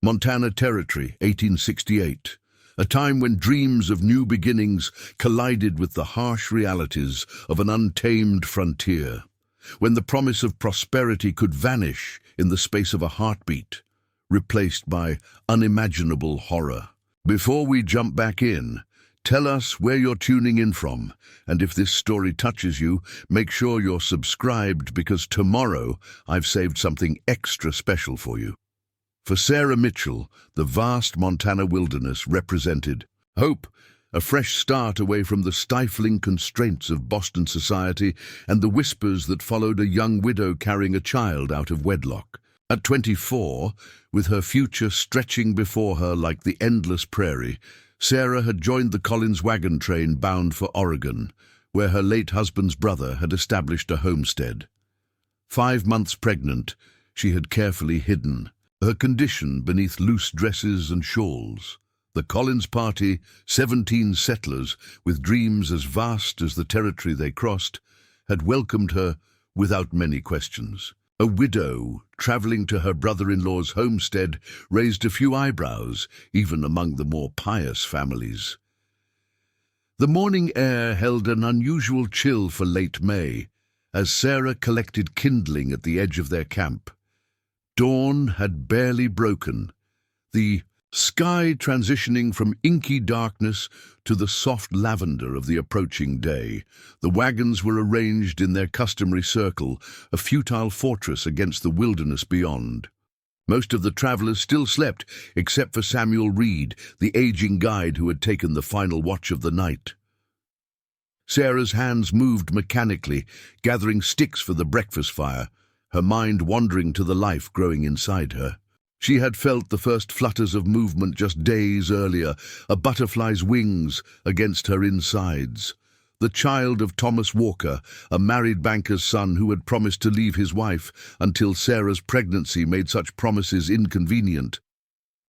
Montana Territory, 1868. A time when dreams of new beginnings collided with the harsh realities of an untamed frontier, when the promise of prosperity could vanish in the space of a heartbeat, replaced by unimaginable horror. Before we jump back in, tell us where you're tuning in from, and if this story touches you, make sure you're subscribed because tomorrow I've saved something extra special for you. For Sarah Mitchell, the vast Montana wilderness represented hope, a fresh start away from the stifling constraints of Boston society and the whispers that followed a young widow carrying a child out of wedlock. At 24, with her future stretching before her like the endless prairie, Sarah had joined the Collins wagon train bound for Oregon, where her late husband's brother had established a homestead. 5 months pregnant, she had carefully hidden her condition beneath loose dresses and shawls. The Collins party, 17 settlers with dreams as vast as the territory they crossed, had welcomed her without many questions. A widow traveling to her brother-in-law's homestead raised a few eyebrows, even among the more pious families. The morning air held an unusual chill for late May, as Sarah collected kindling at the edge of their camp. Dawn had barely broken, the sky transitioning from inky darkness to the soft lavender of the approaching day. The wagons were arranged in their customary circle, a futile fortress against the wilderness beyond. Most of the travelers still slept, except for Samuel Reed, the aging guide who had taken the final watch of the night. Sarah's hands moved mechanically, gathering sticks for the breakfast fire, her mind wandering to the life growing inside her. She had felt the first flutters of movement just days earlier, a butterfly's wings against her insides. The child of Thomas Walker, a married banker's son who had promised to leave his wife until Sarah's pregnancy made such promises inconvenient.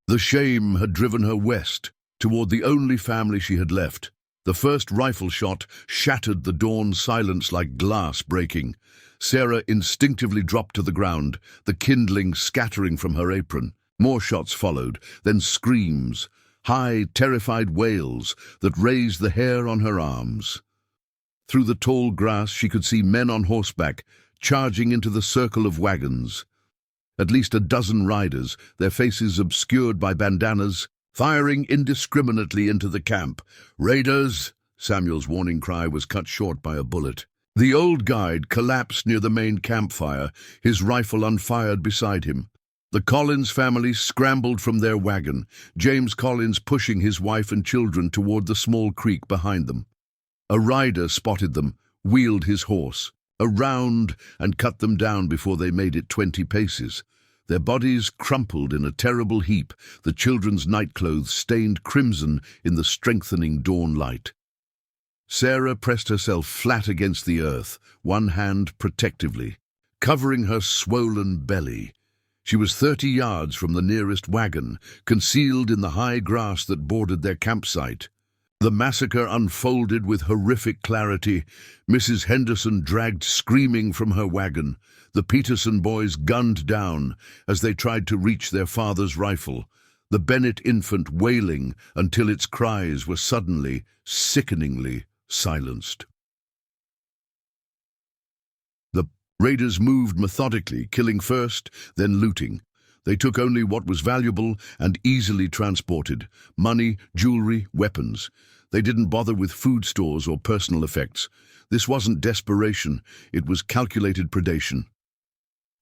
The shame had driven her west, toward the only family she had left. The first rifle shot shattered the dawn silence like glass breaking. Sarah instinctively dropped to the ground, the kindling scattering from her apron. More shots followed, then screams, high, terrified wails that raised the hair on her arms. Through the tall grass she could see men on horseback, charging into the circle of wagons. At least a dozen riders, their faces obscured by bandanas, firing indiscriminately into the camp. "Raiders!" Samuel's warning cry was cut short by a bullet. The old guide collapsed near the main campfire, his rifle unfired beside him. The Collins family scrambled from their wagon, James Collins pushing his wife and children toward the small creek behind them. A rider spotted them, wheeled his horse around, and cut them down before they made it 20 paces. Their bodies crumpled in a terrible heap, the children's nightclothes stained crimson in the strengthening dawn light. Sarah pressed herself flat against the earth, one hand protectively, covering her swollen belly. She was 30 yards from the nearest wagon, concealed in the high grass that bordered their campsite. The massacre unfolded with horrific clarity. Mrs. Henderson dragged screaming from her wagon. The Peterson boys gunned down as they tried to reach their father's rifle, the Bennett infant wailing until its cries were suddenly, sickeningly silenced. The raiders moved methodically, killing first, then looting. They took only what was valuable and easily transported: money, jewelry, weapons. They didn't bother with food stores or personal effects. This wasn't desperation, it was calculated predation.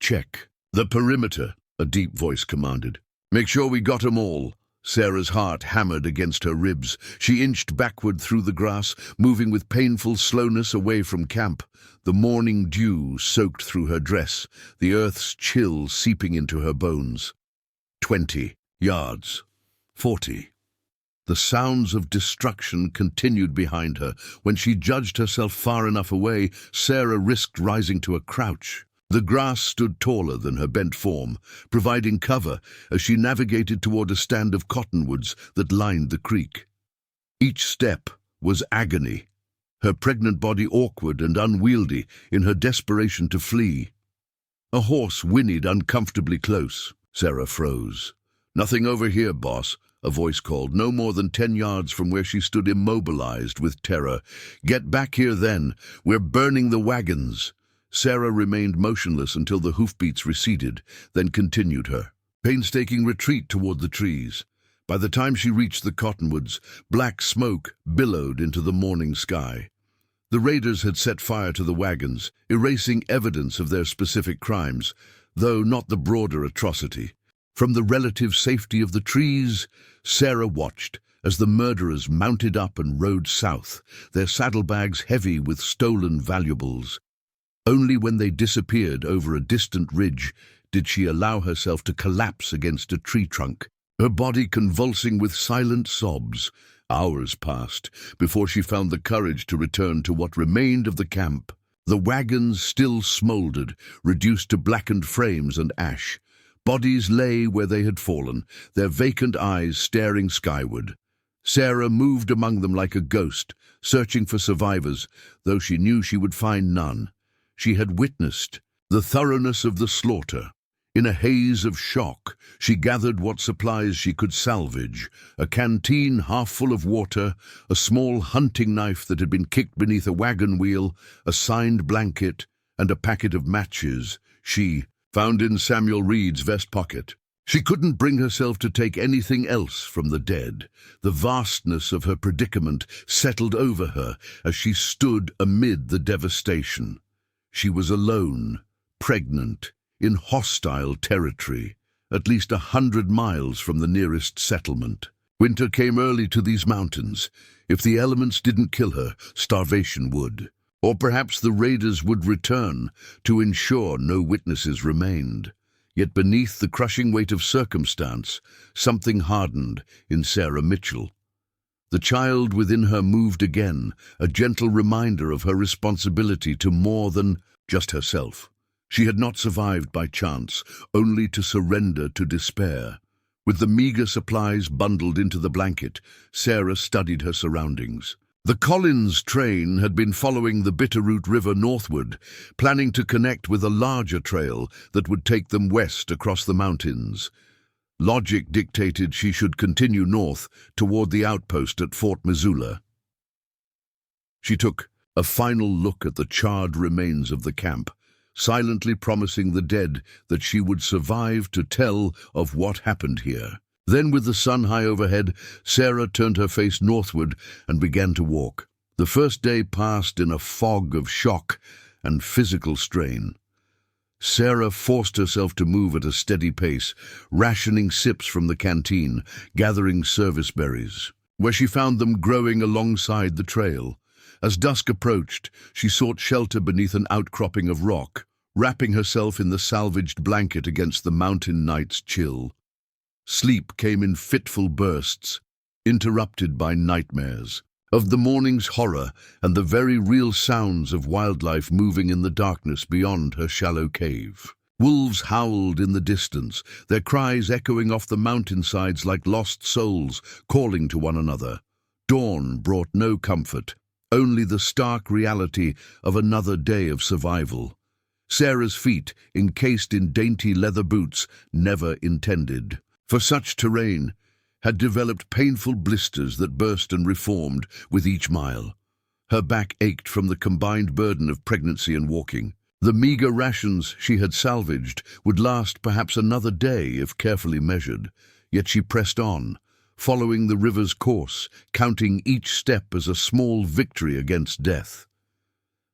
"Check the perimeter," a deep voice commanded. "Make sure we got 'em all." Sarah's heart hammered against her ribs. She inched backward through the grass, moving with painful slowness away from camp. The morning dew soaked through her dress, the earth's chill seeping into her bones. 20 yards. 40. The sounds of destruction continued behind her. When she judged herself far enough away, Sarah risked rising to a crouch. The grass stood taller than her bent form, providing cover as she navigated toward a stand of cottonwoods that lined the creek. Each step was agony, her pregnant body awkward and unwieldy in her desperation to flee. A horse whinnied uncomfortably close. Sarah froze. "Nothing over here, boss," a voice called, no more than 10 yards from where she stood immobilized with terror. "Get back here then. We're burning the wagons." Sarah remained motionless until the hoofbeats receded, then continued her painstaking retreat toward the trees. By the time she reached the cottonwoods, black smoke billowed into the morning sky. The raiders had set fire to the wagons, erasing evidence of their specific crimes, though not the broader atrocity. From the relative safety of the trees, Sarah watched as the murderers mounted up and rode south, their saddlebags heavy with stolen valuables. Only when they disappeared over a distant ridge did she allow herself to collapse against a tree trunk, her body convulsing with silent sobs. Hours passed before she found the courage to return to what remained of the camp. The wagons still smoldered, reduced to blackened frames and ash. Bodies lay where they had fallen, their vacant eyes staring skyward. Sarah moved among them like a ghost, searching for survivors, though she knew she would find none. She had witnessed the thoroughness of the slaughter. In a haze of shock, she gathered what supplies she could salvage: a canteen half full of water, a small hunting knife that had been kicked beneath a wagon wheel, a signed blanket, and a packet of matches she found in Samuel Reed's vest pocket. She couldn't bring herself to take anything else from the dead. The vastness of her predicament settled over her as she stood amid the devastation. She was alone, pregnant, in hostile territory, at least 100 miles from the nearest settlement. Winter came early to these mountains. If the elements didn't kill her, starvation would. Or perhaps the raiders would return to ensure no witnesses remained. Yet beneath the crushing weight of circumstance, something hardened in Sarah Mitchell. The child within her moved again, a gentle reminder of her responsibility to more than just herself. She had not survived by chance, only to surrender to despair. With the meager supplies bundled into the blanket, Sarah studied her surroundings. The Collins train had been following the Bitterroot River northward, planning to connect with a larger trail that would take them west across the mountains. Logic dictated she should continue north toward the outpost at Fort Missoula. She took a final look at the charred remains of the camp, silently promising the dead that she would survive to tell of what happened here. Then, with the sun high overhead, Sarah turned her face northward and began to walk. The first day passed in a fog of shock and physical strain. Sarah forced herself to move at a steady pace, rationing sips from the canteen, gathering service berries, where she found them growing alongside the trail. As dusk approached, she sought shelter beneath an outcropping of rock, wrapping herself in the salvaged blanket against the mountain night's chill. Sleep came in fitful bursts, interrupted by nightmares of the morning's horror and the very real sounds of wildlife moving in the darkness beyond her shallow cave. Wolves howled in the distance, their cries echoing off the mountainsides like lost souls calling to one another. Dawn brought no comfort, only the stark reality of another day of survival. Sarah's feet, encased in dainty leather boots, never intended for such terrain, had developed painful blisters that burst and reformed with each mile. Her back ached from the combined burden of pregnancy and walking. The meager rations she had salvaged would last perhaps another day if carefully measured, yet she pressed on, following the river's course, counting each step as a small victory against death.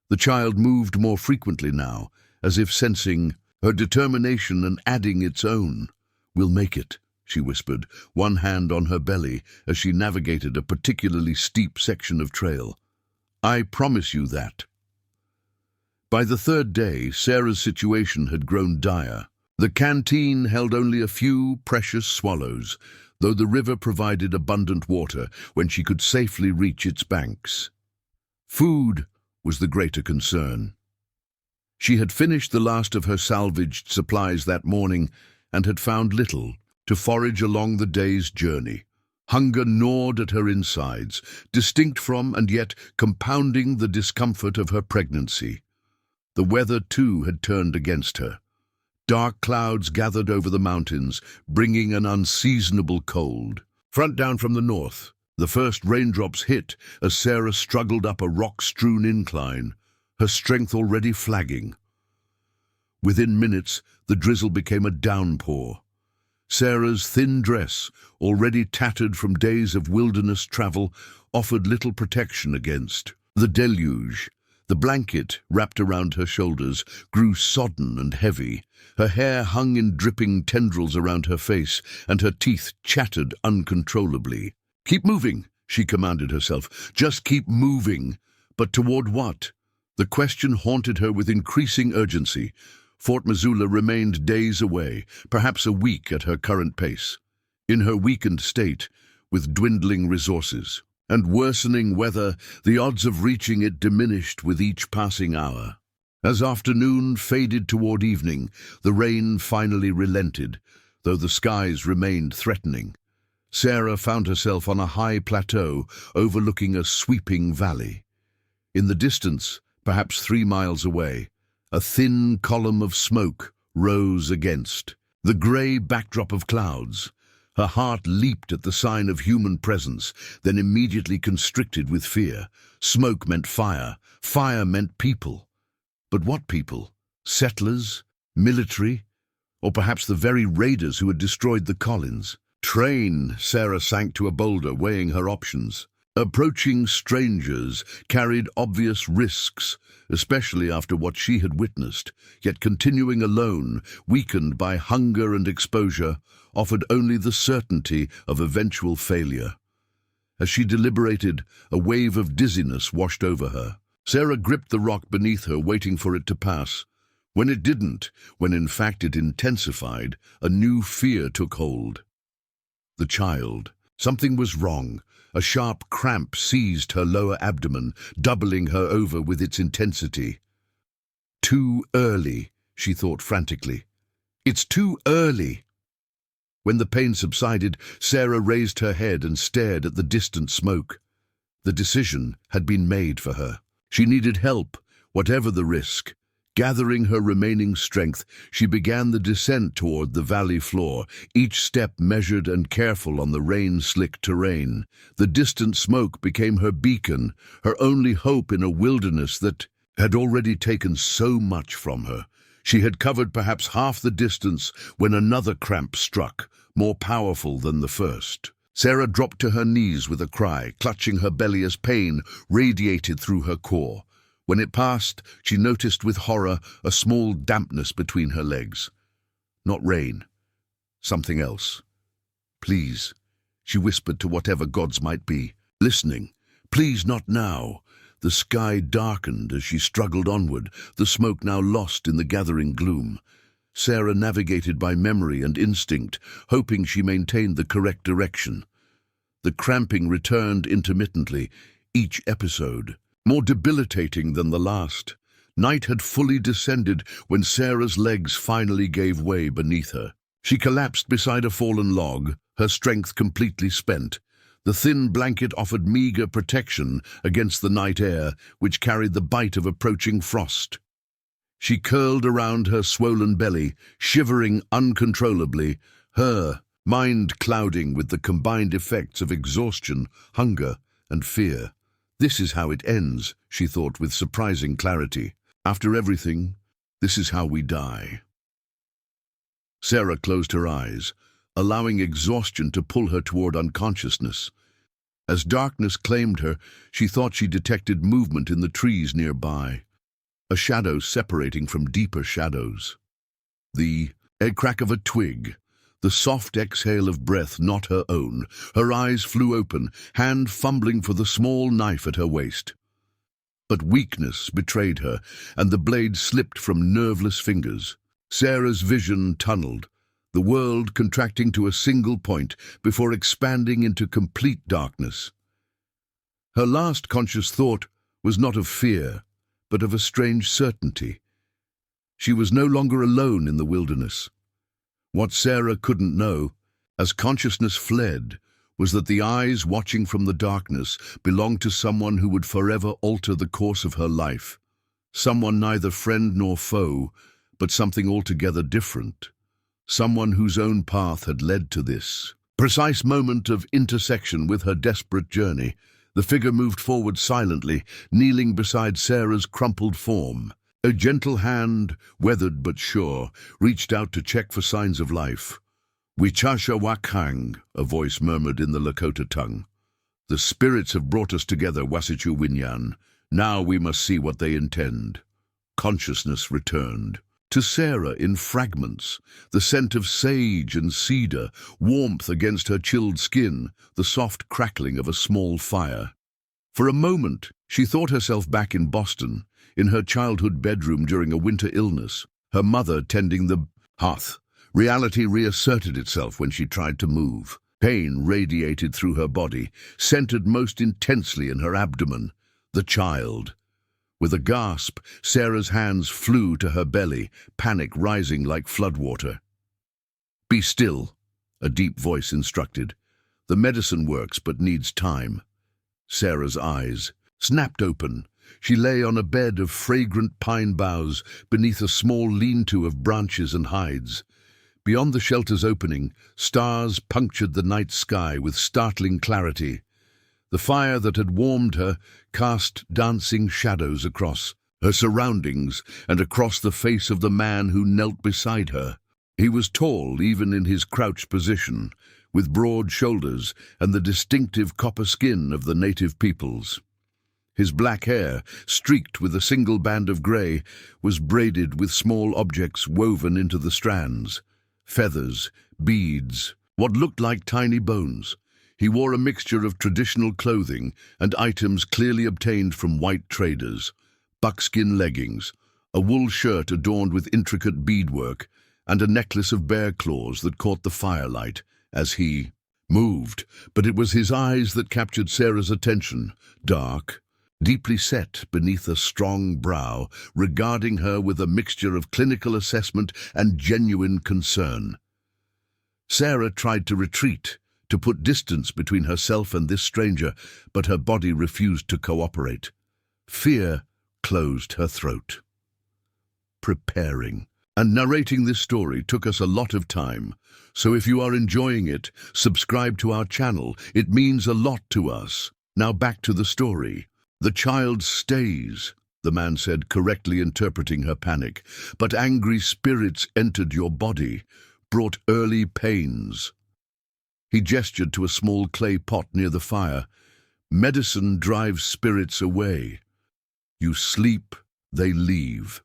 The child moved more frequently now, as if sensing her determination and adding its own. "We'll make it," she whispered, one hand on her belly as she navigated a particularly steep section of trail. "I promise you that." By the third day, Sarah's situation had grown dire. The canteen held only a few precious swallows, though the river provided abundant water when she could safely reach its banks. Food was the greater concern. She had finished the last of her salvaged supplies that morning and had found little to forage along the day's journey. Hunger gnawed at her insides, distinct from and yet compounding the discomfort of her pregnancy. The weather, too, had turned against her. Dark clouds gathered over the mountains, bringing an unseasonable cold. Front down from the north, the first raindrops hit as Sarah struggled up a rock-strewn incline, her strength already flagging. Within minutes, the drizzle became a downpour. Sarah's thin dress, already tattered from days of wilderness travel, offered little protection against the deluge. The blanket, wrapped around her shoulders, grew sodden and heavy. Her hair hung in dripping tendrils around her face, and her teeth chattered uncontrollably. "Keep moving," she commanded herself. "Just keep moving." But toward what? The question haunted her with increasing urgency. Fort Missoula remained days away, perhaps a week at her current pace. In her weakened state, with dwindling resources and worsening weather, the odds of reaching it diminished with each passing hour. As afternoon faded toward evening, the rain finally relented, though the skies remained threatening. Sarah found herself on a high plateau overlooking a sweeping valley. In the distance, perhaps 3 miles away, a thin column of smoke rose against the grey backdrop of clouds. Her heart leaped at the sign of human presence, then immediately constricted with fear. Smoke meant fire. Fire meant people. But what people? Settlers? Military? Or perhaps the very raiders who had destroyed the Collins? Train, Sarah sank to a boulder, weighing her options. Approaching strangers carried obvious risks, especially after what she had witnessed, yet continuing alone, weakened by hunger and exposure, offered only the certainty of eventual failure. As she deliberated, a wave of dizziness washed over her. Sarah gripped the rock beneath her, waiting for it to pass. When it didn't, when in fact it intensified, a new fear took hold. The child. Something was wrong. A sharp cramp seized her lower abdomen, doubling her over with its intensity. Too early, she thought frantically. It's too early. When the pain subsided, Sarah raised her head and stared at the distant smoke. The decision had been made for her. She needed help, whatever the risk. Gathering her remaining strength, she began the descent toward the valley floor, each step measured and careful on the rain-slick terrain. The distant smoke became her beacon, her only hope in a wilderness that had already taken so much from her. She had covered perhaps half the distance when another cramp struck, more powerful than the first. Sarah dropped to her knees with a cry, clutching her belly as pain radiated through her core. When it passed, she noticed with horror a small dampness between her legs. Not rain. Something else. "Please," she whispered to whatever gods might be, listening. "Please, not now." The sky darkened as she struggled onward, the smoke now lost in the gathering gloom. Sarah navigated by memory and instinct, hoping she maintained the correct direction. The cramping returned intermittently, each episode more debilitating than the last. Night had fully descended when Sarah's legs finally gave way beneath her. She collapsed beside a fallen log, her strength completely spent. The thin blanket offered meager protection against the night air, which carried the bite of approaching frost. She curled around her swollen belly, shivering uncontrollably, her mind clouding with the combined effects of exhaustion, hunger, and fear. "This is how it ends," she thought with surprising clarity. "After everything, this is how we die." Sarah closed her eyes, allowing exhaustion to pull her toward unconsciousness. As darkness claimed her, she thought she detected movement in the trees nearby, a shadow separating from deeper shadows. The crack of a twig, the soft exhale of breath not her own. Her eyes flew open, hand fumbling for the small knife at her waist. But weakness betrayed her, and the blade slipped from nerveless fingers. Sarah's vision tunneled, the world contracting to a single point before expanding into complete darkness. Her last conscious thought was not of fear, but of a strange certainty. She was no longer alone in the wilderness. What Sarah couldn't know, as consciousness fled, was that the eyes watching from the darkness belonged to someone who would forever alter the course of her life. Someone neither friend nor foe, but something altogether different. Someone whose own path had led to this precise moment of intersection with her desperate journey. The figure moved forward silently, kneeling beside Sarah's crumpled form. A gentle hand, weathered but sure, reached out to check for signs of life. "Wichasha Wakhang," a voice murmured in the Lakota tongue. "The spirits have brought us together, Wasichu Winyan. Now we must see what they intend." Consciousness returned. To Sarah in fragments, the scent of sage and cedar, warmth against her chilled skin, the soft crackling of a small fire. For a moment, she thought herself back in Boston, in her childhood bedroom during a winter illness, her mother tending the hearth. Reality reasserted itself when she tried to move. Pain radiated through her body, centered most intensely in her abdomen. The child. With a gasp, Sarah's hands flew to her belly, panic rising like floodwater. "Be still," a deep voice instructed. "The medicine works but needs time." Sarah's eyes snapped open. She lay on a bed of fragrant pine boughs beneath a small lean-to of branches and hides. Beyond the shelter's opening, stars punctured the night sky with startling clarity. The fire that had warmed her cast dancing shadows across her surroundings and across the face of the man who knelt beside her. He was tall even in his crouched position, with broad shoulders and the distinctive copper skin of the native peoples. His black hair, streaked with a single band of grey, was braided with small objects woven into the strands. Feathers, beads, what looked like tiny bones. He wore a mixture of traditional clothing and items clearly obtained from white traders: buckskin leggings, a wool shirt adorned with intricate beadwork, and a necklace of bear claws that caught the firelight as he moved. But it was his eyes that captured Sarah's attention, dark, deeply set beneath a strong brow, regarding her with a mixture of clinical assessment and genuine concern. Sarah tried to retreat, to put distance between herself and this stranger, but her body refused to cooperate. Fear closed her throat. Preparing and narrating this story took us a lot of time, so if you are enjoying it, subscribe to our channel. It means a lot to us. Now back to the story. "The child stays," the man said, correctly interpreting her panic. "But angry spirits entered your body, brought early pains." He gestured to a small clay pot near the fire. "Medicine drives spirits away. You sleep, they leave."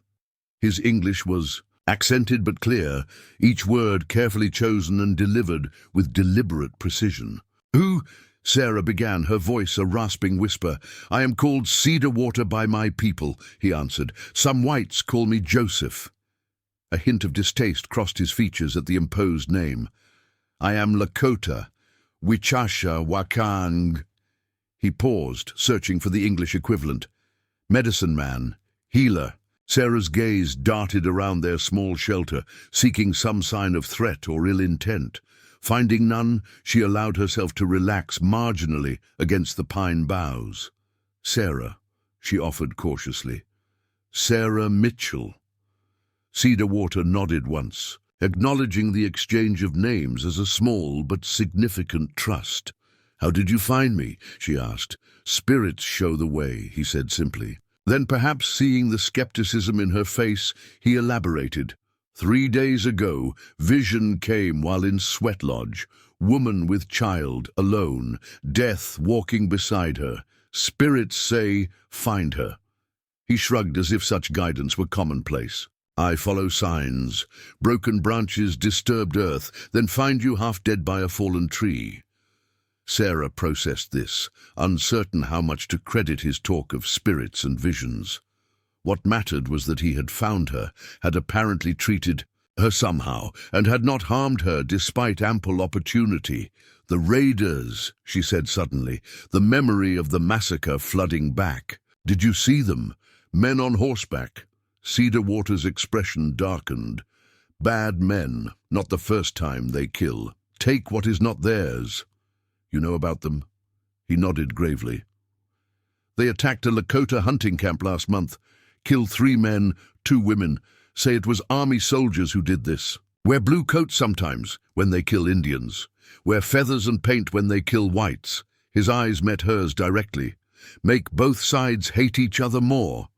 His English was accented but clear, each word carefully chosen and delivered with deliberate precision. "Who?" Sarah began, her voice a rasping whisper. "I am called Cedar Water by my people," he answered. "Some whites call me Joseph." A hint of distaste crossed his features at the imposed name. "I am Lakota, Wichasha Wakhang." He paused, searching for the English equivalent. "Medicine man, healer." Sarah's gaze darted around their small shelter, seeking some sign of threat or ill intent. Finding none, she allowed herself to relax marginally against the pine boughs. "Sarah," she offered cautiously. "Sarah Mitchell." Cedar Water nodded once, acknowledging the exchange of names as a small but significant trust. "How did you find me?" she asked. "Spirits show the way," he said simply. Then, perhaps seeing the skepticism in her face, he elaborated. 3 days ago, vision came while in Sweat Lodge. Woman with child, alone, death walking beside her. Spirits say, find her." He shrugged as if such guidance were commonplace. "I follow signs. Broken branches, disturbed earth, then find you half dead by a fallen tree." Sarah processed this, uncertain how much to credit his talk of spirits and visions. What mattered was that he had found her, had apparently treated her somehow, and had not harmed her despite ample opportunity. "The raiders," she said suddenly, the memory of the massacre flooding back. "Did you see them? Men on horseback?" Cedar Water's expression darkened. "Bad men, not the first time they kill. Take what is not theirs." "You know about them?" He nodded gravely. "They attacked a Lakota hunting camp last month, killed 3 men, 2 women. say it was army soldiers who did this. Wear blue coats sometimes when they kill Indians. Wear feathers and paint when they kill whites. His eyes met hers directly. Make both sides hate each other more.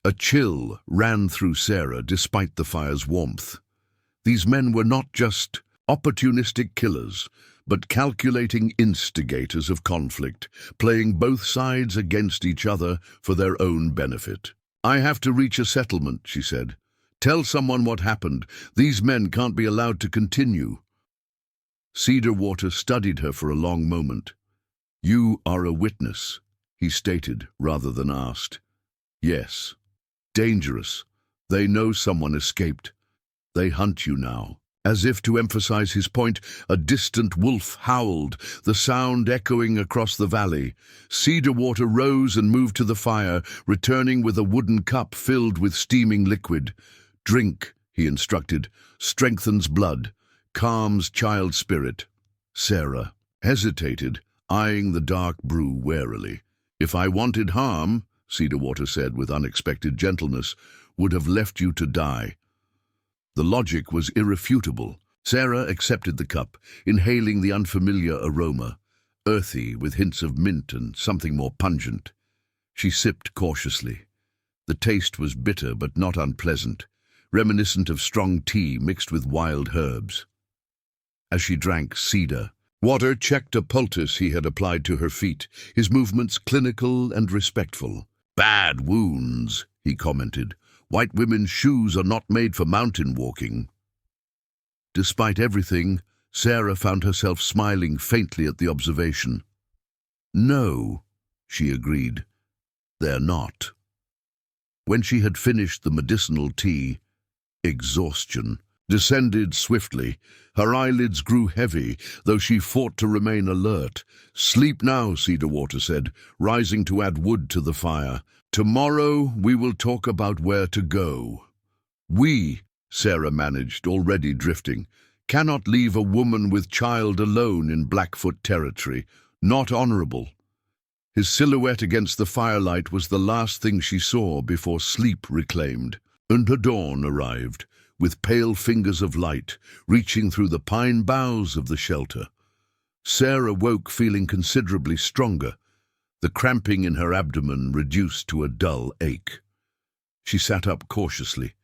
A chill ran through Sarah despite the fire's warmth. These men were not just opportunistic killers, but calculating instigators of conflict, playing both sides against each other for their own benefit. "I have to reach a settlement," she said. "Tell someone what happened. These men can't be allowed to continue." Cedarwater studied her for a long moment. "You are a witness," he stated rather than asked. "Yes. Dangerous. They know someone escaped. They hunt you now." As if to emphasize his point, a distant wolf howled, the sound echoing across the valley. Cedarwater rose and moved to the fire, returning with a wooden cup filled with steaming liquid. "Drink," he instructed. "Strengthens blood, calms child spirit." Sarah hesitated, eyeing the dark brew warily. "If I wanted harm," Cedarwater said with unexpected gentleness, "would have left you to die." The logic was irrefutable. Sarah accepted the cup, inhaling the unfamiliar aroma, earthy with hints of mint and something more pungent. She sipped cautiously. The taste was bitter but not unpleasant, reminiscent of strong tea mixed with wild herbs. As she drank Cedarwater checked a poultice he had applied to her feet, his movements clinical and respectful. "Bad wounds," he commented. "White women's shoes are not made for mountain walking." Despite everything, Sarah found herself smiling faintly at the observation. "No," she agreed, "they're not." When she had finished the medicinal tea, exhaustion descended swiftly. Her eyelids grew heavy, though she fought to remain alert. "Sleep now," Cedarwater said, rising to add wood to the fire. "Tomorrow we will talk about where to go." "We," Sarah managed, already drifting, "cannot leave a woman with child alone in Blackfoot territory. Not honorable." His silhouette against the firelight was the last thing she saw before sleep reclaimed. And the dawn arrived, with pale fingers of light reaching through the pine boughs of the shelter. Sarah woke feeling considerably stronger, the cramping in her abdomen reduced to a dull ache. She sat up cautiously,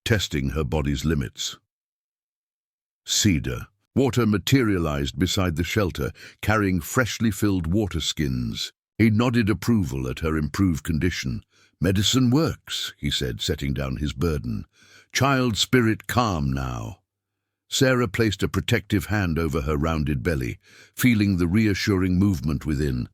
testing her body's limits. Cedarwater materialized beside the shelter, carrying freshly filled water skins. He nodded approval at her improved condition. "Medicine works," he said, setting down his burden. "Child spirit calm now." Sarah placed a protective hand over her rounded belly, feeling the reassuring movement within.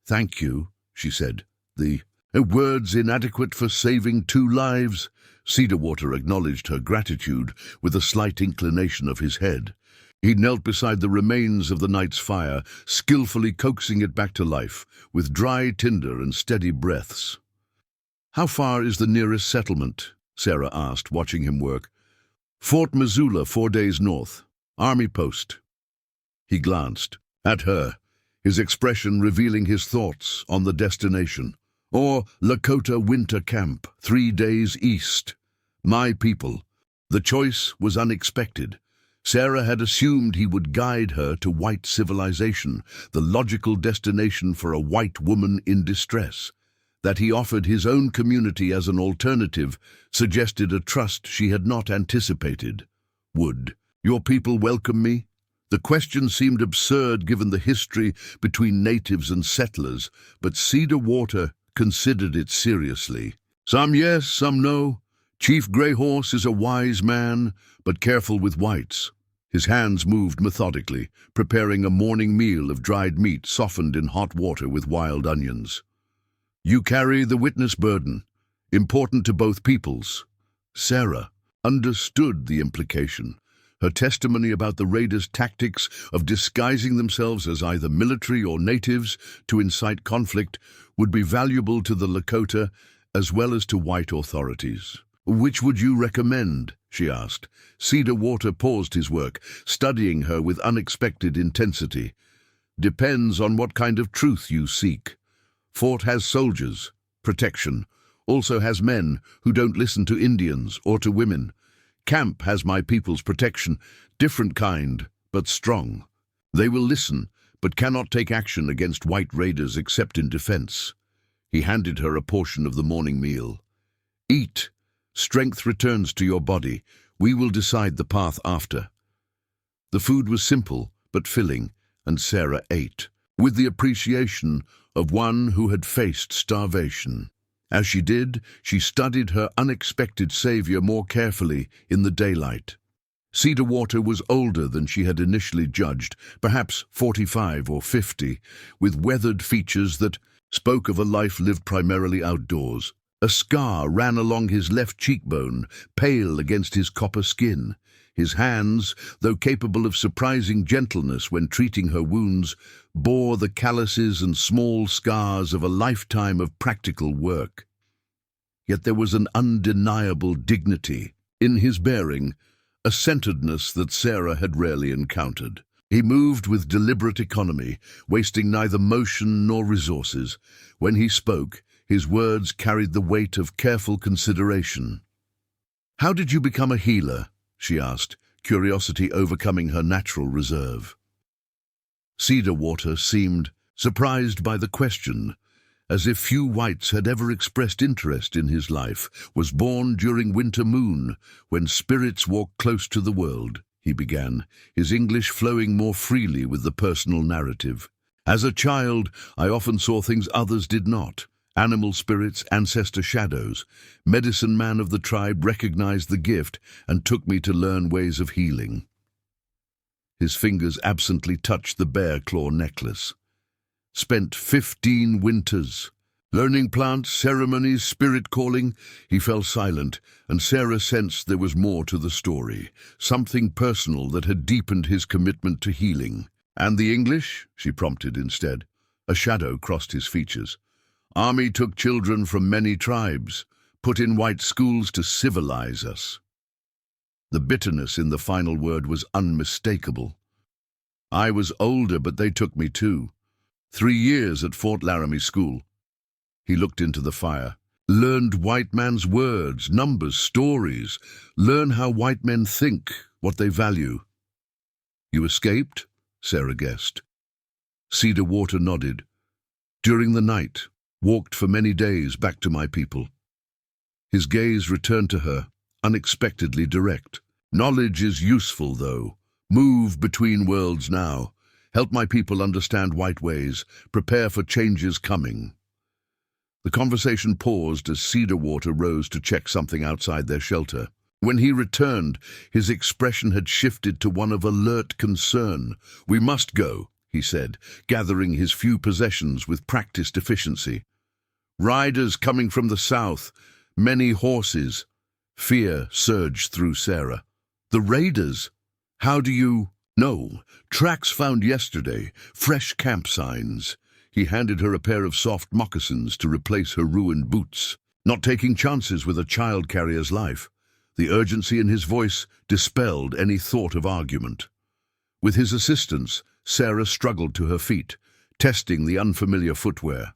"Thank you," she said. "The words inadequate for saving 2 lives." Cedarwater acknowledged her gratitude with a slight inclination of his head. He knelt beside the remains of the night's fire, skillfully coaxing it back to life, with dry tinder and steady breaths. "How far is the nearest settlement?" Sarah asked, watching him work. "Fort Missoula, 4 days north. Army post." He glanced at her, his expression revealing his thoughts on the destination. "Or Lakota winter camp, 3 days east. My people." The choice was unexpected. Sarah had assumed he would guide her to white civilization, the logical destination for a white woman in distress. That he offered his own community as an alternative suggested a trust she had not anticipated. "Would your people welcome me?" The question seemed absurd given the history between natives and settlers, but Cedarwater considered it seriously. "Some yes, some no. Chief Grey Horse is a wise man, but careful with whites." His hands moved methodically, preparing a morning meal of dried meat softened in hot water with wild onions. "You carry the witness burden, important to both peoples." Sarah understood the implication. Her testimony about the raiders' tactics of disguising themselves as either military or natives to incite conflict would be valuable to the Lakota as well as to white authorities. "Which would you recommend?" she asked. Cedarwater paused his work, studying her with unexpected intensity. "Depends on what kind of truth you seek. Fort has soldiers, protection. also has men who don't listen to Indians or to women. Camp has my people's protection, different kind, but strong. They will listen, but cannot take action against white raiders except in defense. He handed her a portion of the morning meal. Eat. Strength returns to your body. We will decide the path after. The food was simple, but filling, and Sarah ate, with the appreciation of one who had faced starvation. As she did, she studied her unexpected savior more carefully in the daylight. Cedar Water was older than she had initially judged, perhaps 45 or 50, with weathered features that spoke of a life lived primarily outdoors. A scar ran along his left cheekbone, pale against his copper skin. His hands, though capable of surprising gentleness when treating her wounds, bore the calluses and small scars of a lifetime of practical work. Yet there was an undeniable dignity in his bearing, a centeredness that Sarah had rarely encountered. He moved with deliberate economy, wasting neither motion nor resources. When he spoke, his words carried the weight of careful consideration. "How did you become a healer?" she asked, curiosity overcoming her natural reserve. Cedar Water seemed surprised by the question, as if few whites had ever expressed interest in his life. "Was born during winter moon, when spirits walk close to the world," he began, his English flowing more freely with the personal narrative. "As a child, I often saw things others did not. Animal spirits, ancestor shadows. Medicine man of the tribe recognized the gift and took me to learn ways of healing." His fingers absently touched the bear claw necklace. "Spent 15 winters. Learning plants, ceremonies, spirit calling." He fell silent, and Sarah sensed there was more to the story, something personal that had deepened his commitment to healing. "And the English?" she prompted instead. A shadow crossed his features. "Army took children from many tribes, put in white schools to civilize us." The bitterness in the final word was unmistakable. "I was older, but they took me too. 3 years at Fort Laramie School." He looked into the fire. "Learned white man's words, numbers, stories. Learn how white men think, what they value." "You escaped?" Sarah guessed. Cedar Water nodded. "During the night. Walked for many days back to my people." His gaze returned to her, unexpectedly direct. "Knowledge is useful, though. Move between worlds now. Help my people understand white ways. Prepare for changes coming." The conversation paused as Cedar Water rose to check something outside their shelter. When he returned, his expression had shifted to one of alert concern. "We must go," he said, gathering his few possessions with practiced efficiency. "Riders coming from the south, many horses." Fear surged through Sarah. "The raiders? How do you—" "No, tracks found yesterday, fresh camp signs." He handed her a pair of soft moccasins to replace her ruined boots, not taking chances with a child carrier's life. The urgency in his voice dispelled any thought of argument. With his assistance, Sarah struggled to her feet, testing the unfamiliar footwear.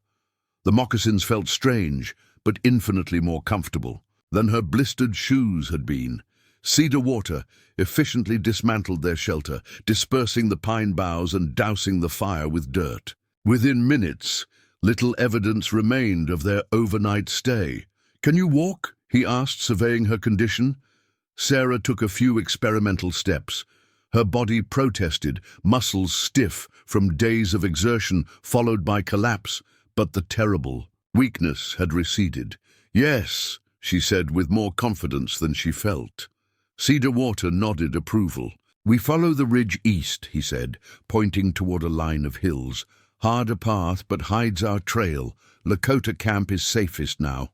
The moccasins felt strange, but infinitely more comfortable than her blistered shoes had been. Cedar Water efficiently dismantled their shelter, dispersing the pine boughs and dousing the fire with dirt. Within minutes, little evidence remained of their overnight stay. "Can you walk?" he asked, surveying her condition. Sarah took a few experimental steps. Her body protested, muscles stiff from days of exertion followed by collapse, but the terrible weakness had receded. "Yes," she said with more confidence than she felt. Cedar Water nodded approval. "We follow the ridge east," he said, pointing toward a line of hills. "Harder path, but hides our trail. Lakota camp is safest now."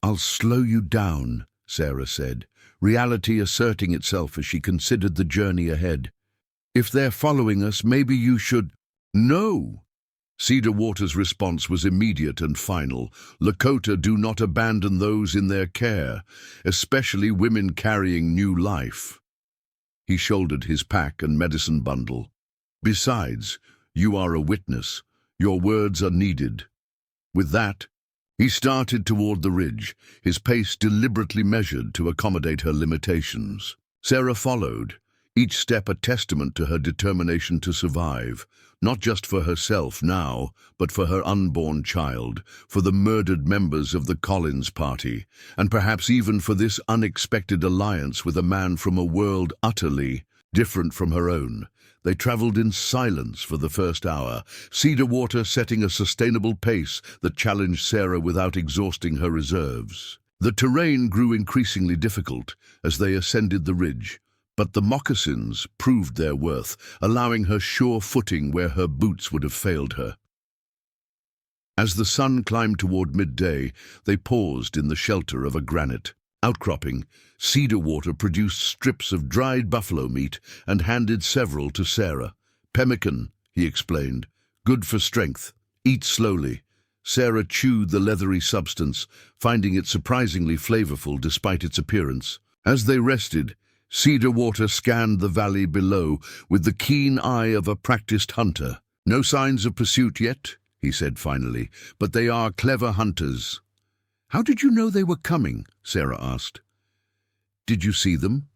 "I'll slow you down," Sarah said, reality asserting itself as she considered the journey ahead. "If they're following us, maybe you should—" "No!" Cedar Water's response was immediate and final. "Lakota do not abandon those in their care, especially women carrying new life." He shouldered his pack and medicine bundle. "Besides, you are a witness. Your words are needed." With that, He started toward the ridge, his pace deliberately measured to accommodate her limitations. Sarah followed, each step a testament to her determination to survive, not just for herself now, but for her unborn child, for the murdered members of the Collins party, and perhaps even for this unexpected alliance with a man from a world utterly different from her own. They traveled in silence for the first hour, Cedar Water setting a sustainable pace that challenged Sarah without exhausting her reserves. The terrain grew increasingly difficult as they ascended the ridge, but the moccasins proved their worth, allowing her sure footing where her boots would have failed her. As the sun climbed toward midday, they paused in the shelter of a granite outcropping. Cedar Water produced strips of dried buffalo meat and handed several to Sarah. "Pemmican," he explained. "Good for strength. Eat slowly." Sarah chewed the leathery substance, finding it surprisingly flavorful despite its appearance. As they rested, Cedar Water scanned the valley below with the keen eye of a practiced hunter. "No signs of pursuit yet," he said finally, "but they are clever hunters." "How did you know they were coming?" Sarah asked. "Did you see them?"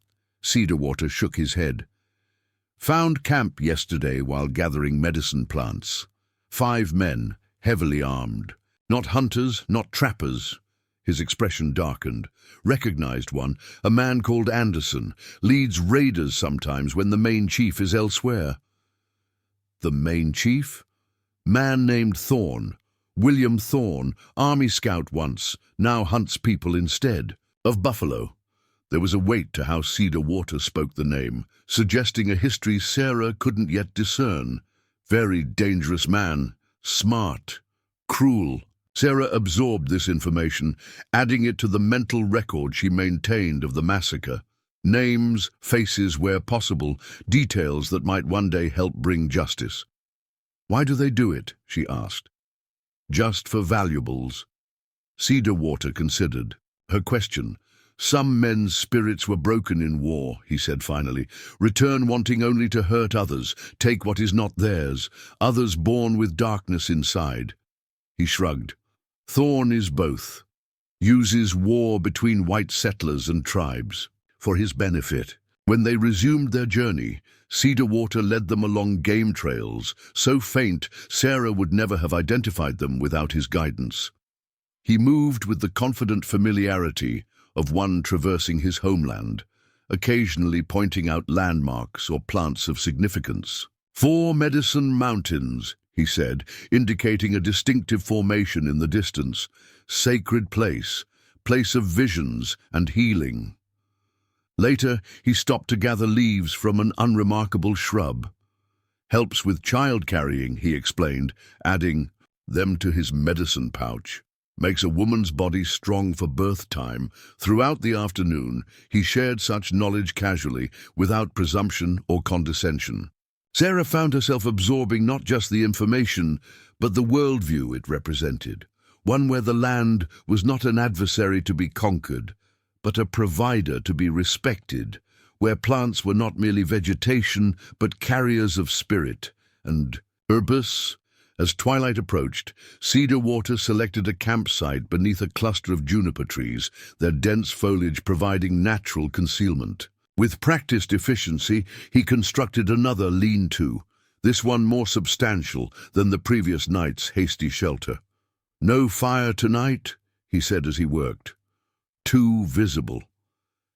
Cedar Water shook his head. "Found camp yesterday while gathering medicine plants. 5 men, heavily armed. Not hunters, not trappers." His expression darkened. "Recognized one, a man called Anderson. Leads raiders sometimes when the main chief is elsewhere." "The main chief?" "Man named Thorne. William Thorne, Army scout once, now hunts people instead. Of Buffalo." There was a weight to how Cedar Water spoke the name, suggesting a history Sarah couldn't yet discern. Very dangerous man, smart, cruel. Sarah absorbed this information, adding it to the mental record she maintained of the massacre. Names, faces where possible, details that might one day help bring justice. "Why do they do it?" she asked. "Just for valuables." Cedar Water considered. Her question, "Some men's spirits were broken in war," he said finally. "Return wanting only to hurt others, take what is not theirs, others born with darkness inside." He shrugged. "Thorne is both. Uses war between white settlers and tribes for his benefit." When they resumed their journey, Cedar Water led them along game trails, so faint Sarah would never have identified them without his guidance. He moved with the confident familiarity of one traversing his homeland, occasionally pointing out landmarks or plants of significance. "4 Medicine Mountains," he said, indicating a distinctive formation in the distance. "Sacred place, place of visions and healing." Later, he stopped to gather leaves from an unremarkable shrub. "Helps with child carrying," he explained, adding them to his medicine pouch. "Makes a woman's body strong for birth time." Throughout the afternoon, he shared such knowledge casually, without presumption or condescension. Sarah found herself absorbing not just the information, but the worldview it represented, one where the land was not an adversary to be conquered, but a provider to be respected, where plants were not merely vegetation, but carriers of spirit and purpose. As twilight approached, Cedar Water selected a campsite beneath a cluster of juniper trees, their dense foliage providing natural concealment. With practiced efficiency, he constructed another lean-to, this one more substantial than the previous night's hasty shelter. "No fire tonight," he said as he worked. "Too visible."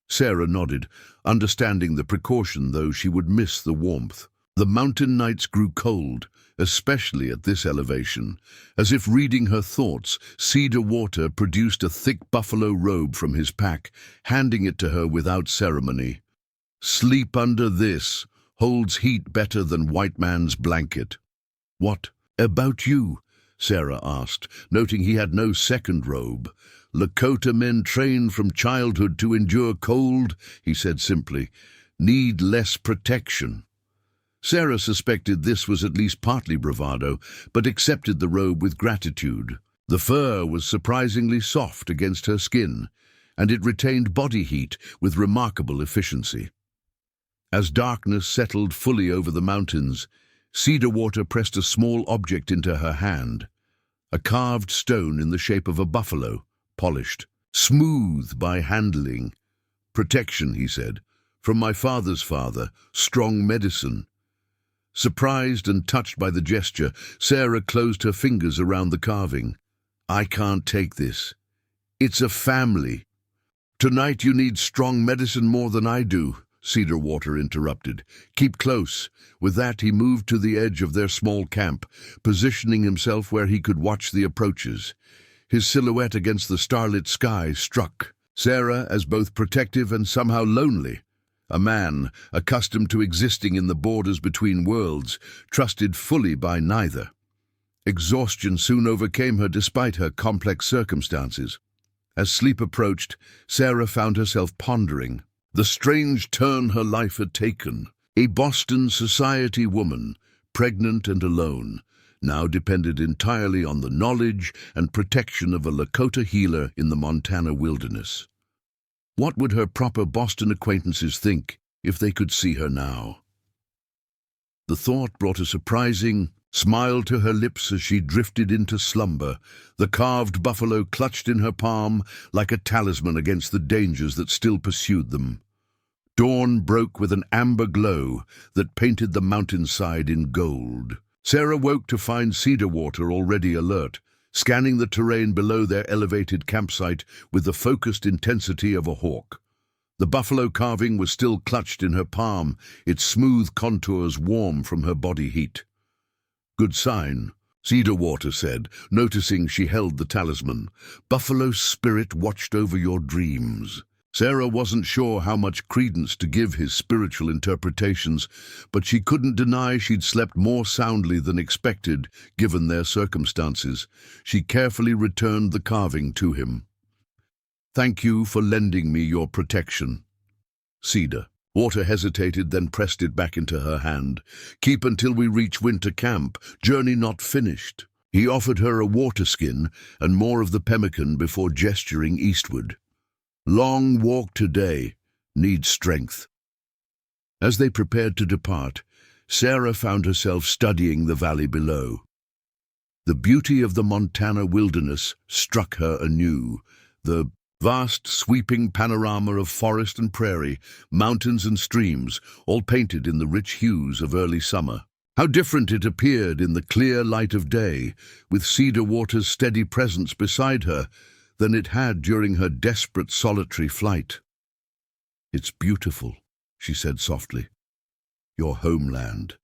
Sarah nodded, understanding the precaution, though she would miss the warmth. The mountain nights grew cold, especially at this elevation. As if reading her thoughts, Cedar Water produced a thick buffalo robe from his pack, handing it to her without ceremony. "Sleep under this. Holds heat better than white man's blanket." "What about you?" Sarah asked, noting he had no second robe. "Lakota men trained from childhood to endure cold," he said simply. "Need less protection." Sarah suspected this was at least partly bravado, but accepted the robe with gratitude. The fur was surprisingly soft against her skin, and it retained body heat with remarkable efficiency. As darkness settled fully over the mountains, Cedar Water pressed a small object into her hand. a carved stone in the shape of a buffalo, polished, smooth by handling. "Protection," he said, "from my father's father, strong medicine." Surprised and touched by the gesture, Sarah closed her fingers around the carving. "I can't take this. It's a family." "Tonight you need strong medicine more than I do," Cedarwater interrupted. "Keep close." With that, he moved to the edge of their small camp, positioning himself where he could watch the approaches. His silhouette against the starlit sky struck Sarah as both protective and somehow lonely. A man, accustomed to existing in the borders between worlds, trusted fully by neither. Exhaustion soon overcame her despite her complex circumstances. As sleep approached, Sarah found herself pondering the strange turn her life had taken. A Boston society woman, pregnant and alone, now depended entirely on the knowledge and protection of a Lakota healer in the Montana wilderness. What would her proper Boston acquaintances think if they could see her now? The thought brought a surprising smile to her lips as she drifted into slumber, the carved buffalo clutched in her palm like a talisman against the dangers that still pursued them. Dawn broke with an amber glow that painted the mountainside in gold. Sarah woke to find Cedarwater already alert, scanning the terrain below their elevated campsite with the focused intensity of a hawk. The buffalo carving was still clutched in her palm, its smooth contours warm from her body heat. "Good sign," Cedarwater said, noticing she held the talisman. "Buffalo spirit watched over your dreams." Sarah wasn't sure how much credence to give his spiritual interpretations, but she couldn't deny she'd slept more soundly than expected, given their circumstances. She carefully returned the carving to him. "Thank you for lending me your protection." Cedarwater hesitated, then pressed it back into her hand. "Keep until we reach winter camp. Journey not finished." He offered her a water skin and more of the pemmican before gesturing eastward. "Long walk today. Need strength." As they prepared to depart, Sarah found herself studying the valley below. The beauty of the Montana wilderness struck her anew. The vast, sweeping panorama of forest and prairie, mountains and streams, all painted in the rich hues of early summer. How different it appeared in the clear light of day, with Cedarwater's steady presence beside her, than it had during her desperate solitary flight. "It's beautiful," she said softly. "Your homeland."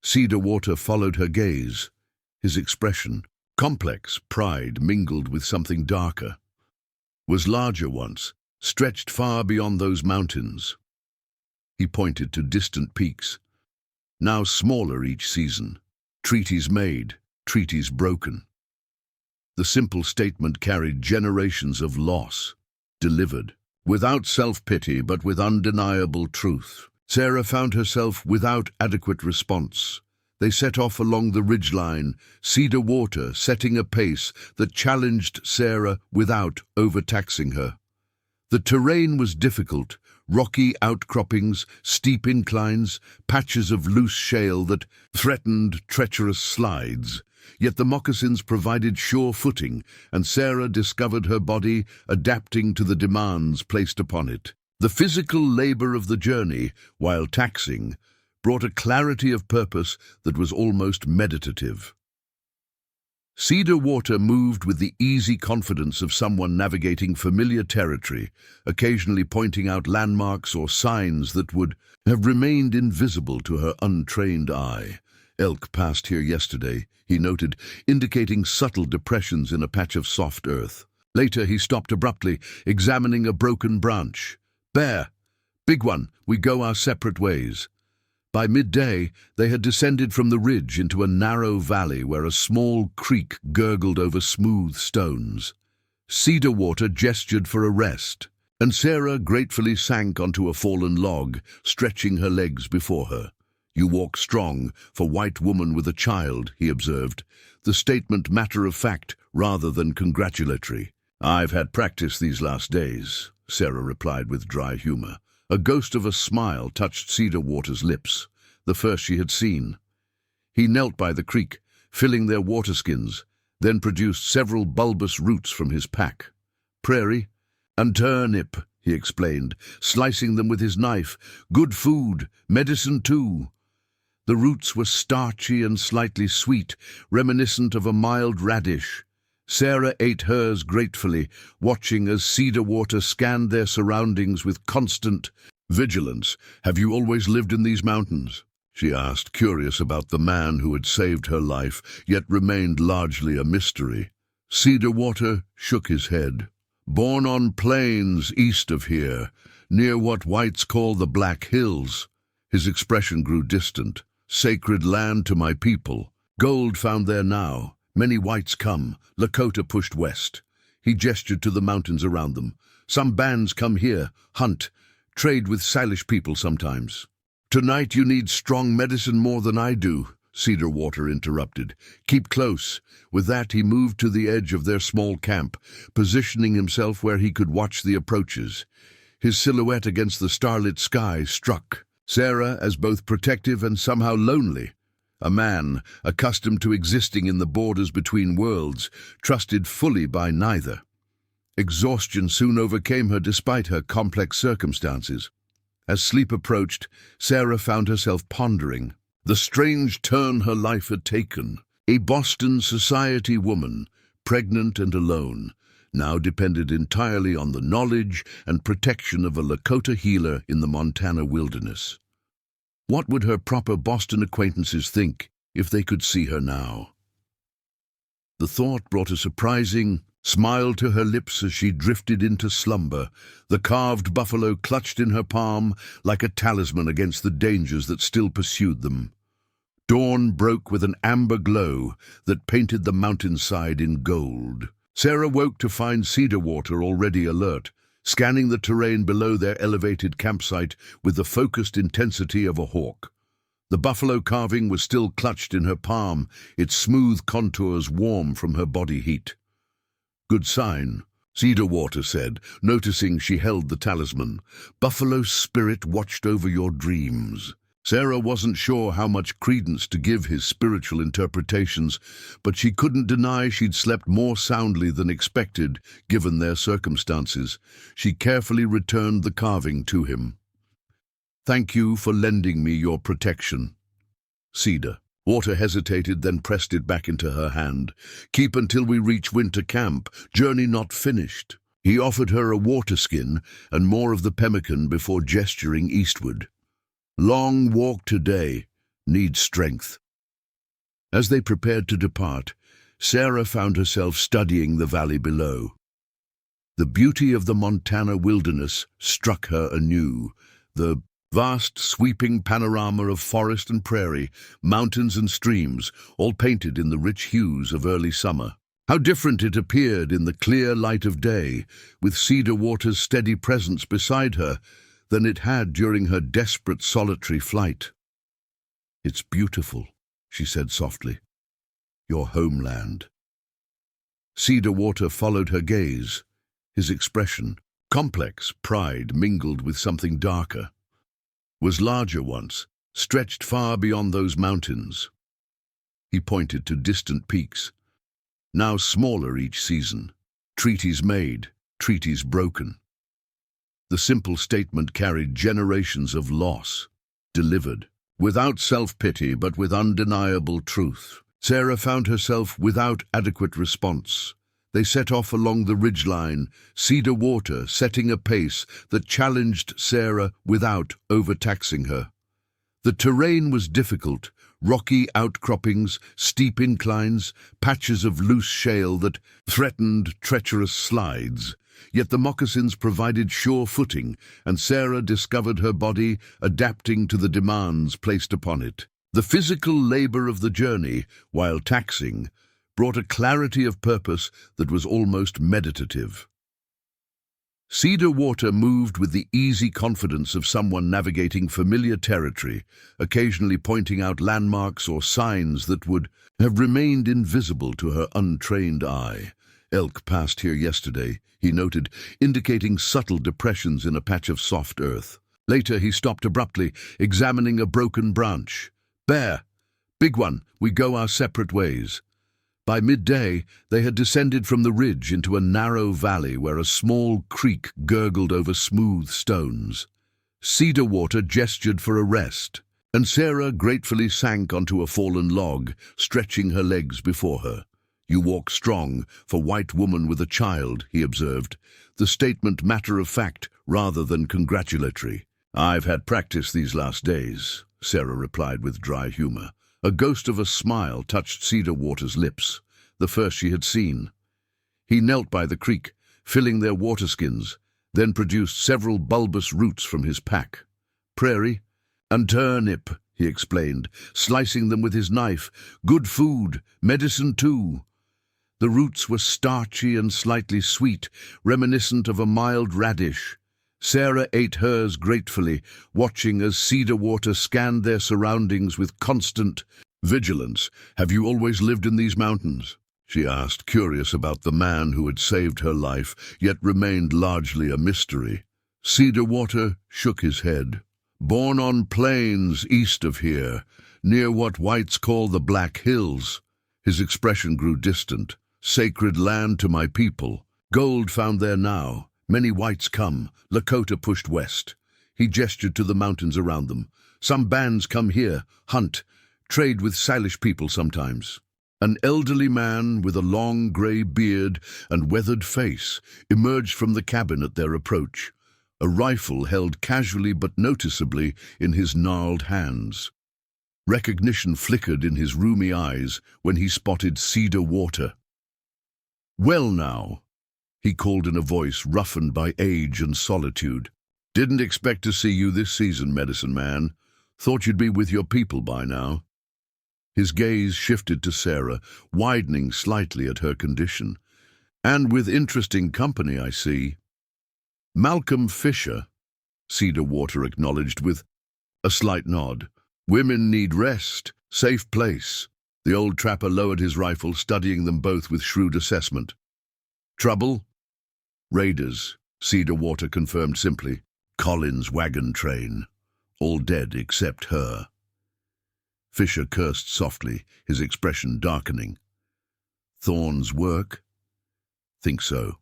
Cedarwater followed her gaze. His expression, complex pride mingled with something darker, was larger once, stretched far beyond those mountains. He pointed to distant peaks, now smaller each season. Treaties made, treaties broken. The simple statement carried generations of loss, delivered, without self-pity but with undeniable truth. Sarah found herself without adequate response. They set off along the ridgeline, Cedarwater setting a pace that challenged Sarah without overtaxing her. The terrain was difficult, rocky outcroppings, steep inclines, patches of loose shale that threatened treacherous slides. Yet the moccasins provided sure footing, and Sarah discovered her body adapting to the demands placed upon it. The physical labor of the journey, while taxing, brought a clarity of purpose that was almost meditative. Cedarwater moved with the easy confidence of someone navigating familiar territory, occasionally pointing out landmarks or signs that would have remained invisible to her untrained eye. "Elk passed here yesterday," he noted, indicating subtle depressions in a patch of soft earth. Later he stopped abruptly, examining a broken branch. "Bear! Big one! We go our separate ways." By midday, they had descended from the ridge into a narrow valley where a small creek gurgled over smooth stones. Cedarwater gestured for a rest, and Sarah gratefully sank onto a fallen log, stretching her legs before her. "You walk strong, for white woman with a child," he observed, the statement matter-of-fact rather than congratulatory. "I've had practice these last days," Sarah replied with dry humor. A ghost of a smile touched Cedarwater's lips, the first she had seen. He knelt by the creek, filling their water skins, then produced several bulbous roots from his pack. "Prairie and turnip," he explained, slicing them with his knife. "Good food, medicine too." The roots were starchy and slightly sweet, reminiscent of a mild radish. Sarah ate hers gratefully, watching as Cedar Water scanned their surroundings with constant vigilance. "Have you always lived in these mountains?" she asked, curious about the man who had saved her life, yet remained largely a mystery. Cedar Water shook his head. "Born on plains east of here, near what whites call the Black Hills." His expression grew distant. "Sacred land to my people. Gold found there now. Many whites come. Lakota pushed west." He gestured to the mountains around them. "Some bands come here, hunt, trade with Salish people sometimes." "Tonight you need strong medicine more than I do," Cedar Water interrupted. "Keep close." With that, he moved to the edge of their small camp, positioning himself where he could watch the approaches. His silhouette against the starlit sky struck Sarah as both protective and somehow lonely. A man, accustomed to existing in the borders between worlds, trusted fully by neither. Exhaustion soon overcame her despite her complex circumstances. As sleep approached, Sarah found herself pondering the strange turn her life had taken. A Boston society woman, pregnant and alone, now depended entirely on the knowledge and protection of a Lakota healer in the Montana wilderness. What would her proper Boston acquaintances think if they could see her now? The thought brought a surprising smile to her lips as she drifted into slumber, the carved buffalo clutched in her palm like a talisman against the dangers that still pursued them. Dawn broke with an amber glow that painted the mountainside in gold. Sarah woke to find Cedar Water already alert, scanning the terrain below their elevated campsite with the focused intensity of a hawk. The buffalo carving was still clutched in her palm, its smooth contours warm from her body heat. "Good sign," Cedar Water said, noticing she held the talisman. "Buffalo spirit watched over your dreams." Sarah wasn't sure how much credence to give his spiritual interpretations, but she couldn't deny she'd slept more soundly than expected, given their circumstances. She carefully returned the carving to him. "Thank you for lending me your protection." Cedar Water hesitated, then pressed it back into her hand. "Keep until we reach winter camp. Journey not finished." He offered her a water skin and more of the pemmican before gesturing eastward. "Long walk today. Need strength." As they prepared to depart, Sarah found herself studying the valley below. The beauty of the Montana wilderness struck her anew. The vast, sweeping panorama of forest and prairie, mountains and streams, all painted in the rich hues of early summer. How different it appeared in the clear light of day, with Cedar Water's steady presence beside her, than it had during her desperate solitary flight. "It's beautiful," she said softly. "Your homeland." Cedar Water followed her gaze, his expression, complex pride mingled with something darker, was larger once, stretched far beyond those mountains. He pointed to distant peaks, now smaller each season, treaties made, treaties broken. The simple statement carried generations of loss, delivered, without self-pity but with undeniable truth. Sarah found herself without adequate response. They set off along the ridgeline, Cedar Water setting a pace that challenged Sarah without overtaxing her. The terrain was difficult, rocky outcroppings, steep inclines, patches of loose shale that threatened treacherous slides. Yet the moccasins provided sure footing, and Sarah discovered her body adapting to the demands placed upon it. The physical labor of the journey, while taxing, brought a clarity of purpose that was almost meditative. Cedar Water moved with the easy confidence of someone navigating familiar territory, occasionally pointing out landmarks or signs that would have remained invisible to her untrained eye. "Elk passed here yesterday," he noted, indicating subtle depressions in a patch of soft earth. Later he stopped abruptly, examining a broken branch. "Bear! Big one, we go our separate ways." By midday, they had descended from the ridge into a narrow valley where a small creek gurgled over smooth stones. Cedar Water gestured for a rest, and Sarah gratefully sank onto a fallen log, stretching her legs before her. "You walk strong, for white woman with a child," he observed, the statement matter of fact rather than congratulatory. "I've had practice these last days," Sarah replied with dry humor. A ghost of a smile touched Cedar Water's lips, the first she had seen. He knelt by the creek, filling their water skins, then produced several bulbous roots from his pack. "Prairie and turnip," he explained, slicing them with his knife. "Good food, medicine too." The roots were starchy and slightly sweet, reminiscent of a mild radish. Sarah ate hers gratefully, watching as Cedar Water scanned their surroundings with constant vigilance. "Have you always lived in these mountains?" she asked, curious about the man who had saved her life, yet remained largely a mystery. Cedar Water shook his head. "Born on plains east of here, near what whites call the Black Hills." His expression grew distant. "Sacred land to my people. Gold found there now. Many whites come. Lakota pushed west." He gestured to the mountains around them. "Some bands come here, hunt, trade with Salish people sometimes." An elderly man with a long grey beard and weathered face emerged from the cabin at their approach, a rifle held casually but noticeably in his gnarled hands. Recognition flickered in his rheumy eyes when he spotted Cedar Water. "Well now," he called in a voice roughened by age and solitude. "Didn't expect to see you this season, medicine man. Thought you'd be with your people by now." His gaze shifted to Sarah, widening slightly at her condition. "And with interesting company, I see." "Malcolm Fisher," Cedar Water acknowledged with a slight nod. "Women need rest, safe place." The old trapper lowered his rifle, studying them both with shrewd assessment. "Trouble?" "Raiders," Cedar Water confirmed simply. "Collins' wagon train. All dead except her." Fisher cursed softly, his expression darkening. "Thorn's work?" "Think so.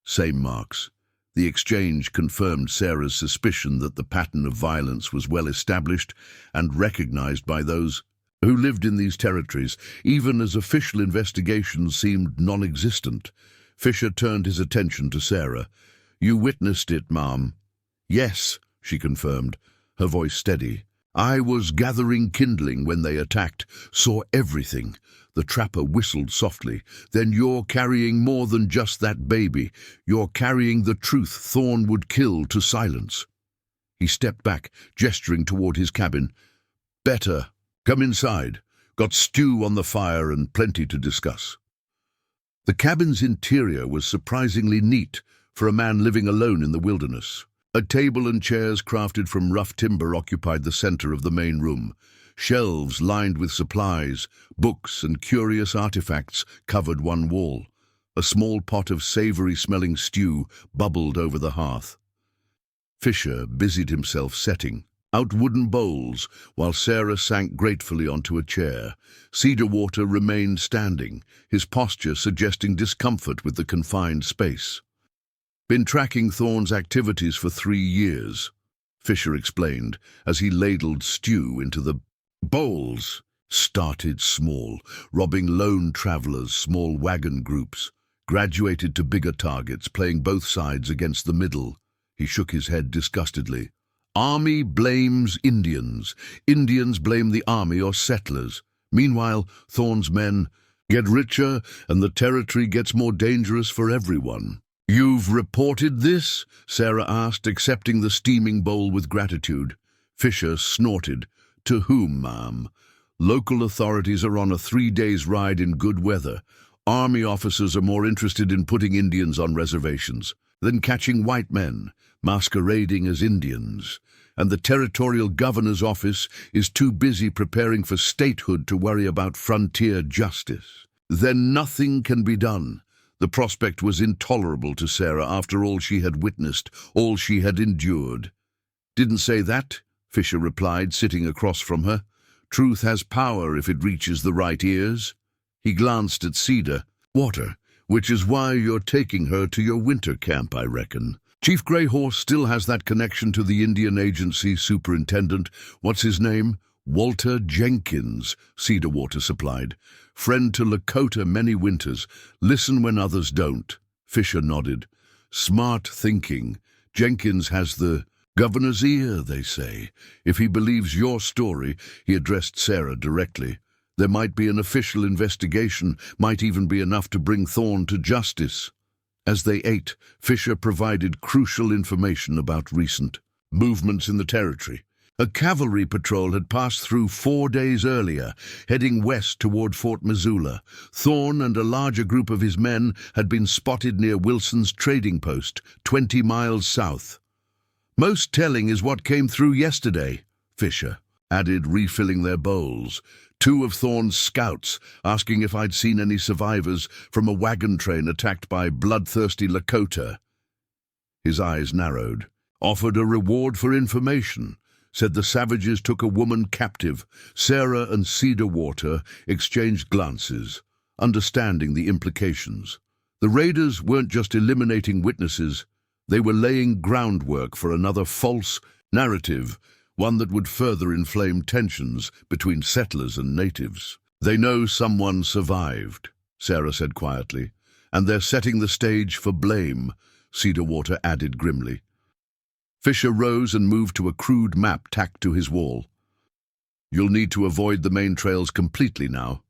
Same marks." The exchange confirmed Sarah's suspicion that the pattern of violence was well established and recognized by those who lived in these territories, even as official investigations seemed non-existent. Fisher turned his attention to Sarah. "You witnessed it, ma'am." "Yes," she confirmed, her voice steady. "I was gathering kindling when they attacked, saw everything." The trapper whistled softly. "Then you're carrying more than just that baby. You're carrying the truth Thorn would kill to silence." He stepped back, gesturing toward his cabin. "Better. Come inside. Got stew on the fire and plenty to discuss." The cabin's interior was surprisingly neat for a man living alone in the wilderness. A table and chairs crafted from rough timber occupied the center of the main room. Shelves lined with supplies, books, and curious artifacts covered one wall. A small pot of savory-smelling stew bubbled over the hearth. Fisher busied himself setting out wooden bowls, while Sarah sank gratefully onto a chair. Cedar Water remained standing, his posture suggesting discomfort with the confined space. "Been tracking Thorn's activities for 3 years," Fisher explained, as he ladled stew into the bowls. "Started small, robbing lone travelers, small wagon groups. Graduated to bigger targets, playing both sides against the middle." He shook his head disgustedly. "Army blames Indians. Indians blame the army or settlers. Meanwhile, Thorn's men get richer and the territory gets more dangerous for everyone." "You've reported this?" Sarah asked, accepting the steaming bowl with gratitude. Fisher snorted. "To whom, ma'am? Local authorities are on a 3-day ride in good weather. Army officers are more interested in putting Indians on reservations than catching white men masquerading as Indians. And the territorial governor's office is too busy preparing for statehood to worry about frontier justice. Then nothing can be done." The prospect was intolerable to Sarah after all she had witnessed, all she had endured. "Didn't say that," Fisher replied, sitting across from her. "Truth has power if it reaches the right ears." He glanced at Cedar. Water, which is why you're taking her to your winter camp, I reckon. Chief Grey Horse still has that connection to the Indian Agency superintendent. What's his name? Walter Jenkins, Cedarwater supplied. Friend to Lakota many winters. Listen when others don't. Fisher nodded. Smart thinking. Jenkins has the governor's ear, they say. If he believes your story, he addressed Sarah directly. There might be an official investigation, might even be enough to bring Thorne to justice. As they ate, Fisher provided crucial information about recent movements in the territory. A cavalry patrol had passed through 4 days earlier, heading west toward Fort Missoula. Thorne and a larger group of his men had been spotted near Wilson's trading post, 20 miles south. Most telling is what came through yesterday, Fisher added, refilling their bowls. 2 of Thorne's scouts, asking if I'd seen any survivors from a wagon train attacked by bloodthirsty Lakota. His eyes narrowed. Offered a reward for information. Said the savages took a woman captive. Sarah and Cedarwater exchanged glances, understanding the implications. The raiders weren't just eliminating witnesses, they were laying groundwork for another false narrative, one that would further inflame tensions between settlers and natives. They know someone survived, Sarah said quietly, and they're setting the stage for blame, Cedarwater added grimly. Fisher rose and moved to a crude map tacked to his wall. You'll need to avoid the main trails completely now.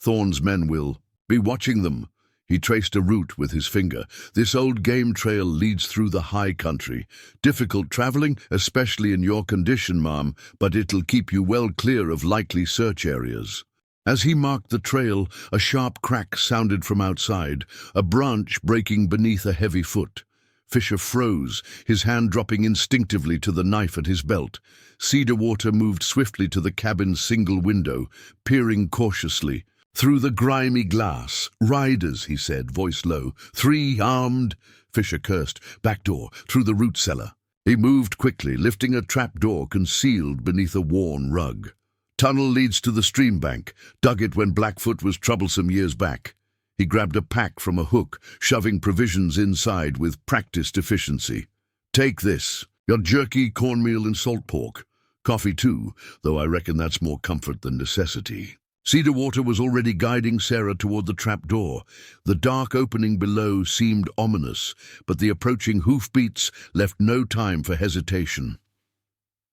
Thorne's men will be watching them. He traced a route with his finger. This old game trail leads through the high country. Difficult traveling, especially in your condition, ma'am, but it'll keep you well clear of likely search areas. As he marked the trail, a sharp crack sounded from outside, a branch breaking beneath a heavy foot. Fisher froze, his hand dropping instinctively to the knife at his belt. Cedarwater moved swiftly to the cabin's single window, peering cautiously. Through the grimy glass. Riders, he said, voice low. 3 armed. Fisher cursed. Back door, through the root cellar. He moved quickly, lifting a trap door concealed beneath a worn rug. Tunnel leads to the stream bank. Dug it when Blackfoot was troublesome years back. He grabbed a pack from a hook, shoving provisions inside with practiced efficiency. Take this. Got jerky, cornmeal, and salt pork. Coffee too, though I reckon that's more comfort than necessity. Cedarwater was already guiding Sarah toward the trap door. The dark opening below seemed ominous, but the approaching hoofbeats left no time for hesitation.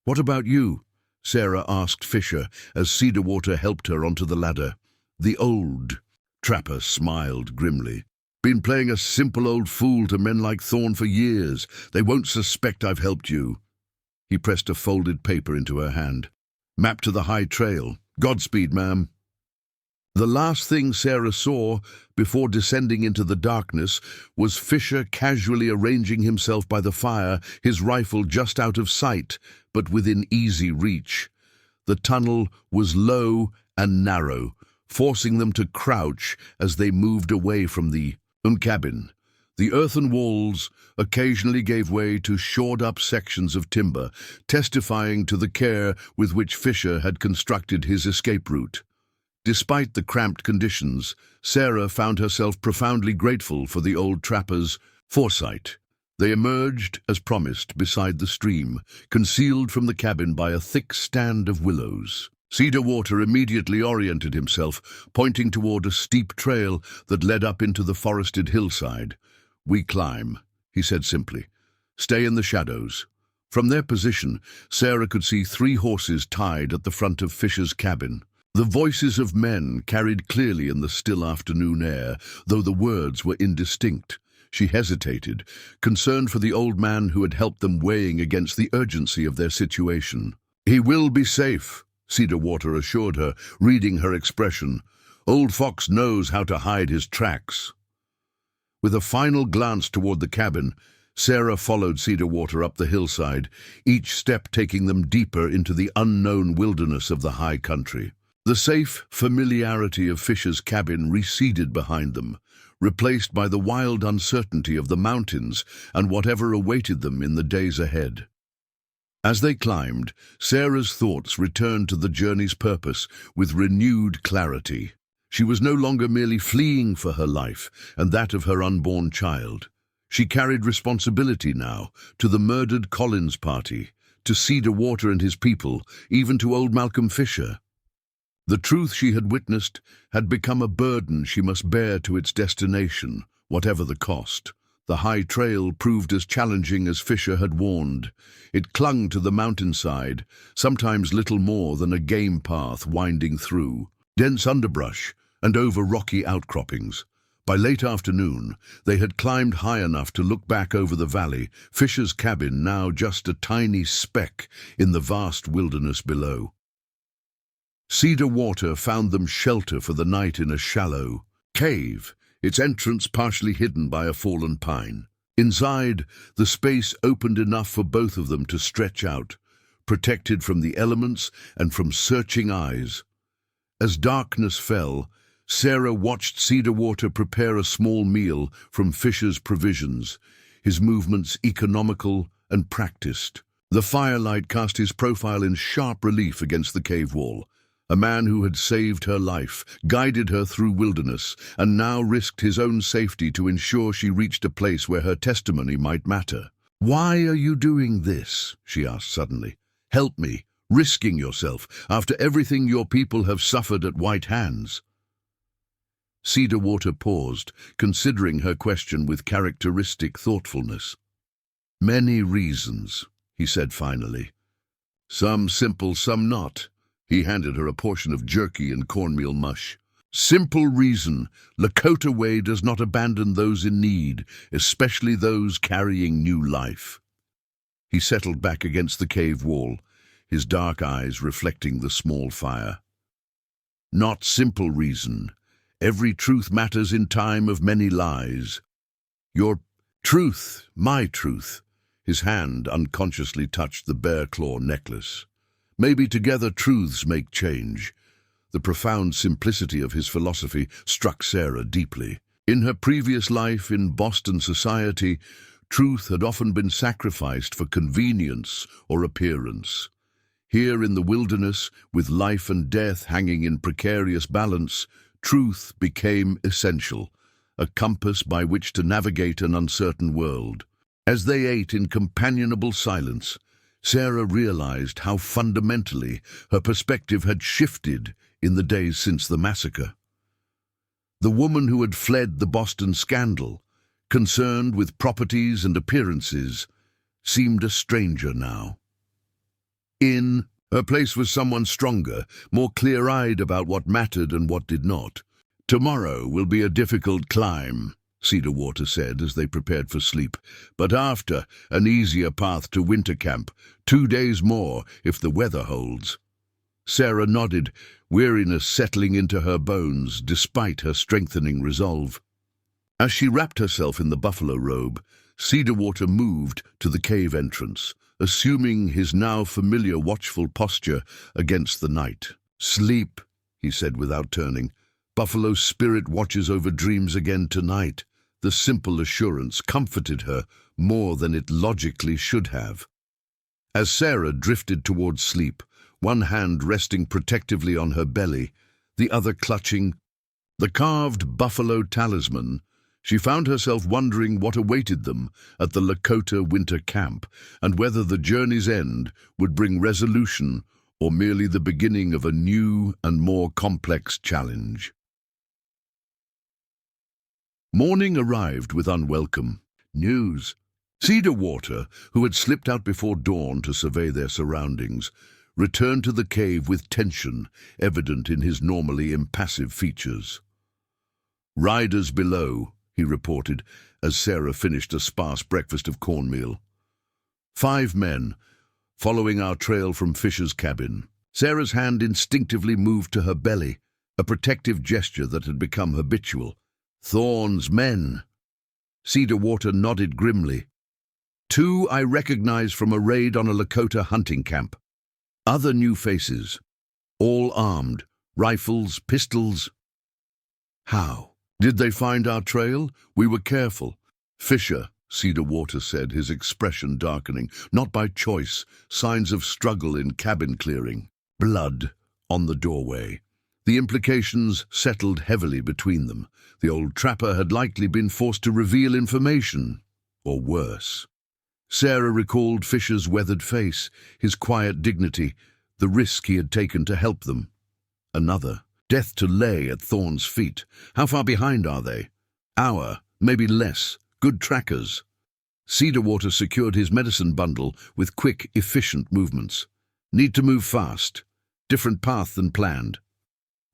What about you? Sarah asked Fisher as Cedarwater helped her onto the ladder. The old trapper smiled grimly. Been playing a simple old fool to men like Thorne for years. They won't suspect I've helped you. He pressed a folded paper into her hand. Map to the high trail. Godspeed, ma'am. The last thing Sarah saw before descending into the darkness was Fisher casually arranging himself by the fire, his rifle just out of sight, but within easy reach. The tunnel was low and narrow, forcing them to crouch as they moved away from the cabin. The earthen walls occasionally gave way to shored-up sections of timber, testifying to the care with which Fisher had constructed his escape route. Despite the cramped conditions, Sarah found herself profoundly grateful for the old trapper's foresight. They emerged, as promised, beside the stream, concealed from the cabin by a thick stand of willows. Cedarwater immediately oriented himself, pointing toward a steep trail that led up into the forested hillside. We climb, he said simply. Stay in the shadows. From their position, Sarah could see 3 horses tied at the front of Fisher's cabin. The voices of men carried clearly in the still afternoon air, though the words were indistinct. She hesitated, concerned for the old man who had helped them, weighing against the urgency of their situation. He will be safe, Cedarwater assured her, reading her expression. Old Fox knows how to hide his tracks. With a final glance toward the cabin, Sarah followed Cedarwater up the hillside, each step taking them deeper into the unknown wilderness of the high country. The safe familiarity of Fisher's cabin receded behind them, replaced by the wild uncertainty of the mountains and whatever awaited them in the days ahead. As they climbed, Sarah's thoughts returned to the journey's purpose with renewed clarity. She was no longer merely fleeing for her life and that of her unborn child. She carried responsibility now to the murdered Collins party, to Cedar Water and his people, even to old Malcolm Fisher. The truth she had witnessed had become a burden she must bear to its destination, whatever the cost. The high trail proved as challenging as Fisher had warned. It clung to the mountainside, sometimes little more than a game path winding through dense underbrush and over rocky outcroppings. By late afternoon, they had climbed high enough to look back over the valley, Fisher's cabin now just a tiny speck in the vast wilderness below. Cedar Water found them shelter for the night in a shallow cave, its entrance partially hidden by a fallen pine. Inside, the space opened enough for both of them to stretch out, protected from the elements and from searching eyes. As darkness fell, Sarah watched Cedar Water prepare a small meal from Fisher's provisions, his movements economical and practiced. The firelight cast his profile in sharp relief against the cave wall, a man who had saved her life, guided her through wilderness, and now risked his own safety to ensure she reached a place where her testimony might matter. "Why are you doing this?" she asked suddenly. "Help me, risking yourself, after everything your people have suffered at White Hands." Cedar Water paused, considering her question with characteristic thoughtfulness. "Many reasons," he said finally. "Some simple, some not." He handed her a portion of jerky and cornmeal mush. "Simple reason, Lakota way does not abandon those in need, especially those carrying new life." He settled back against the cave wall, his dark eyes reflecting the small fire. "Not simple reason. Every truth matters in time of many lies. Your truth, my truth." His hand unconsciously touched the bear claw necklace. "Maybe together truths make change." The profound simplicity of his philosophy struck Sarah deeply. In her previous life in Boston society, truth had often been sacrificed for convenience or appearance. Here in the wilderness, with life and death hanging in precarious balance, truth became essential, a compass by which to navigate an uncertain world. As they ate in companionable silence, Sarah realized how fundamentally her perspective had shifted in the days since the massacre. The woman who had fled the Boston scandal, concerned with properties and appearances, seemed a stranger now. In her place was someone stronger, more clear-eyed about what mattered and what did not. "Tomorrow will be a difficult climb," Cedar Water said as they prepared for sleep, "but after, an easier path to winter camp, 2 days more if the weather holds." Sarah nodded, weariness settling into her bones despite her strengthening resolve. As she wrapped herself in the buffalo robe, Cedar Water moved to the cave entrance, assuming his now familiar watchful posture against the night. "Sleep," he said without turning. "Buffalo's spirit watches over dreams again tonight." The simple assurance comforted her more than it logically should have. As Sarah drifted towards sleep, one hand resting protectively on her belly, the other clutching the carved buffalo talisman, she found herself wondering what awaited them at the Lakota winter camp and whether the journey's end would bring resolution or merely the beginning of a new and more complex challenge. Morning arrived with unwelcome news. Cedar Water, who had slipped out before dawn to survey their surroundings, returned to the cave with tension evident in his normally impassive features. "Riders below," he reported as Sarah finished a sparse breakfast of cornmeal. "5 men, following our trail from Fisher's cabin." Sarah's hand instinctively moved to her belly, a protective gesture that had become habitual. "Thorne's men." Cedar Water nodded grimly. 2 I recognized from a raid on a Lakota hunting camp. Other new faces, all armed, rifles, pistols. "How? Did they find our trail? We were careful." "Fisher," Cedar Water said, his expression darkening. "Not by choice, signs of struggle in cabin clearing. Blood on the doorway." The implications settled heavily between them. The old trapper had likely been forced to reveal information, or worse. Sarah recalled Fisher's weathered face, his quiet dignity, the risk he had taken to help them. Another, death to lay at Thorne's feet. How far behind are they? Hour, maybe less. Good trackers. Cedarwater secured his medicine bundle with quick, efficient movements. Need to move fast. Different path than planned.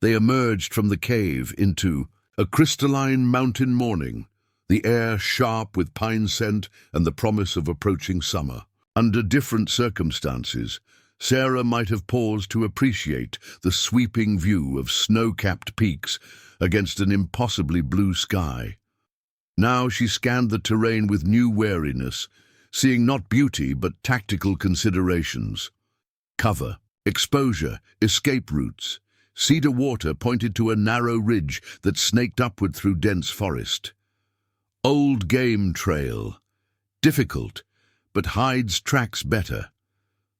They emerged from the cave into a crystalline mountain morning, the air sharp with pine scent and the promise of approaching summer. Under different circumstances, Sarah might have paused to appreciate the sweeping view of snow-capped peaks against an impossibly blue sky. Now she scanned the terrain with new wariness, seeing not beauty but tactical considerations. Cover, exposure, escape routes. Cedarwater pointed to a narrow ridge that snaked upward through dense forest. Old game trail. Difficult, but Hyde's tracks better.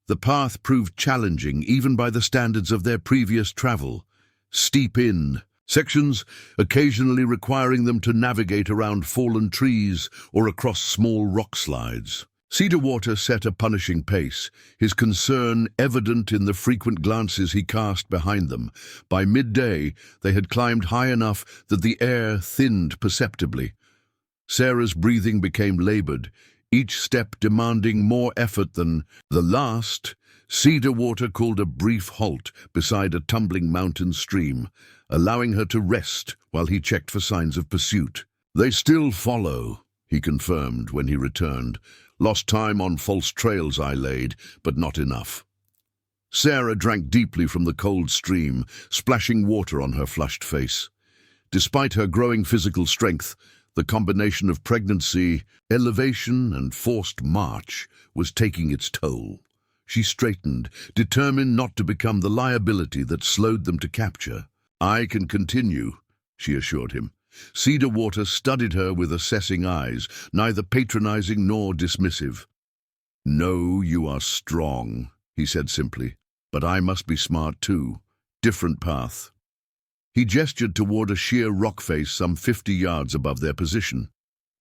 The path proved challenging even by the standards of their previous travel. Steep in sections, occasionally requiring them to navigate around fallen trees or across small rock slides. Cedarwater set a punishing pace, his concern evident in the frequent glances he cast behind them. By midday, they had climbed high enough that the air thinned perceptibly. Sarah's breathing became labored, each step demanding more effort than the last. Cedarwater called a brief halt beside a tumbling mountain stream, allowing her to rest while he checked for signs of pursuit. "They still follow," he confirmed when he returned. "Lost time on false trails I laid, but not enough." Sarah drank deeply from the cold stream, splashing water on her flushed face. Despite her growing physical strength, the combination of pregnancy, elevation, and forced march was taking its toll. She straightened, determined not to become the liability that slowed them to capture. "I can continue," she assured him. Cedarwater studied her with assessing eyes, neither patronizing nor dismissive. "No, you are strong," he said simply, "but I must be smart too. Different path." He gestured toward a sheer rock face some 50 yards above their position.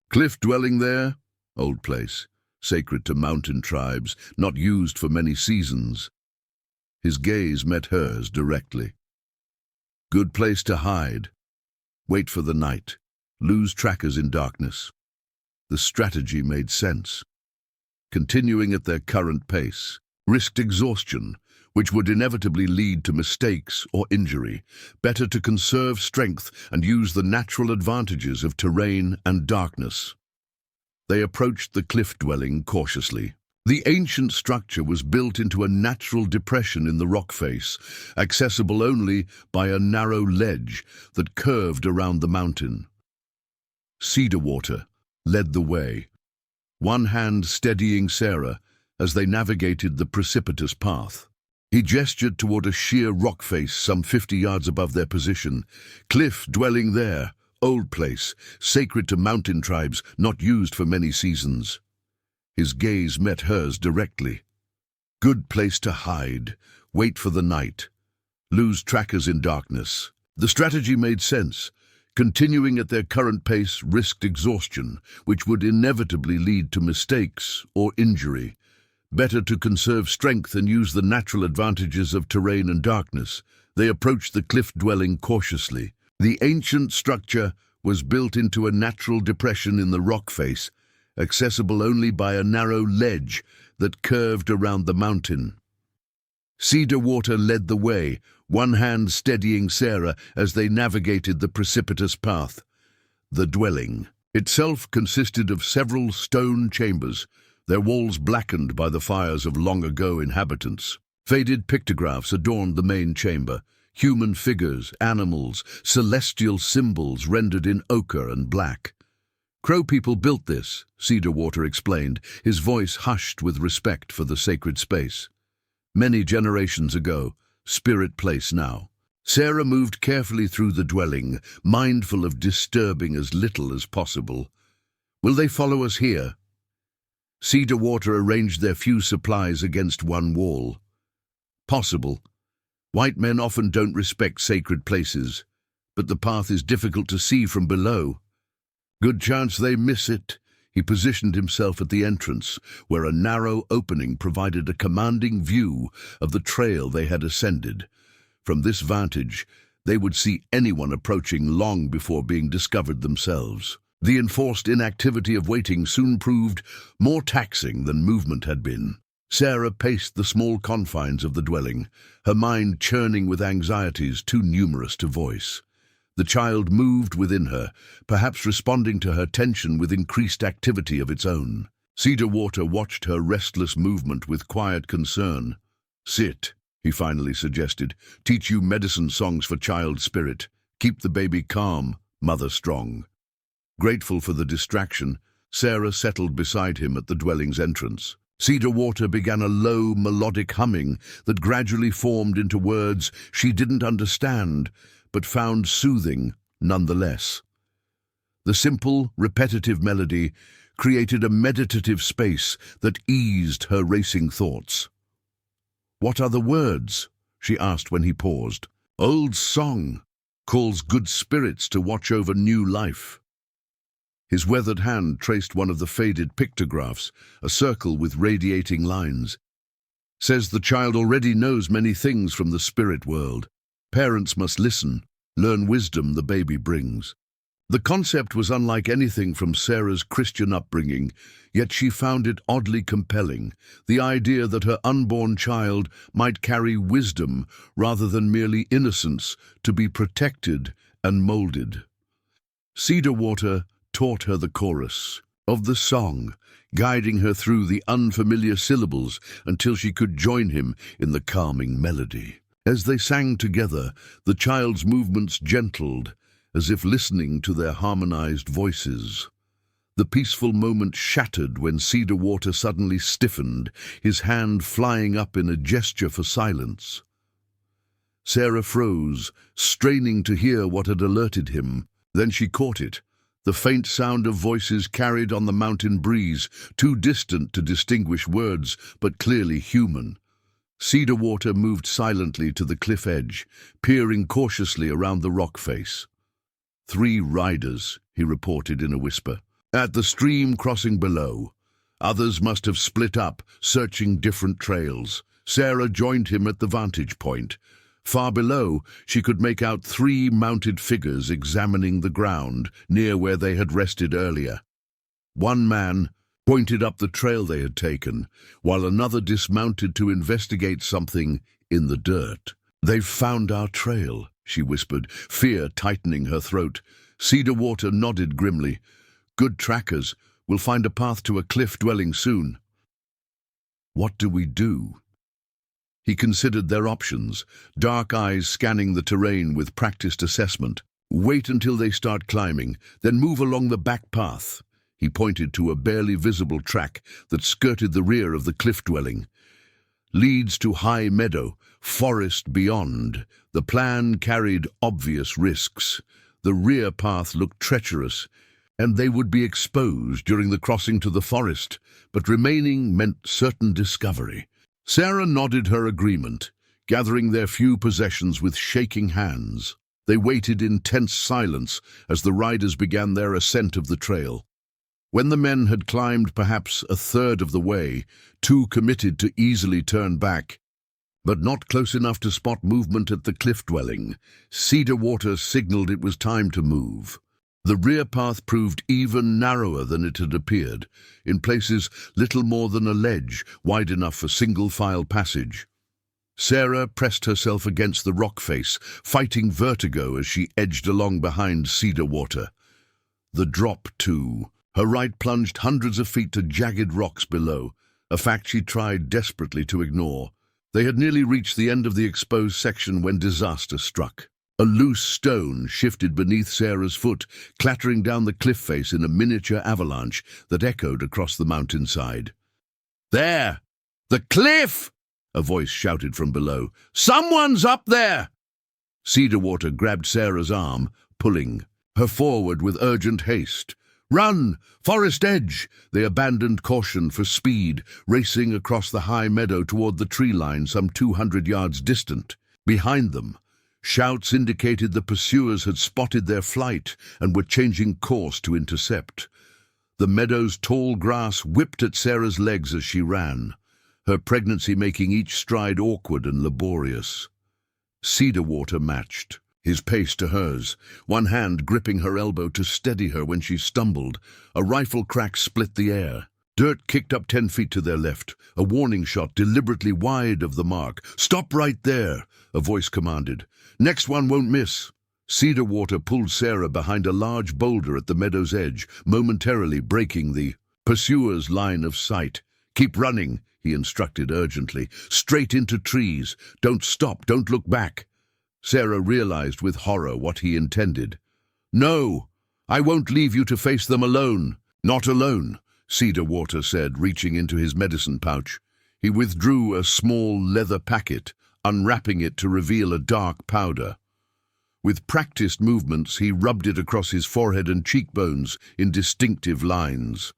"Cliff dwelling there? Old place, sacred to mountain tribes, not used for many seasons." His gaze met hers directly. "Good place to hide. Wait for the night. Lose trackers in darkness." The strategy made sense. Continuing at their current pace risked exhaustion, which would inevitably lead to mistakes or injury. Better to conserve strength and use the natural advantages of terrain and darkness. They approached the cliff dwelling cautiously. The ancient structure was built into a natural depression in the rock face, accessible only by a narrow ledge that curved around the mountain. Cedarwater led the way, one hand steadying Sarah as they navigated the precipitous path. He gestured toward a sheer rock face some 50 yards above their position. "Cliff dwelling there, old place, sacred to mountain tribes, not used for many seasons." His gaze met hers directly. "Good place to hide, wait for the night, lose trackers in darkness." The strategy made sense. Continuing at their current pace risked exhaustion, which would inevitably lead to mistakes or injury. Better to conserve strength and use the natural advantages of terrain and darkness. They approached the cliff dwelling cautiously. The ancient structure was built into a natural depression in the rock face, accessible only by a narrow ledge that curved around the mountain. Cedarwater led the way, one hand steadying Sarah as they navigated the precipitous path. The dwelling itself consisted of several stone chambers, their walls blackened by the fires of long-ago inhabitants. Faded pictographs adorned the main chamber, human figures, animals, celestial symbols rendered in ochre and black. "Crow people built this," Cedarwater explained, his voice hushed with respect for the sacred space. "Many generations ago, spirit place now." Sarah moved carefully through the dwelling, mindful of disturbing as little as possible. "Will they follow us here?" Cedarwater arranged their few supplies against one wall. "Possible. White men often don't respect sacred places, but the path is difficult to see from below. Good chance they miss it. He positioned himself at the entrance, where a narrow opening provided a commanding view of the trail they had ascended. From this vantage, they would see anyone approaching long before being discovered themselves. The enforced inactivity of waiting soon proved more taxing than movement had been. Sarah paced the small confines of the dwelling, her mind churning with anxieties too numerous to voice. The child moved within her, perhaps responding to her tension with increased activity of its own. Cedar Water watched her restless movement with quiet concern. "Sit," he finally suggested. "Teach you medicine songs for child spirit. Keep the baby calm, mother strong." Grateful for the distraction, Sarah settled beside him at the dwelling's entrance. Cedar Water began a low, melodic humming that gradually formed into words she didn't understand, but found soothing nonetheless. The simple, repetitive melody created a meditative space that eased her racing thoughts. "What are the words?" she asked when he paused. "Old song. Calls good spirits to watch over new life." His weathered hand traced one of the faded pictographs, a circle with radiating lines. "Says the child already knows many things from the spirit world. Parents must listen, learn wisdom the baby brings." The concept was unlike anything from Sarah's Christian upbringing, yet she found it oddly compelling, the idea that her unborn child might carry wisdom rather than merely innocence to be protected and molded. Cedar Water taught her the chorus of the song, guiding her through the unfamiliar syllables until she could join him in the calming melody. As they sang together, the child's movements gentled, as if listening to their harmonized voices. The peaceful moment shattered when Cedar Water suddenly stiffened, his hand flying up in a gesture for silence. Sarah froze, straining to hear what had alerted him. Then she caught it. The faint sound of voices carried on the mountain breeze, too distant to distinguish words, but clearly human. Cedar Water moved silently to the cliff edge, peering cautiously around the rock face. "3 riders," he reported in a whisper, "at the stream crossing below. Others must have split up, searching different trails." Sarah joined him at the vantage point. Far below, she could make out 3 mounted figures examining the ground near where they had rested earlier. One man pointed up the trail they had taken, while another dismounted to investigate something in the dirt. "They've found our trail," she whispered, fear tightening her throat. Cedar Water nodded grimly. "Good trackers. We'll find a path to a cliff dwelling soon." "What do we do?" He considered their options, dark eyes scanning the terrain with practiced assessment. "Wait until they start climbing, then move along the back path." He pointed to a barely visible track that skirted the rear of the cliff dwelling. "Leads to high meadow, forest beyond." The plan carried obvious risks. The rear path looked treacherous, and they would be exposed during the crossing to the forest, but remaining meant certain discovery. Sarah nodded her agreement, gathering their few possessions with shaking hands. They waited in tense silence as the riders began their ascent of the trail. When the men had climbed perhaps a third of the way, too committed to easily turn back, but not close enough to spot movement at the cliff dwelling, Cedar Water signaled it was time to move. The rear path proved even narrower than it had appeared, in places little more than a ledge, wide enough for single-file passage. Sarah pressed herself against the rock face, fighting vertigo as she edged along behind Cedar Water. The drop, too. Her right plunged hundreds of feet to jagged rocks below, a fact she tried desperately to ignore. They had nearly reached the end of the exposed section when disaster struck. A loose stone shifted beneath Sarah's foot, clattering down the cliff face in a miniature avalanche that echoed across the mountainside. "There! The cliff!" a voice shouted from below. "Someone's up there!" Cedar Water grabbed Sarah's arm, pulling her forward with urgent haste. "Run! Forest edge!" They abandoned caution for speed, racing across the high meadow toward the tree line some 200 yards distant. Behind them, shouts indicated the pursuers had spotted their flight and were changing course to intercept. The meadow's tall grass whipped at Sarah's legs as she ran, her pregnancy making each stride awkward and laborious. Cedarwater matched, his pace to hers, one hand gripping her elbow to steady her when she stumbled. A rifle crack split the air. Dirt kicked up 10 feet to their left, a warning shot deliberately wide of the mark. "Stop right there," a voice commanded. "Next one won't miss." Cedarwater pulled Sarah behind a large boulder at the meadow's edge, momentarily breaking the pursuer's line of sight. "Keep running," he instructed urgently. "Straight into trees. Don't stop, don't look back." Sarah realized with horror what he intended. "No, I won't leave you to face them alone." "Not alone," Cedarwater said, reaching into his medicine pouch. He withdrew a small leather packet, unwrapping it to reveal a dark powder. With practiced movements, he rubbed it across his forehead and cheekbones in distinctive lines.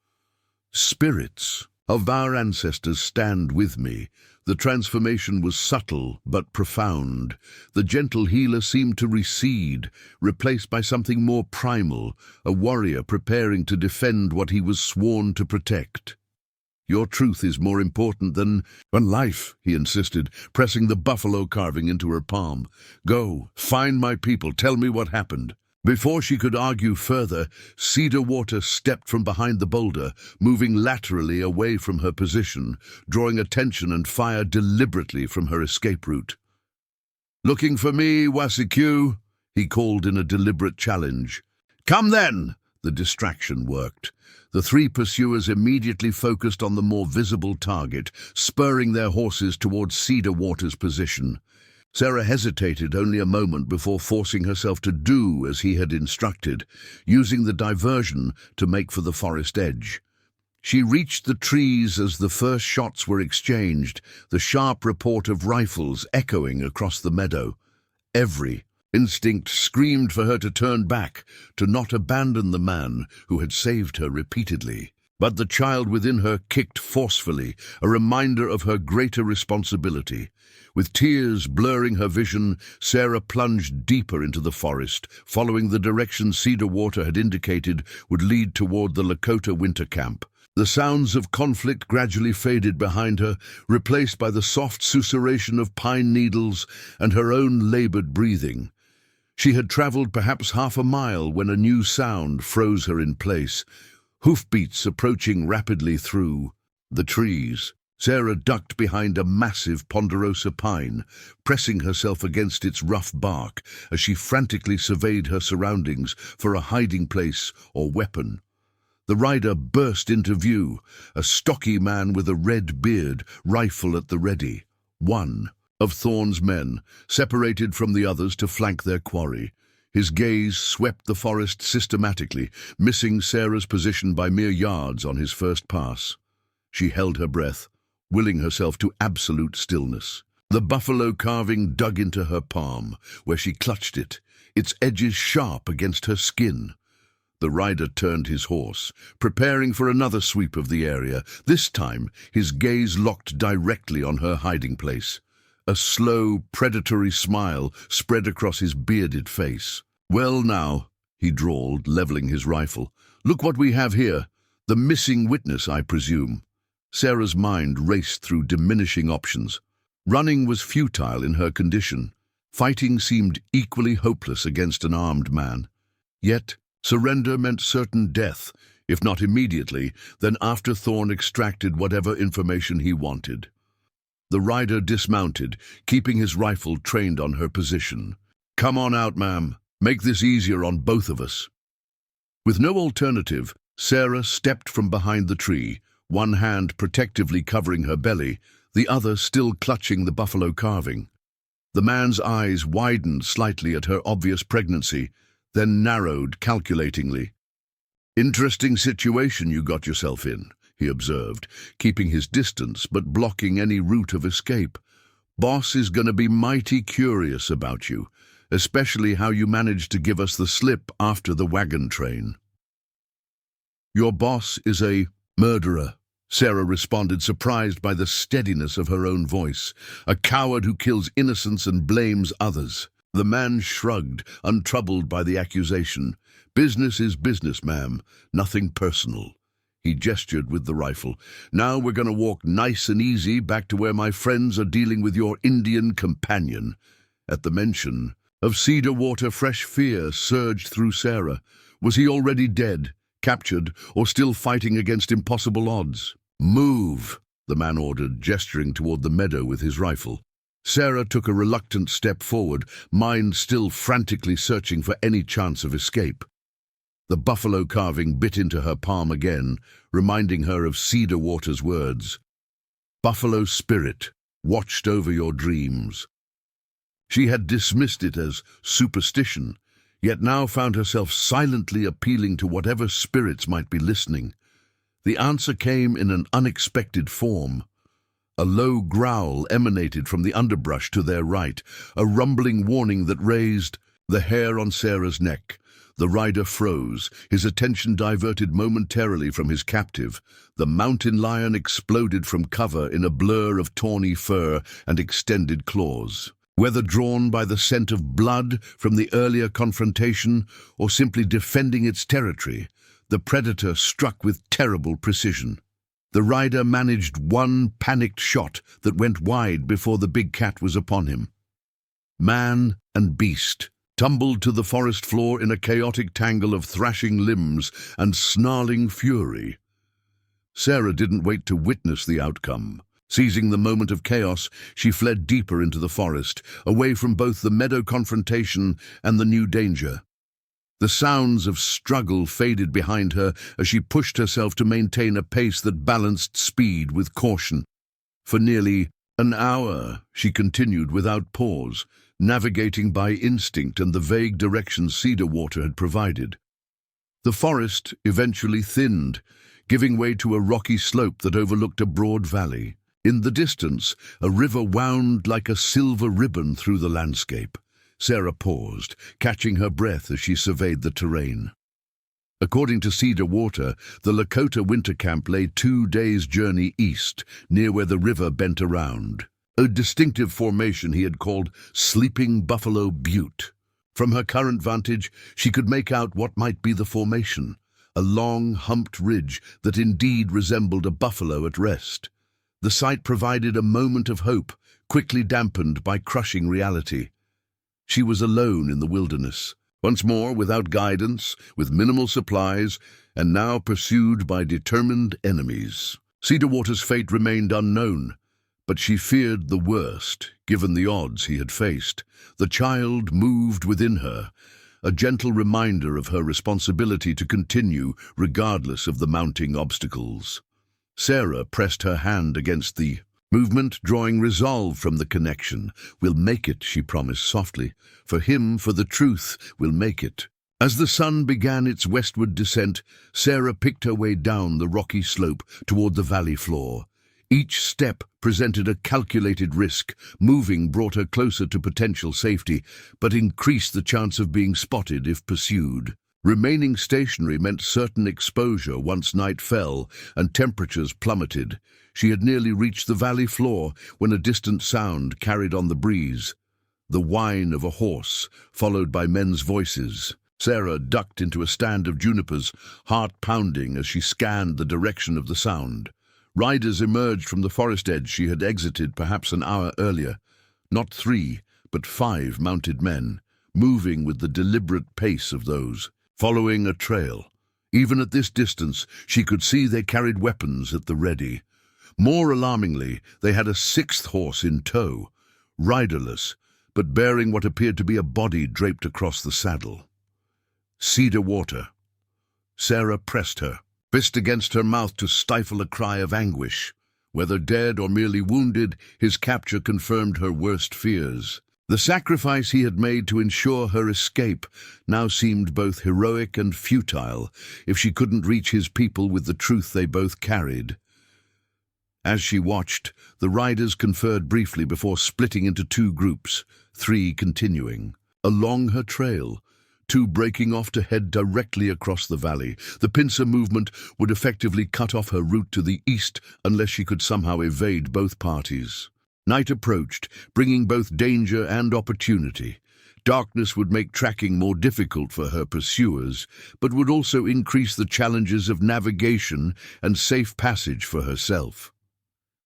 "Spirits of our ancestors stand with me." The transformation was subtle but profound. The gentle healer seemed to recede, replaced by something more primal, a warrior preparing to defend what he was sworn to protect. "Your truth is more important than life," he insisted, pressing the buffalo carving into her palm. "Go, find my people, tell me what happened." Before she could argue further, Cedarwater stepped from behind the boulder, moving laterally away from her position, drawing attention and fire deliberately from her escape route. "Looking for me, Wassaq?" he called in a deliberate challenge. "Come then!" The distraction worked. The 3 pursuers immediately focused on the more visible target, spurring their horses towards Cedarwater's position. Sarah hesitated only a moment before forcing herself to do as he had instructed, using the diversion to make for the forest edge. She reached the trees as the first shots were exchanged, the sharp report of rifles echoing across the meadow. Every instinct screamed for her to turn back, to not abandon the man who had saved her repeatedly. But the child within her kicked forcefully, a reminder of her greater responsibility. With tears blurring her vision, Sarah plunged deeper into the forest, following the direction Cedarwater had indicated would lead toward the Lakota winter camp. The sounds of conflict gradually faded behind her, replaced by the soft susurration of pine needles and her own labored breathing. She had traveled perhaps half a mile when a new sound froze her in place. Hoofbeats approaching rapidly through the trees. Sarah ducked behind a massive ponderosa pine, pressing herself against its rough bark as she frantically surveyed her surroundings for a hiding place or weapon. The rider burst into view, a stocky man with a red beard, rifle at the ready. One of Thorne's men, separated from the others to flank their quarry. His gaze swept the forest systematically, missing Sarah's position by mere yards on his first pass. She held her breath, willing herself to absolute stillness. The buffalo carving dug into her palm, where she clutched it, its edges sharp against her skin. The rider turned his horse, preparing for another sweep of the area. This time, his gaze locked directly on her hiding place. A slow, predatory smile spread across his bearded face. "Well now," he drawled, leveling his rifle. "Look what we have here. The missing witness, I presume." Sarah's mind raced through diminishing options. Running was futile in her condition. Fighting seemed equally hopeless against an armed man. Yet, surrender meant certain death, if not immediately, then after Thorne extracted whatever information he wanted. The rider dismounted, keeping his rifle trained on her position. "Come on out, ma'am. Make this easier on both of us." With no alternative, Sarah stepped from behind the tree, one hand protectively covering her belly, the other still clutching the buffalo carving. The man's eyes widened slightly at her obvious pregnancy, then narrowed calculatingly. "Interesting situation you got yourself in," he observed, keeping his distance but blocking any route of escape. "Boss is gonna be mighty curious about you, especially how you managed to give us the slip after the wagon train." "Your boss is a murderer," Sarah responded, surprised by the steadiness of her own voice. "A coward who kills innocents and blames others." The man shrugged, untroubled by the accusation. "Business is business, ma'am. Nothing personal." He gestured with the rifle. "Now we're going to walk nice and easy back to where my friends are dealing with your Indian companion." At the mention of Cedar Water, fresh fear surged through Sarah. Was he already dead, captured, or still fighting against impossible odds? "Move," the man ordered, gesturing toward the meadow with his rifle. Sarah took a reluctant step forward, mind still frantically searching for any chance of escape. The buffalo carving bit into her palm again, reminding her of Cedar Water's words. "Buffalo spirit watched over your dreams." She had dismissed it as superstition, yet now found herself silently appealing to whatever spirits might be listening. The answer came in an unexpected form. A low growl emanated from the underbrush to their right, a rumbling warning that raised the hair on Sarah's neck. The rider froze, his attention diverted momentarily from his captive. The mountain lion exploded from cover in a blur of tawny fur and extended claws. Whether drawn by the scent of blood from the earlier confrontation or simply defending its territory, the predator struck with terrible precision. The rider managed one panicked shot that went wide before the big cat was upon him. Man and beast tumbled to the forest floor in a chaotic tangle of thrashing limbs and snarling fury. Sarah didn't wait to witness the outcome. Seizing the moment of chaos, she fled deeper into the forest, away from both the meadow confrontation and the new danger. The sounds of struggle faded behind her as she pushed herself to maintain a pace that balanced speed with caution. For nearly an hour, she continued without pause, navigating by instinct and the vague directions Cedar Water had provided. The forest eventually thinned, giving way to a rocky slope that overlooked a broad valley. In the distance, a river wound like a silver ribbon through the landscape. Sarah paused, catching her breath as she surveyed the terrain. According to Cedar Water, the Lakota winter camp lay 2 days' journey east, near where the river bent around. A distinctive formation he had called Sleeping Buffalo Butte. From her current vantage, she could make out what might be the formation, a long, humped ridge that indeed resembled a buffalo at rest. The sight provided a moment of hope, quickly dampened by crushing reality. She was alone in the wilderness, once more without guidance, with minimal supplies, and now pursued by determined enemies. Cedar Water's fate remained unknown, but she feared the worst, given the odds he had faced. The child moved within her, a gentle reminder of her responsibility to continue regardless of the mounting obstacles. Sarah pressed her hand against the movement, drawing resolve from the connection. "We'll make it," she promised softly. "For him, for the truth, we'll make it." As the sun began its westward descent, Sarah picked her way down the rocky slope toward the valley floor. Each step presented a calculated risk. Moving brought her closer to potential safety, but increased the chance of being spotted if pursued. Remaining stationary meant certain exposure once night fell and temperatures plummeted. She had nearly reached the valley floor when a distant sound carried on the breeze. The whine of a horse, followed by men's voices. Sarah ducked into a stand of junipers, heart pounding as she scanned the direction of the sound. Riders emerged from the forest edge she had exited perhaps an hour earlier. Not 3, but 5 mounted men, moving with the deliberate pace of those, following a trail. Even at this distance, she could see they carried weapons at the ready. More alarmingly, they had a 6th horse in tow, riderless, but bearing what appeared to be a body draped across the saddle. Cedar Water. Sarah pressed her, fist against her mouth to stifle a cry of anguish. Whether dead or merely wounded, his capture confirmed her worst fears. The sacrifice he had made to ensure her escape now seemed both heroic and futile if she couldn't reach his people with the truth they both carried. As she watched, the riders conferred briefly before splitting into 2 groups, 3 continuing. Along her trail, two breaking off to head directly across the valley. The pincer movement would effectively cut off her route to the east unless she could somehow evade both parties. Night approached, bringing both danger and opportunity. Darkness would make tracking more difficult for her pursuers, but would also increase the challenges of navigation and safe passage for herself.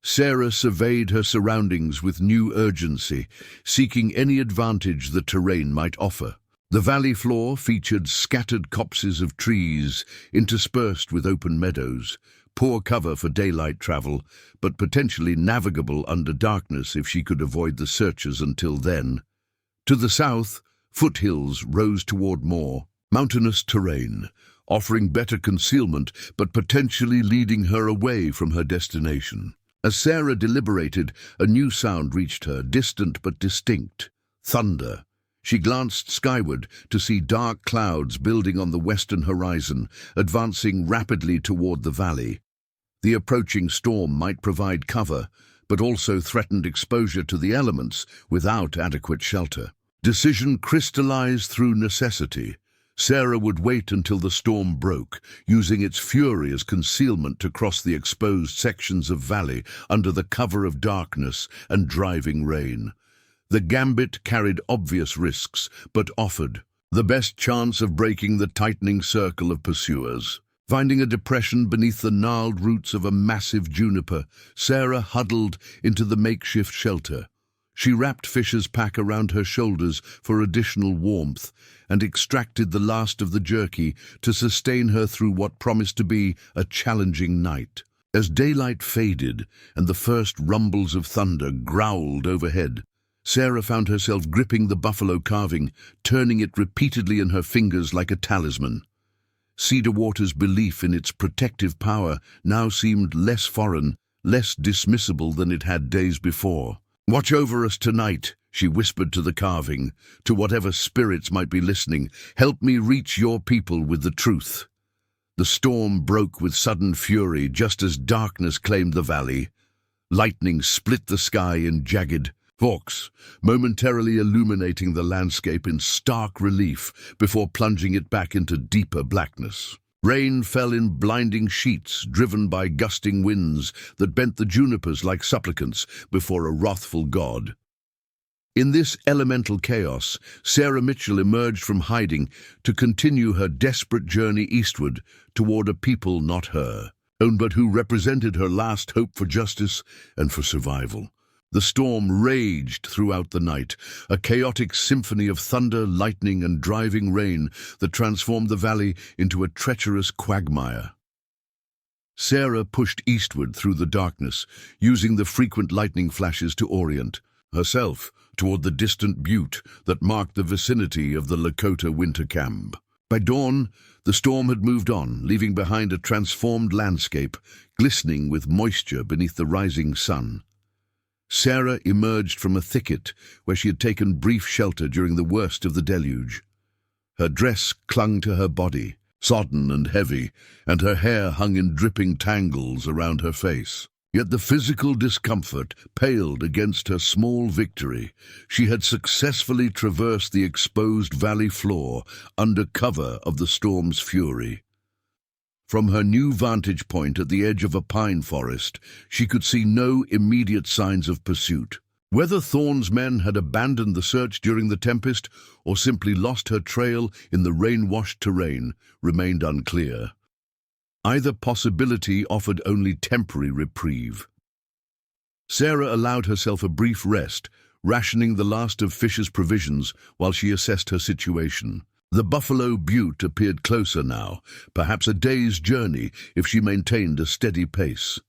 Sarah surveyed her surroundings with new urgency, seeking any advantage the terrain might offer. The valley floor featured scattered copses of trees interspersed with open meadows, poor cover for daylight travel, but potentially navigable under darkness if she could avoid the searchers until then. To the south, foothills rose toward more mountainous terrain, offering better concealment but potentially leading her away from her destination. As Sarah deliberated, a new sound reached her, distant but distinct: thunder. She glanced skyward to see dark clouds building on the western horizon, advancing rapidly toward the valley. The approaching storm might provide cover, but also threatened exposure to the elements without adequate shelter. Decision crystallized through necessity. Sarah would wait until the storm broke, using its fury as concealment to cross the exposed sections of valley under the cover of darkness and driving rain. The gambit carried obvious risks, but offered the best chance of breaking the tightening circle of pursuers. Finding a depression beneath the gnarled roots of a massive juniper, Sarah huddled into the makeshift shelter. She wrapped Fisher's pack around her shoulders for additional warmth and extracted the last of the jerky to sustain her through what promised to be a challenging night. As daylight faded and the first rumbles of thunder growled overhead, Sarah found herself gripping the buffalo carving, turning it repeatedly in her fingers like a talisman. Cedarwater's belief in its protective power now seemed less foreign, less dismissible than it had days before. "Watch over us tonight," she whispered to the carving, to whatever spirits might be listening. "Help me reach your people with the truth." The storm broke with sudden fury just as darkness claimed the valley. Lightning split the sky in jagged forks, momentarily illuminating the landscape in stark relief before plunging it back into deeper blackness. Rain fell in blinding sheets, driven by gusting winds that bent the junipers like supplicants before a wrathful god. In this elemental chaos, Sarah Mitchell emerged from hiding to continue her desperate journey eastward toward a people not her own, but who represented her last hope for justice and for survival. The storm raged throughout the night, a chaotic symphony of thunder, lightning, and driving rain that transformed the valley into a treacherous quagmire. Sarah pushed eastward through the darkness, using the frequent lightning flashes to orient herself toward the distant butte that marked the vicinity of the Lakota winter camp. By dawn, the storm had moved on, leaving behind a transformed landscape, glistening with moisture beneath the rising sun. Sarah emerged from a thicket where she had taken brief shelter during the worst of the deluge. Her dress clung to her body, sodden and heavy, and her hair hung in dripping tangles around her face. Yet the physical discomfort paled against her small victory. She had successfully traversed the exposed valley floor under cover of the storm's fury. From her new vantage point at the edge of a pine forest, she could see no immediate signs of pursuit. Whether Thorne's men had abandoned the search during the tempest or simply lost her trail in the rain-washed terrain remained unclear. Either possibility offered only temporary reprieve. Sarah allowed herself a brief rest, rationing the last of Fisher's provisions while she assessed her situation. The Buffalo Butte appeared closer now, perhaps a day's journey if she maintained a steady pace.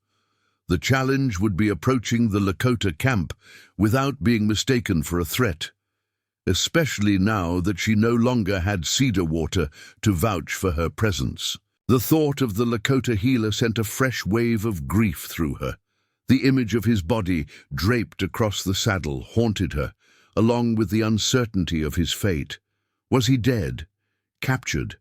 The challenge would be approaching the Lakota camp without being mistaken for a threat, especially now that she no longer had Cedarwater to vouch for her presence. The thought of the Lakota healer sent a fresh wave of grief through her. The image of his body draped across the saddle haunted her, along with the uncertainty of his fate. Was he dead? Captured?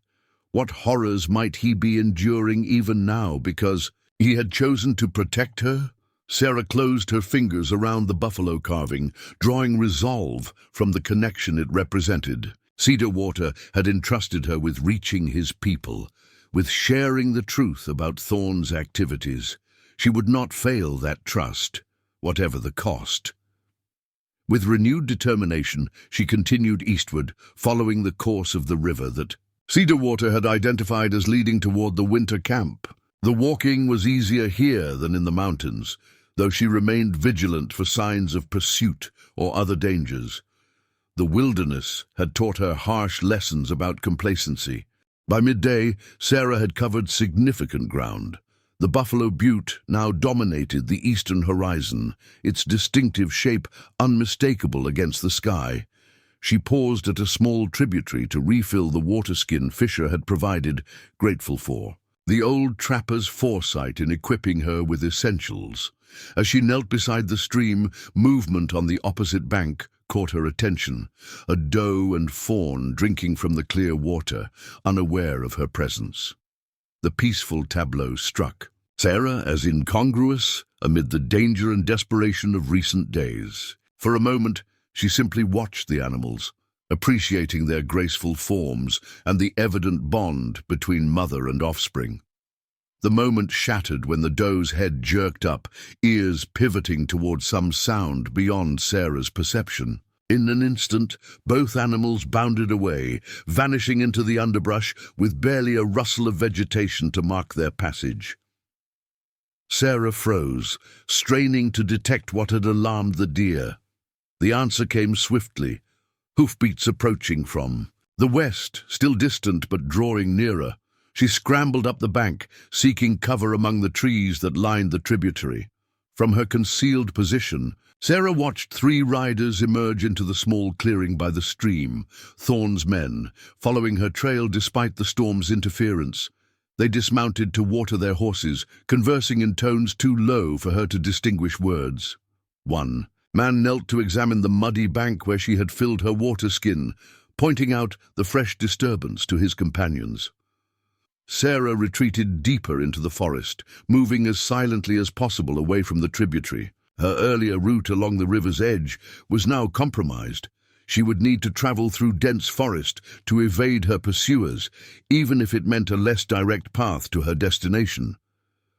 What horrors might he be enduring even now because he had chosen to protect her? Sarah closed her fingers around the buffalo carving, drawing resolve from the connection it represented. Cedarwater had entrusted her with reaching his people, with sharing the truth about Thorne's activities. She would not fail that trust, whatever the cost. With renewed determination, she continued eastward, following the course of the river that Cedarwater had identified as leading toward the winter camp. The walking was easier here than in the mountains, though she remained vigilant for signs of pursuit or other dangers. The wilderness had taught her harsh lessons about complacency. By midday, Sarah had covered significant ground. The Buffalo Butte now dominated the eastern horizon, its distinctive shape unmistakable against the sky. She paused at a small tributary to refill the waterskin Fisher had provided, grateful for the old trapper's foresight in equipping her with essentials. As she knelt beside the stream, movement on the opposite bank caught her attention, a doe and fawn drinking from the clear water, unaware of her presence. The peaceful tableau struck Sarah as incongruous amid the danger and desperation of recent days. For a moment, she simply watched the animals, appreciating their graceful forms and the evident bond between mother and offspring. The moment shattered when the doe's head jerked up, ears pivoting toward some sound beyond Sarah's perception. In an instant, both animals bounded away, vanishing into the underbrush with barely a rustle of vegetation to mark their passage. Sarah froze, straining to detect what had alarmed the deer. The answer came swiftly, hoofbeats approaching from the west, still distant but drawing nearer. She scrambled up the bank, seeking cover among the trees that lined the tributary. From her concealed position, Sarah watched 3 riders emerge into the small clearing by the stream, Thorne's men, following her trail despite the storm's interference. They dismounted to water their horses, conversing in tones too low for her to distinguish words. One man knelt to examine the muddy bank where she had filled her water skin, pointing out the fresh disturbance to his companions. Sarah retreated deeper into the forest, moving as silently as possible away from the tributary. Her earlier route along the river's edge was now compromised. She would need to travel through dense forest to evade her pursuers, even if it meant a less direct path to her destination.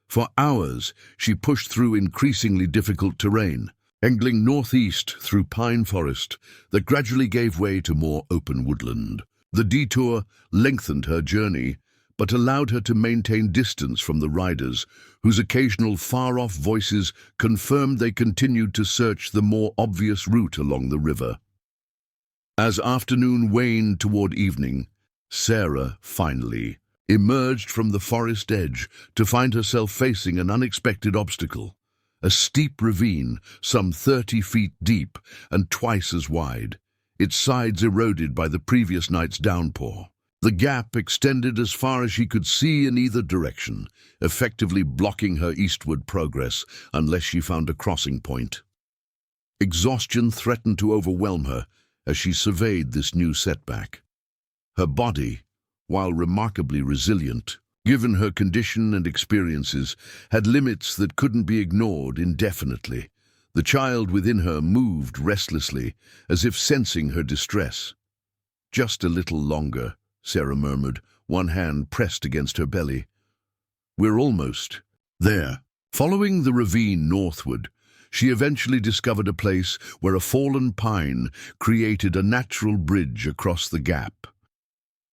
For hours, she pushed through increasingly difficult terrain, angling northeast through pine forest that gradually gave way to more open woodland. The detour lengthened her journey, but allowed her to maintain distance from the riders, whose occasional far-off voices confirmed they continued to search the more obvious route along the river. As afternoon waned toward evening, Sarah finally emerged from the forest edge to find herself facing an unexpected obstacle, a steep ravine some 30 feet deep and twice as wide, its sides eroded by the previous night's downpour. The gap extended as far as she could see in either direction, effectively blocking her eastward progress unless she found a crossing point. Exhaustion threatened to overwhelm her as she surveyed this new setback. Her body, while remarkably resilient, given her condition and experiences, had limits that couldn't be ignored indefinitely. The child within her moved restlessly, as if sensing her distress. "Just a little longer," Sarah murmured, one hand pressed against her belly. "We're almost there." Following the ravine northward, she eventually discovered a place where a fallen pine created a natural bridge across the gap.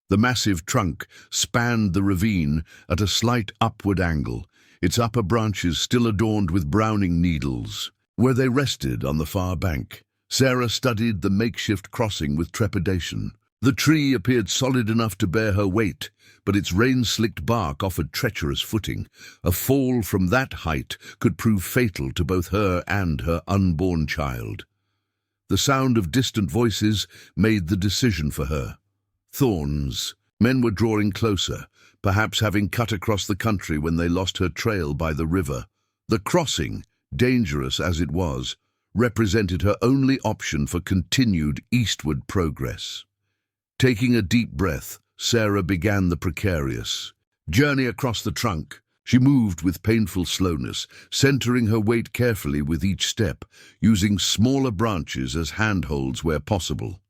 The massive trunk spanned the ravine at a slight upward angle, its upper branches still adorned with browning needles. Where they rested on the far bank, Sarah studied the makeshift crossing with trepidation. The tree appeared solid enough to bear her weight, but its rain-slicked bark offered treacherous footing. A fall from that height could prove fatal to both her and her unborn child. The sound of distant voices made the decision for her. Thorns. Men were drawing closer, perhaps having cut across the country when they lost her trail by the river. The crossing, dangerous as it was, represented her only option for continued eastward progress. Taking a deep breath, Sarah began the precarious journey across the trunk. She moved with painful slowness, centering her weight carefully with each step, using smaller branches as handholds where possible.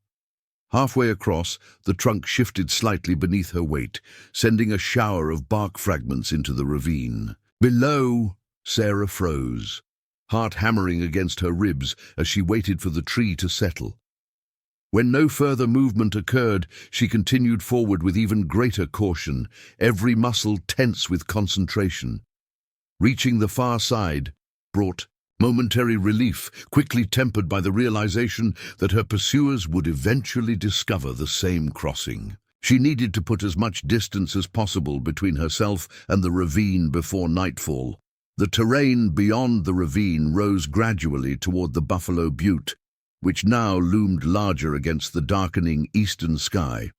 Halfway across, the trunk shifted slightly beneath her weight, sending a shower of bark fragments into the ravine. Below, Sarah froze, heart hammering against her ribs as she waited for the tree to settle. When no further movement occurred, she continued forward with even greater caution, every muscle tense with concentration. Reaching the far side brought momentary relief, quickly tempered by the realization that her pursuers would eventually discover the same crossing. She needed to put as much distance as possible between herself and the ravine before nightfall. The terrain beyond the ravine rose gradually toward the Buffalo Butte, which now loomed larger against the darkening eastern sky.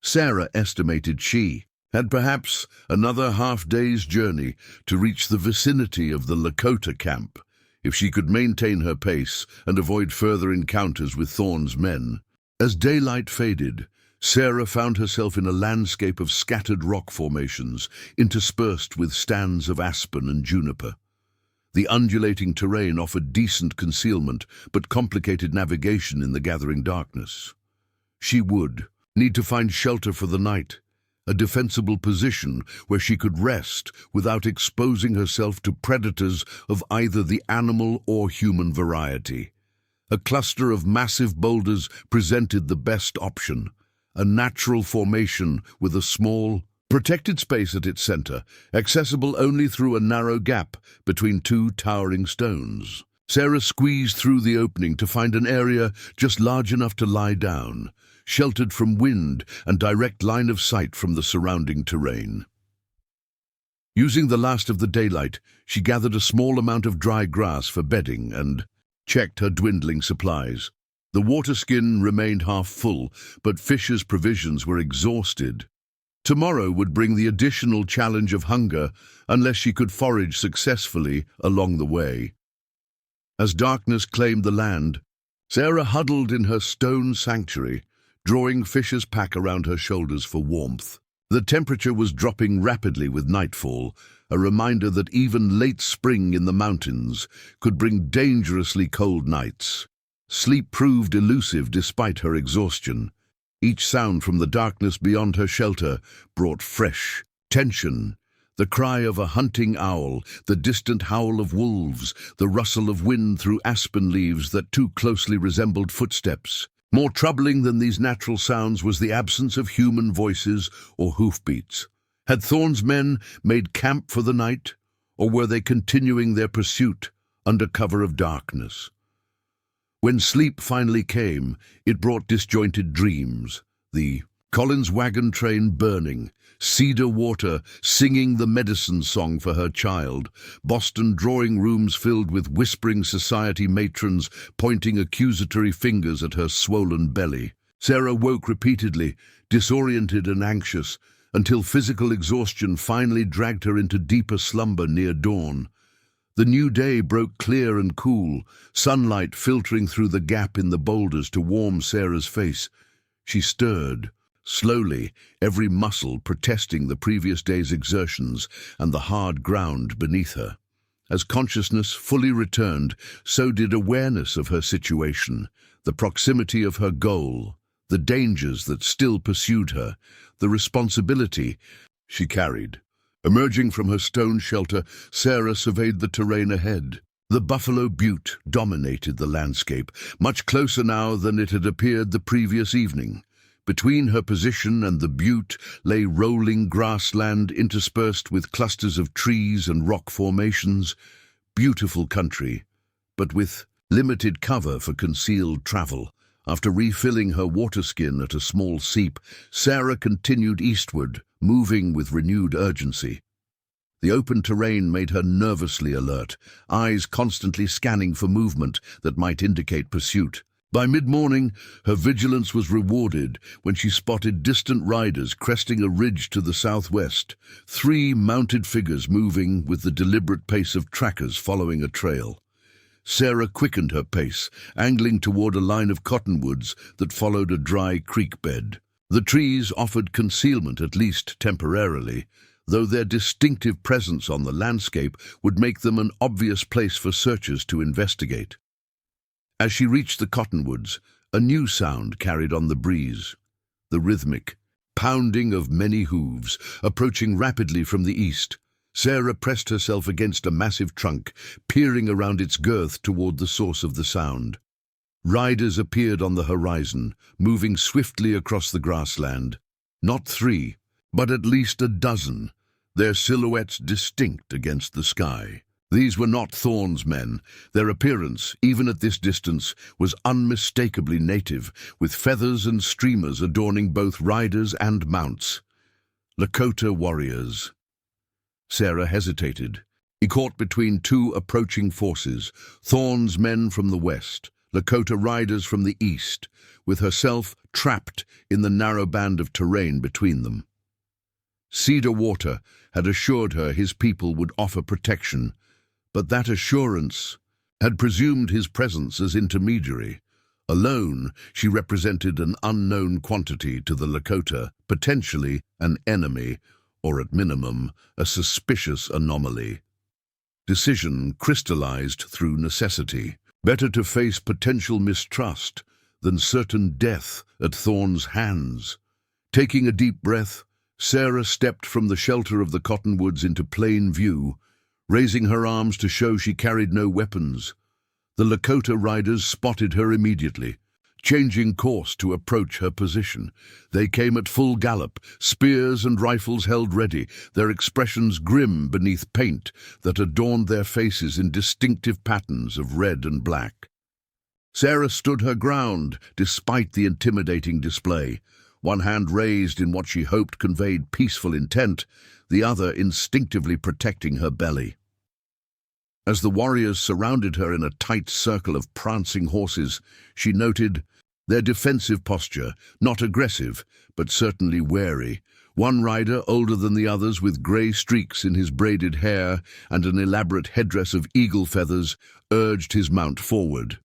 Sarah estimated she had perhaps another half-day's journey to reach the vicinity of the Lakota camp, if she could maintain her pace and avoid further encounters with Thorne's men. As daylight faded, Sarah found herself in a landscape of scattered rock formations, interspersed with stands of aspen and juniper. The undulating terrain offered decent concealment, but complicated navigation in the gathering darkness. She would need to find shelter for the night, a defensible position where she could rest without exposing herself to predators of either the animal or human variety. A cluster of massive boulders presented the best option, a natural formation with a small, protected space at its center, accessible only through a narrow gap between two towering stones. Sarah squeezed through the opening to find an area just large enough to lie down, sheltered from wind and direct line of sight from the surrounding terrain. Using the last of the daylight, she gathered a small amount of dry grass for bedding and checked her dwindling supplies. The water skin remained half full, but Fisher's provisions were exhausted. Tomorrow would bring the additional challenge of hunger unless she could forage successfully along the way. As darkness claimed the land, Sarah huddled in her stone sanctuary, drawing Fisher's pack around her shoulders for warmth. The temperature was dropping rapidly with nightfall, a reminder that even late spring in the mountains could bring dangerously cold nights. Sleep proved elusive despite her exhaustion. Each sound from the darkness beyond her shelter brought fresh tension. The cry of a hunting owl, the distant howl of wolves, the rustle of wind through aspen leaves that too closely resembled footsteps. More troubling than these natural sounds was the absence of human voices or hoofbeats. Had Thorne's men made camp for the night, or were they continuing their pursuit under cover of darkness? When sleep finally came, it brought disjointed dreams. The Collins wagon train burning, Cedar Water singing the medicine song for her child, Boston drawing rooms filled with whispering society matrons pointing accusatory fingers at her swollen belly. Sarah woke repeatedly, disoriented and anxious, until physical exhaustion finally dragged her into deeper slumber near dawn. The new day broke clear and cool, sunlight filtering through the gap in the boulders to warm Sarah's face. She stirred, slowly, every muscle protesting the previous day's exertions and the hard ground beneath her. As consciousness fully returned, so did awareness of her situation, the proximity of her goal, the dangers that still pursued her, the responsibility she carried. Emerging from her stone shelter, Sarah surveyed the terrain ahead. The Buffalo Butte dominated the landscape, much closer now than it had appeared the previous evening. Between her position and the butte lay rolling grassland interspersed with clusters of trees and rock formations. Beautiful country, but with limited cover for concealed travel. After refilling her water skin at a small seep, Sarah continued eastward, moving with renewed urgency. The open terrain made her nervously alert, eyes constantly scanning for movement that might indicate pursuit. By mid-morning, her vigilance was rewarded when she spotted distant riders cresting a ridge to the southwest, 3 mounted figures moving with the deliberate pace of trackers following a trail. Sarah quickened her pace, angling toward a line of cottonwoods that followed a dry creek bed. The trees offered concealment, at least temporarily, though their distinctive presence on the landscape would make them an obvious place for searchers to investigate. As she reached the cottonwoods, A new sound carried on the breeze, the rhythmic pounding of many hooves, approaching rapidly from the east. Sarah pressed herself against a massive trunk, peering around its girth toward the source of the sound. Riders appeared on the horizon, moving swiftly across the grassland. Not 3, but at least a dozen, their silhouettes distinct against the sky. These were not Thorne's men. Their appearance, even at this distance, was unmistakably native, with feathers and streamers adorning both riders and mounts. Lakota warriors. Sarah hesitated. He caught between two approaching forces, Thorne's men from the west, Lakota riders from the east, with herself trapped in the narrow band of terrain between them. Cedar Water had assured her his people would offer protection, but that assurance had presumed his presence as intermediary. Alone, she represented an unknown quantity to the Lakota, potentially an enemy, or at minimum, a suspicious anomaly. Decision crystallized through necessity. Better to face potential mistrust than certain death at Thorne's hands. Taking a deep breath, Sarah stepped from the shelter of the cottonwoods into plain view, raising her arms to show she carried no weapons. The Lakota riders spotted her immediately, changing course to approach her position. They came at full gallop, spears and rifles held ready, their expressions grim beneath paint that adorned their faces in distinctive patterns of red and black. Sarah stood her ground, despite the intimidating display, one hand raised in what she hoped conveyed peaceful intent, the other instinctively protecting her belly. As the warriors surrounded her in a tight circle of prancing horses, she noted their defensive posture, not aggressive, but certainly wary. One rider, older than the others, with grey streaks in his braided hair and an elaborate headdress of eagle feathers, urged his mount forward.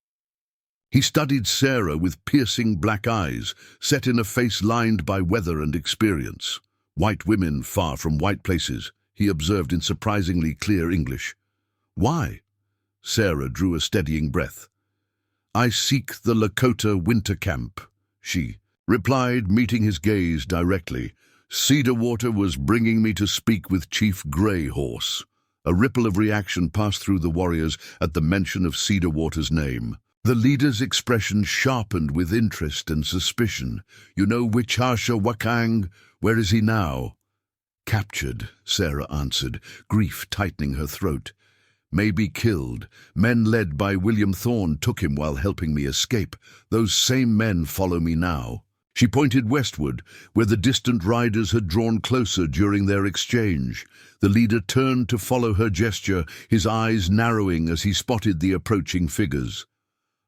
He studied Sarah with piercing black eyes, set in a face lined by weather and experience. White women far from white places, he observed in surprisingly clear English. Why? Sarah drew a steadying breath. I seek the Lakota winter camp, she replied, meeting his gaze directly. Cedar Water was bringing me to speak with Chief Grey Horse. A ripple of reaction passed through the warriors at the mention of Cedar Water's name. The leader's expression sharpened with interest and suspicion. You know Wichasha Wagon? Where is he now? Captured, Sarah answered, grief tightening her throat. May be killed. Men led by William Thorne took him while helping me escape. Those same men follow me now. She pointed westward, where the distant riders had drawn closer during their exchange. The leader turned to follow her gesture, his eyes narrowing as he spotted the approaching figures.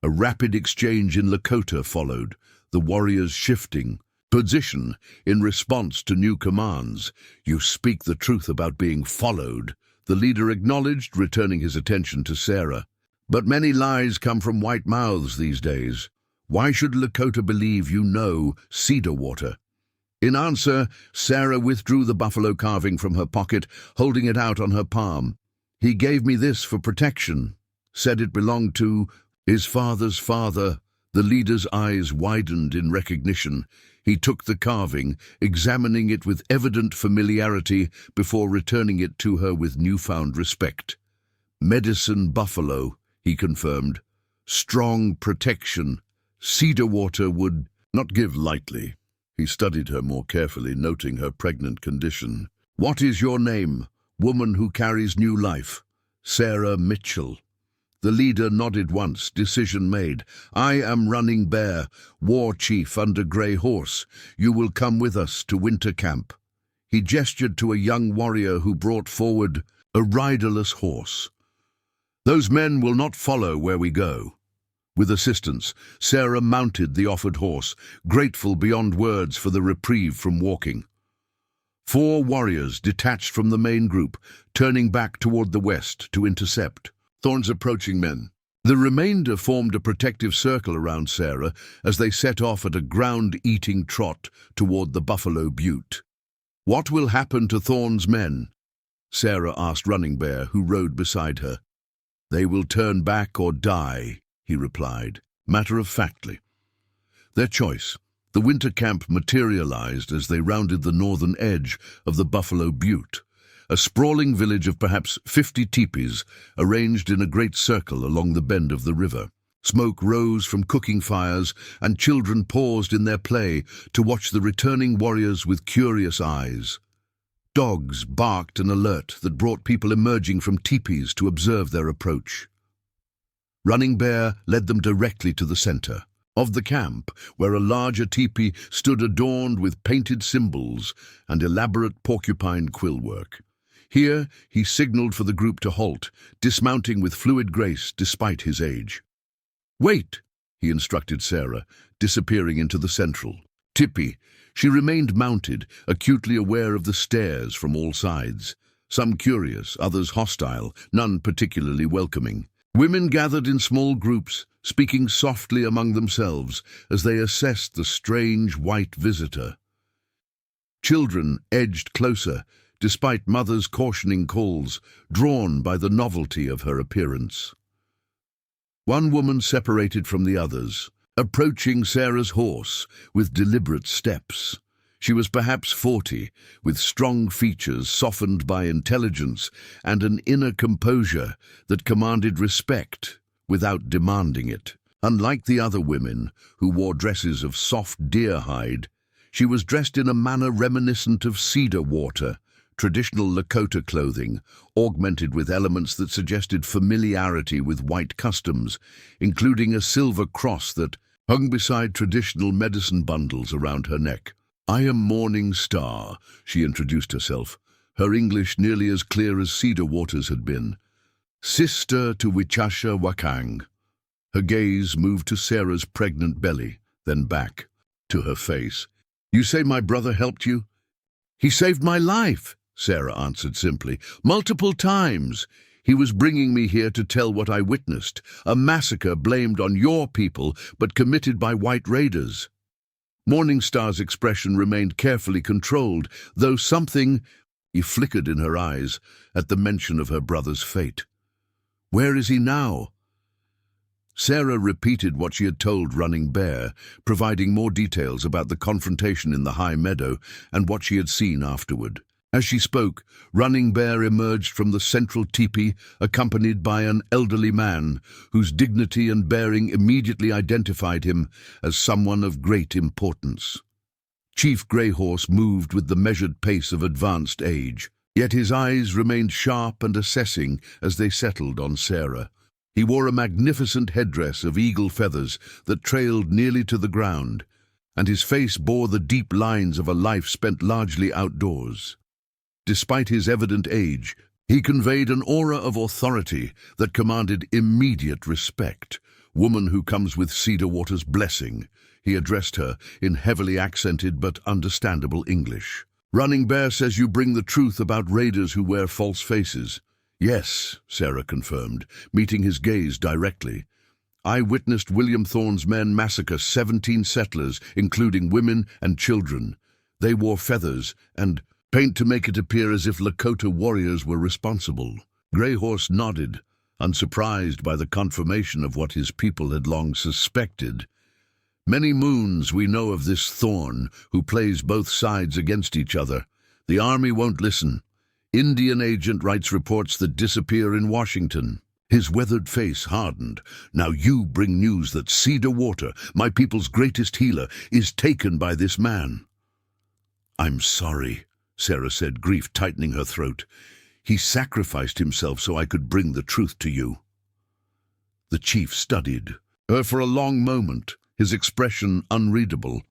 A rapid exchange in Lakota followed, the warriors shifting position in response to new commands. You speak the truth about being followed, the leader acknowledged, returning his attention to Sarah. But many lies come from white mouths these days. Why should Lakota believe you know Cedar Water? In answer, Sarah withdrew the buffalo carving from her pocket, holding it out on her palm. He gave me this for protection, said it belonged to his father's father. The leader's eyes widened in recognition. He took the carving, examining it with evident familiarity before returning it to her with newfound respect. Medicine buffalo, he confirmed. Strong protection. Cedar Water would not give lightly. He studied her more carefully, noting her pregnant condition. What is your name, woman who carries new life? Sarah Mitchell. The leader nodded once, decision made. I am Running Bear, war chief under Grey Horse. You will come with us to winter camp. He gestured to a young warrior who brought forward a riderless horse. Those men will not follow where we go. With assistance, Sarah mounted the offered horse, grateful beyond words for the reprieve from walking. 4 warriors detached from the main group, turning back toward the west to intercept Thorne's approaching men. The remainder formed a protective circle around Sarah as they set off at a ground-eating trot toward the Buffalo Butte. What will happen to Thorne's men? Sarah asked Running Bear, who rode beside her. They will turn back or die, he replied, matter-of-factly. Their choice. The winter camp materialized as they rounded the northern edge of the Buffalo Butte, a sprawling village of perhaps 50 teepees arranged in a great circle along the bend of the river. Smoke rose from cooking fires, and children paused in their play to watch the returning warriors with curious eyes. Dogs barked an alert that brought people emerging from teepees to observe their approach. Running Bear led them directly to the center of the camp, where a larger teepee stood adorned with painted symbols and elaborate porcupine quill work. Here he signaled for the group to halt, dismounting with fluid grace despite his age. "Wait," he instructed Sarah, disappearing into the central teepee. She remained mounted, acutely aware of the stares from all sides, some curious, others hostile, none particularly welcoming. Women gathered in small groups, speaking softly among themselves as they assessed the strange white visitor. Children edged closer, despite mothers' cautioning calls, drawn by the novelty of her appearance. One woman separated from the others, approaching Sarah's horse with deliberate steps. She was perhaps 40, with strong features softened by intelligence and an inner composure that commanded respect without demanding it. Unlike the other women, who wore dresses of soft deer hide, she was dressed in a manner reminiscent of cedar water, traditional Lakota clothing, augmented with elements that suggested familiarity with white customs, including a silver cross that hung beside traditional medicine bundles around her neck. "I am Morning Star," she introduced herself, her English nearly as clear as Cedar Waters had been. "Sister to Wichasha Wakang." Her gaze moved to Sarah's pregnant belly, then back to her face. "You say my brother helped you?" "He saved my life," Sarah answered simply. "Multiple times. He was bringing me here to tell what I witnessed, a massacre blamed on your people but committed by white raiders." Morning Star's expression remained carefully controlled, though something flickered in her eyes at the mention of her brother's fate. "Where is he now?" Sarah repeated what she had told Running Bear, providing more details about the confrontation in the high meadow and what she had seen afterward. As she spoke, Running Bear emerged from the central teepee, accompanied by an elderly man, whose dignity and bearing immediately identified him as someone of great importance. Chief Greyhorse moved with the measured pace of advanced age, yet his eyes remained sharp and assessing as they settled on Sarah. He wore a magnificent headdress of eagle feathers that trailed nearly to the ground, and his face bore the deep lines of a life spent largely outdoors. Despite his evident age, he conveyed an aura of authority that commanded immediate respect. "Woman who comes with Cedar Water's blessing," he addressed her in heavily accented but understandable English. "Running Bear says you bring the truth about raiders who wear false faces." "Yes," Sarah confirmed, meeting his gaze directly. "I witnessed William Thorne's men massacre 17 settlers, including women and children. They wore feathers and paint to make it appear as if Lakota warriors were responsible." Greyhorse nodded, unsurprised by the confirmation of what his people had long suspected. "Many moons we know of this Thorne, who plays both sides against each other. The army won't listen. Indian agent writes reports that disappear in Washington." His weathered face hardened. "Now you bring news that Cedar Water, my people's greatest healer, is taken by this man." "I'm sorry," Sarah said, grief tightening her throat. "He sacrificed himself so I could bring the truth to you." The chief studied her for a long moment, his expression unreadable.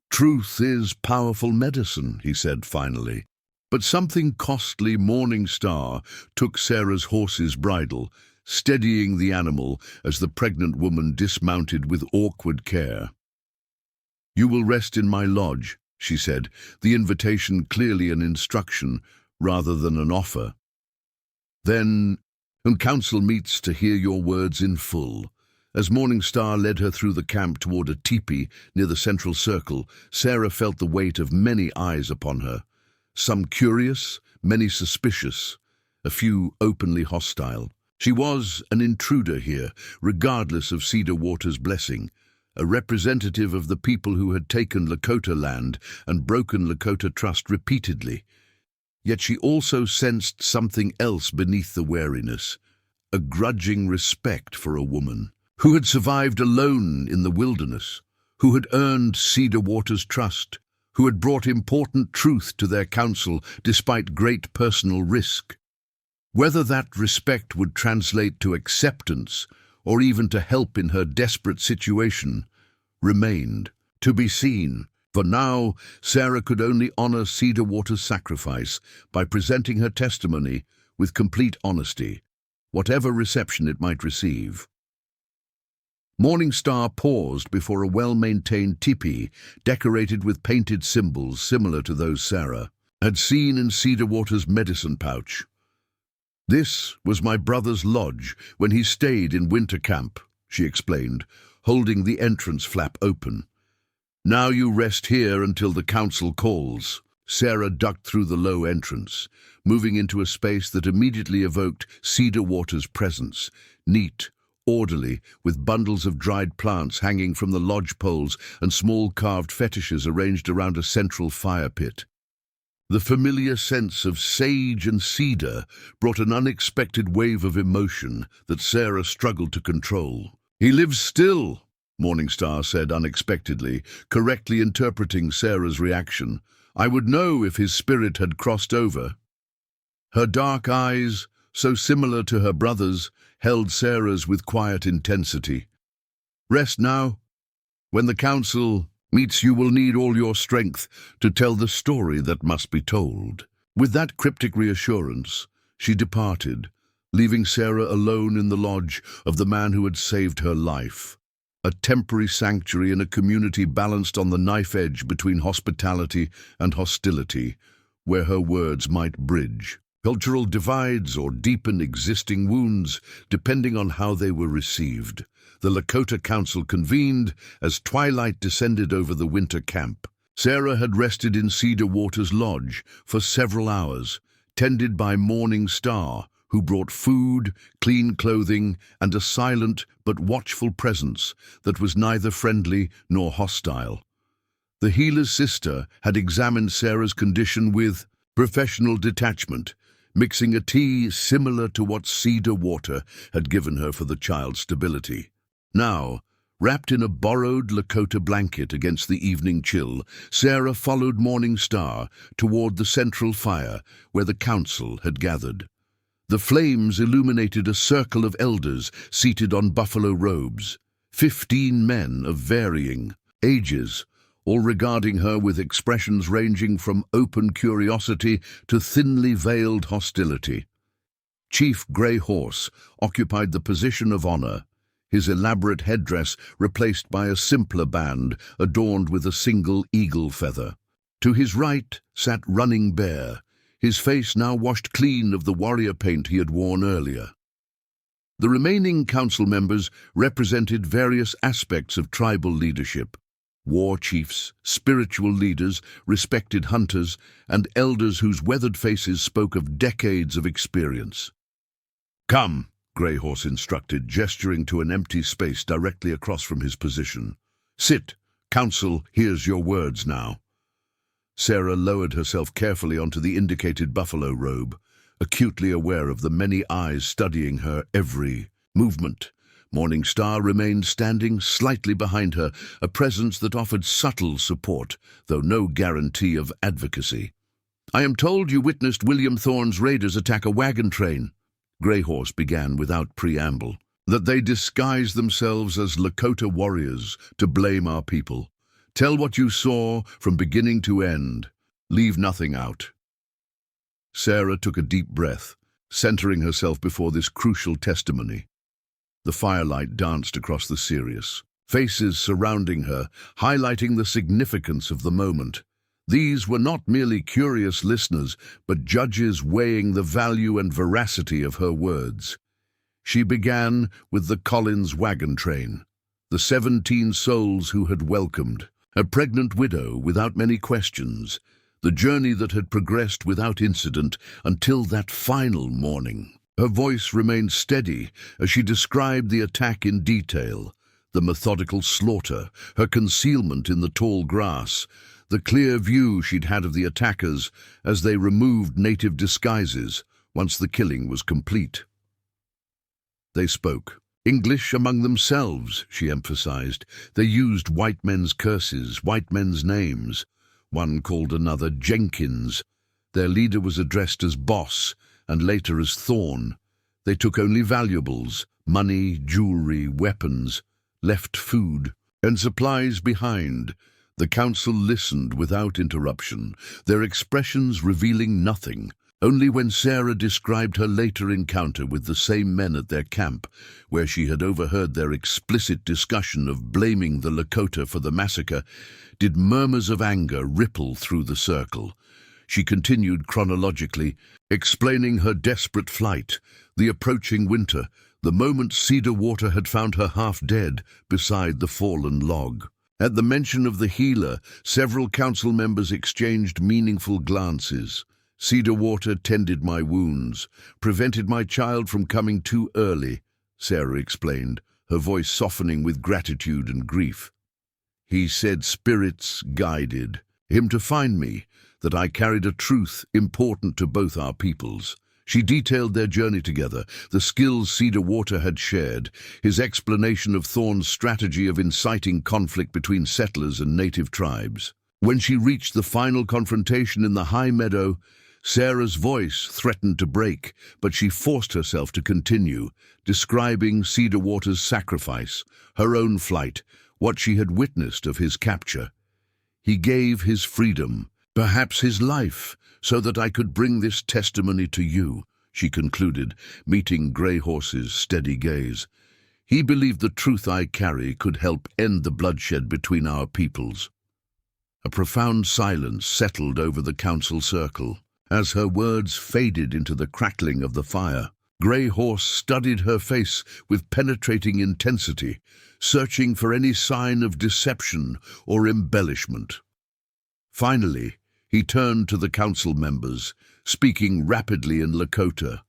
"Truth is powerful medicine," he said finally. But something costly Morning Star took Sarah's horse's bridle, steadying the animal as the pregnant woman dismounted with awkward care. "You will rest in my lodge," she said, the invitation clearly an instruction rather than an offer. "Then, and council meets to hear your words in full." As Morning Star led her through the camp toward a teepee near the central circle, Sarah felt the weight of many eyes upon her. Some curious, many suspicious, a few openly hostile. She was an intruder here, regardless of Cedar Water's blessing, a representative of the people who had taken Lakota land and broken Lakota trust repeatedly. Yet she also sensed something else beneath the wariness, a grudging respect for a woman who had survived alone in the wilderness, who had earned Cedar Water's trust, who had brought important truth to their council despite great personal risk. Whether that respect would translate to acceptance or even to help in her desperate situation remained to be seen. For now, Sarah could only honor Cedar Water's sacrifice by presenting her testimony with complete honesty, whatever reception it might receive. Morning Star paused before a well-maintained teepee decorated with painted symbols similar to those Sarah had seen in Cedar Water's medicine pouch. "This was my brother's lodge when he stayed in winter camp," she explained, holding the entrance flap open. "Now you rest here until the council calls." Sarah ducked through the low entrance, moving into a space that immediately evoked Cedar Water's presence, neat, orderly, with bundles of dried plants hanging from the lodge poles and small carved fetishes arranged around a central fire pit. The familiar sense of sage and cedar brought an unexpected wave of emotion that Sarah struggled to control. "He lives still," Morningstar said unexpectedly, correctly interpreting Sarah's reaction. "I would know if his spirit had crossed over." Her dark eyes, so similar to her brother's, held Sarah's with quiet intensity. "Rest now. When the council meets, you will need all your strength to tell the story that must be told." With that cryptic reassurance, she departed, leaving Sarah alone in the lodge of the man who had saved her life, a temporary sanctuary in a community balanced on the knife edge between hospitality and hostility, where her words might bridge cultural divides or deepen existing wounds, depending on how they were received. The Lakota Council convened as twilight descended over the winter camp. Sarah had rested in Cedar Water's lodge for several hours, tended by Morning Star, who brought food, clean clothing, and a silent but watchful presence that was neither friendly nor hostile. The healer's sister had examined Sarah's condition with professional detachment, mixing a tea similar to what Cedar Water had given her for the child's stability. Now, wrapped in a borrowed Lakota blanket against the evening chill, Sarah followed Morning Star toward the central fire where the council had gathered. The flames illuminated a circle of elders seated on buffalo robes, 15 men of varying ages, all regarding her with expressions ranging from open curiosity to thinly veiled hostility. Chief Grey Horse occupied the position of honor, his elaborate headdress replaced by a simpler band adorned with a single eagle feather. To his right sat Running Bear, his face now washed clean of the warrior paint he had worn earlier. The remaining council members represented various aspects of tribal leadership: war chiefs, spiritual leaders, respected hunters, and elders whose weathered faces spoke of decades of experience. "Come," Grey Horse instructed, gesturing to an empty space directly across from his position. "Sit. Council hears your words now." Sarah lowered herself carefully onto the indicated buffalo robe, acutely aware of the many eyes studying her every movement. Morning Star remained standing slightly behind her, a presence that offered subtle support, though no guarantee of advocacy. "I am told you witnessed William Thorne's raiders attack a wagon train," Grey Horse began without preamble. "That they disguised themselves as Lakota warriors to blame our people. Tell what you saw from beginning to end. Leave nothing out." Sarah took a deep breath, centering herself before this crucial testimony. The firelight danced across the serious faces surrounding her, highlighting the significance of the moment. These were not merely curious listeners, but judges weighing the value and veracity of her words. She began with the Collins wagon train, the 17 souls who had welcomed, a pregnant widow without many questions, the journey that had progressed without incident until that final morning. Her voice remained steady as she described the attack in detail, the methodical slaughter, her concealment in the tall grass, the clear view she'd had of the attackers as they removed native disguises once the killing was complete. They spoke English among themselves, she emphasized. They used white men's curses, white men's names. One called another Jenkins. Their leader was addressed as Boss, and later as Thorn. They took only valuables, money, jewelry, weapons, left food and supplies behind. The council listened without interruption, their expressions revealing nothing. Only when Sarah described her later encounter with the same men at their camp, where she had overheard their explicit discussion of blaming the Lakota for the massacre, did murmurs of anger ripple through the circle. She continued chronologically, explaining her desperate flight, the approaching winter, the moment Cedar Water had found her half dead beside the fallen log. At the mention of the healer, several council members exchanged meaningful glances. Cedar Water tended my wounds, prevented my child from coming too early, Sarah explained, her voice softening with gratitude and grief. He said spirits guided him to find me, that I carried a truth important to both our peoples. She detailed their journey together, the skills Cedar Water had shared, his explanation of Thorn's strategy of inciting conflict between settlers and native tribes. When she reached the final confrontation in the high meadow, Sarah's voice threatened to break, but she forced herself to continue, describing Cedar Water's sacrifice, her own flight, what she had witnessed of his capture. He gave his freedom, perhaps his life, so that I could bring this testimony to you, she concluded, meeting Grey Horse's steady gaze. He believed the truth I carry could help end the bloodshed between our peoples. A profound silence settled over the council circle. As her words faded into the crackling of the fire, Grey Horse studied her face with penetrating intensity, searching for any sign of deception or embellishment. Finally, he turned to the council members, speaking rapidly in Lakota.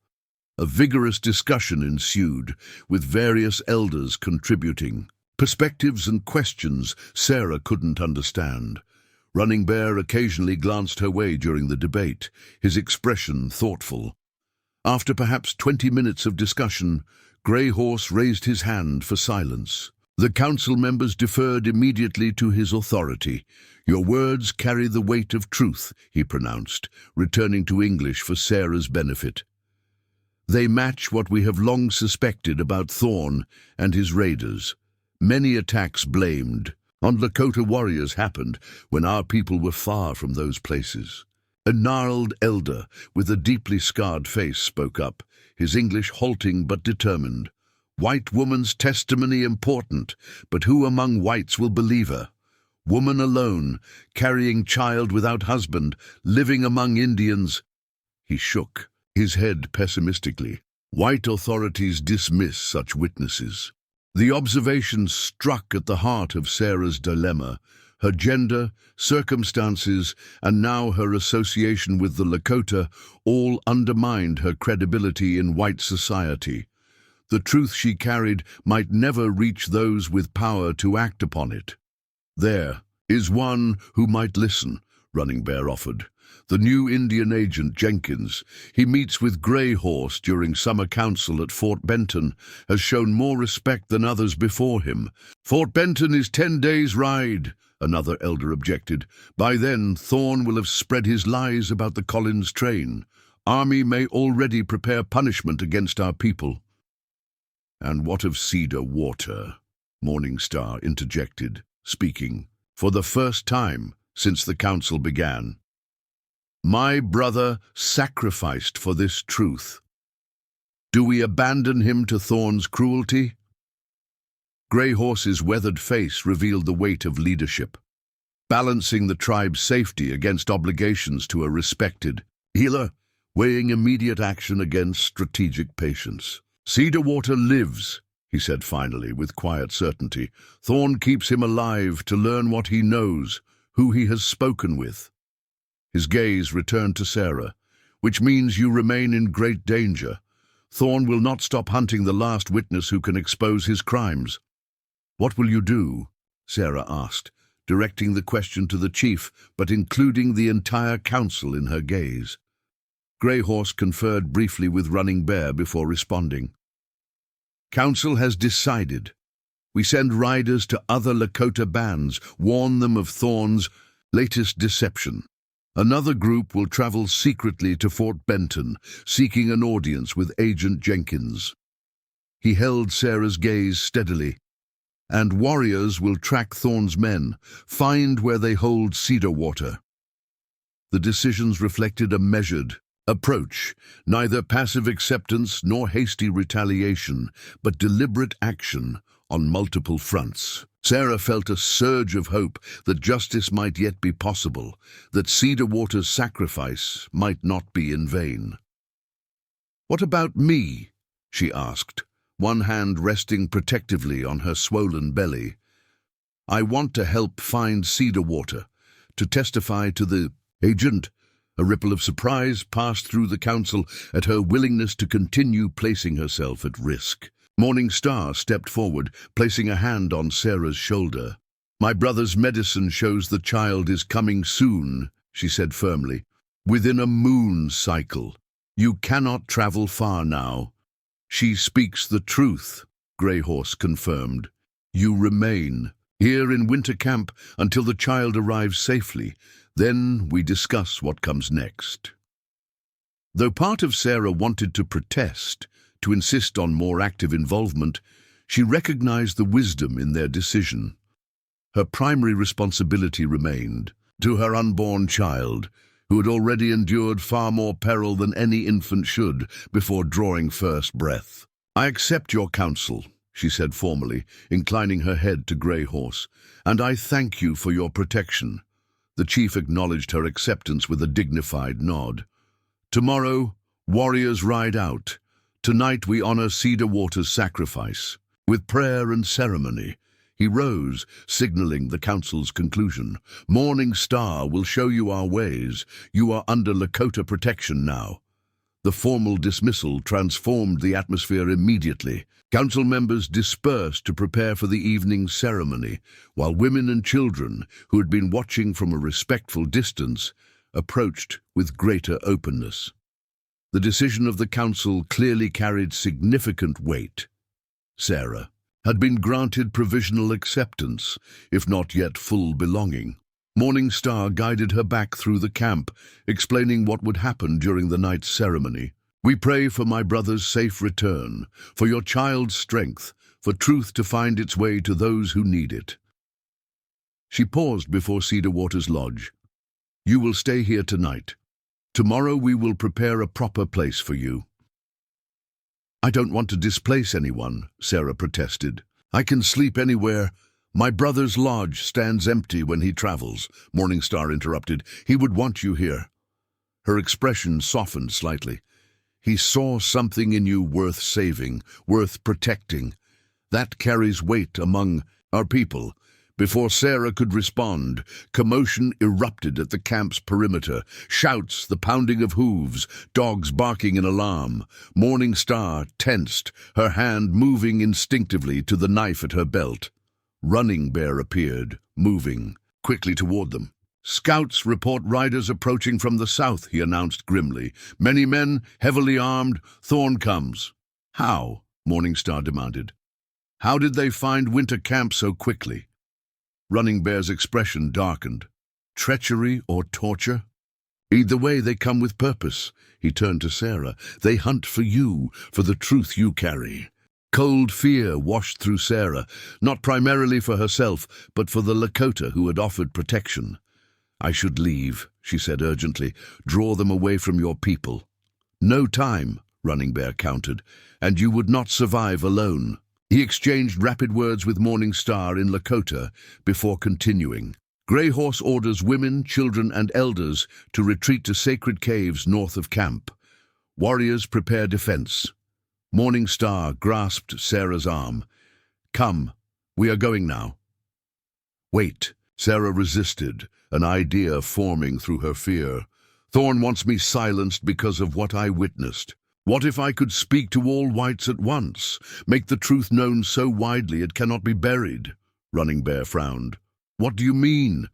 A vigorous discussion ensued, with various elders contributing. Perspectives and questions Sarah couldn't understand. Running Bear occasionally glanced her way during the debate, his expression thoughtful. After perhaps 20 minutes of discussion, Grey Horse raised his hand for silence. The council members deferred immediately to his authority. Your words carry the weight of truth, he pronounced, returning to English for Sarah's benefit. They match what we have long suspected about Thorn and his raiders. Many attacks blamed on Lakota warriors happened when our people were far from those places. A gnarled elder with a deeply scarred face spoke up, his English halting but determined. White woman's testimony important, but who among whites will believe her? Woman alone, carrying child without husband, living among Indians. He shook his head pessimistically. White authorities dismiss such witnesses. The observation struck at the heart of Sarah's dilemma. Her gender, circumstances, and now her association with the Lakota all undermined her credibility in white society. The truth she carried might never reach those with power to act upon it. There is one who might listen, Running Bear offered. The new Indian agent, Jenkins. He meets with Grey Horse during summer council at Fort Benton, has shown more respect than others before him. Fort Benton is 10 days' ride, another elder objected. By then, Thorn will have spread his lies about the Collins train. Army may already prepare punishment against our people. And what of Cedar Water? Morning Star interjected, speaking for the first time since the council began. My brother sacrificed for this truth. Do we abandon him to Thorn's cruelty? Grey Horse's weathered face revealed the weight of leadership, balancing the tribe's safety against obligations to a respected healer, weighing immediate action against strategic patience. Cedar Water lives, he said finally, with quiet certainty. Thorn keeps him alive to learn what he knows, who he has spoken with. His gaze returned to Sarah. Which means you remain in great danger. Thorn will not stop hunting the last witness who can expose his crimes. "What will you do?" Sarah asked, directing the question to the chief, but including the entire council in her gaze. Grey Horse conferred briefly with Running Bear before responding. "Council has decided. We send riders to other Lakota bands, warn them of Thorn's latest deception. Another group will travel secretly to Fort Benton, seeking an audience with Agent Jenkins." He held Sarah's gaze steadily. "And warriors will track Thorn's men, find where they hold cedar water." The decisions reflected a measured approach, neither passive acceptance nor hasty retaliation, but deliberate action on multiple fronts. Sarah felt a surge of hope that justice might yet be possible, that Cedar Water's sacrifice might not be in vain. "What about me?" she asked, one hand resting protectively on her swollen belly. "I want to help find Cedar Water, to testify to the agent." A ripple of surprise passed through the council at her willingness to continue placing herself at risk. Morning Star stepped forward, placing a hand on Sarah's shoulder. "My brother's medicine shows the child is coming soon," she said firmly. "Within a moon cycle. You cannot travel far now." "She speaks the truth," Grey Horse confirmed. "You remain here in winter camp until the child arrives safely. Then we discuss what comes next." Though part of Sarah wanted to protest, to insist on more active involvement, she recognized the wisdom in their decision. Her primary responsibility remained to her unborn child, who had already endured far more peril than any infant should before drawing first breath. "I accept your counsel," she said formally, inclining her head to Grey Horse, "and I thank you for your protection." The chief acknowledged her acceptance with a dignified nod. "Tomorrow, warriors ride out. Tonight we honor Cedar Water's sacrifice. With prayer and ceremony." He rose, signaling the council's conclusion. "Morning Star will show you our ways. You are under Lakota protection now." The formal dismissal transformed the atmosphere immediately. Council members dispersed to prepare for the evening ceremony, while women and children, who had been watching from a respectful distance, approached with greater openness. The decision of the council clearly carried significant weight. Sarah had been granted provisional acceptance, if not yet full belonging. Morning Star guided her back through the camp, explaining what would happen during the night's ceremony. "We pray for my brother's safe return, for your child's strength, for truth to find its way to those who need it." She paused before Cedar Water's lodge. "You will stay here tonight. Tomorrow we will prepare a proper place for you." "I don't want to displace anyone," Sarah protested. "I can sleep anywhere." "My brother's lodge stands empty when he travels," Morning Star interrupted. "He would want you here." Her expression softened slightly. "He saw something in you worth saving, worth protecting. That carries weight among our people." Before Sarah could respond, commotion erupted at the camp's perimeter. Shouts, the pounding of hooves, dogs barking in alarm. Morning Star tensed, her hand moving instinctively to the knife at her belt. Running Bear appeared, moving quickly toward them. "Scouts report riders approaching from the south," he announced grimly. "Many men, heavily armed. Thorn comes." "How?" Morning Star demanded. "How did they find winter camp so quickly?" Running Bear's expression darkened. "Treachery or torture? Either way, they come with purpose." He turned to Sarah. "They hunt for you, for the truth you carry." Cold fear washed through Sarah, not primarily for herself, but for the Lakota who had offered protection. "I should leave," she said urgently. "Draw them away from your people." "No time," Running Bear countered, "and you would not survive alone." He exchanged rapid words with Morning Star in Lakota before continuing. "Grey Horse orders women, children, and elders to retreat to sacred caves north of camp. Warriors prepare defense." Morning Star grasped Sarah's arm. "Come, we are going now." "Wait," Sarah resisted, an idea forming through her fear. "Thorn wants me silenced because of what I witnessed." What if I could speak to all whites at once, make the truth known so widely it cannot be buried? Running Bear frowned. What do you mean?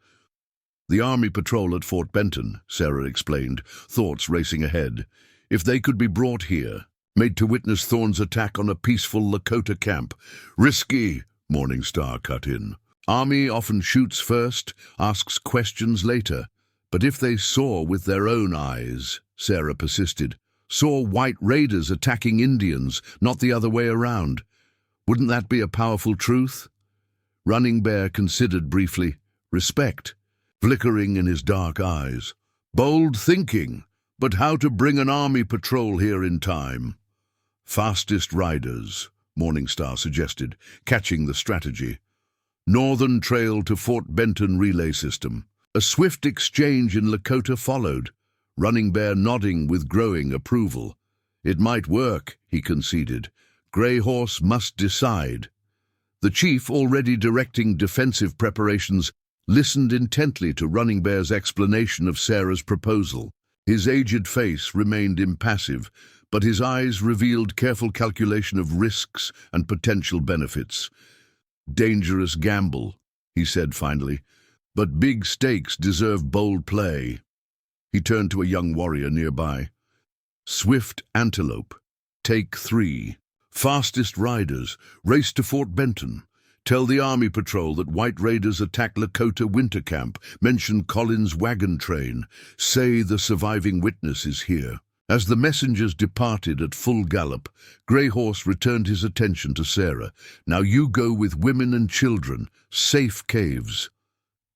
The Army patrol at Fort Benton, Sarah explained, thoughts racing ahead. If they could be brought here, made to witness Thorne's attack on a peaceful Lakota camp. Risky, Morningstar cut in. Army often shoots first, asks questions later. But if they saw with their own eyes, Sarah persisted, saw white raiders attacking Indians, not the other way around, wouldn't that be a powerful truth? Running Bear considered briefly, respect, flickering in his dark eyes. Bold thinking, but how to bring an army patrol here in time? Fastest riders, Morningstar suggested, catching the strategy. Northern Trail to Fort Benton relay system. A swift exchange in Lakota followed, Running Bear nodding with growing approval. It might work, he conceded. Grey Horse must decide. The chief, already directing defensive preparations, listened intently to Running Bear's explanation of Sarah's proposal. His aged face remained impassive, but his eyes revealed careful calculation of risks and potential benefits. Dangerous gamble, he said finally, but big stakes deserve bold play. He turned to a young warrior nearby. Swift Antelope, take 3. Fastest riders, race to Fort Benton. Tell the Army Patrol that white raiders attack Lakota winter camp. Mention Collins' wagon train. Say the surviving witness is here. As the messengers departed at full gallop, Grey Horse returned his attention to Sarah. Now you go with women and children. Safe caves.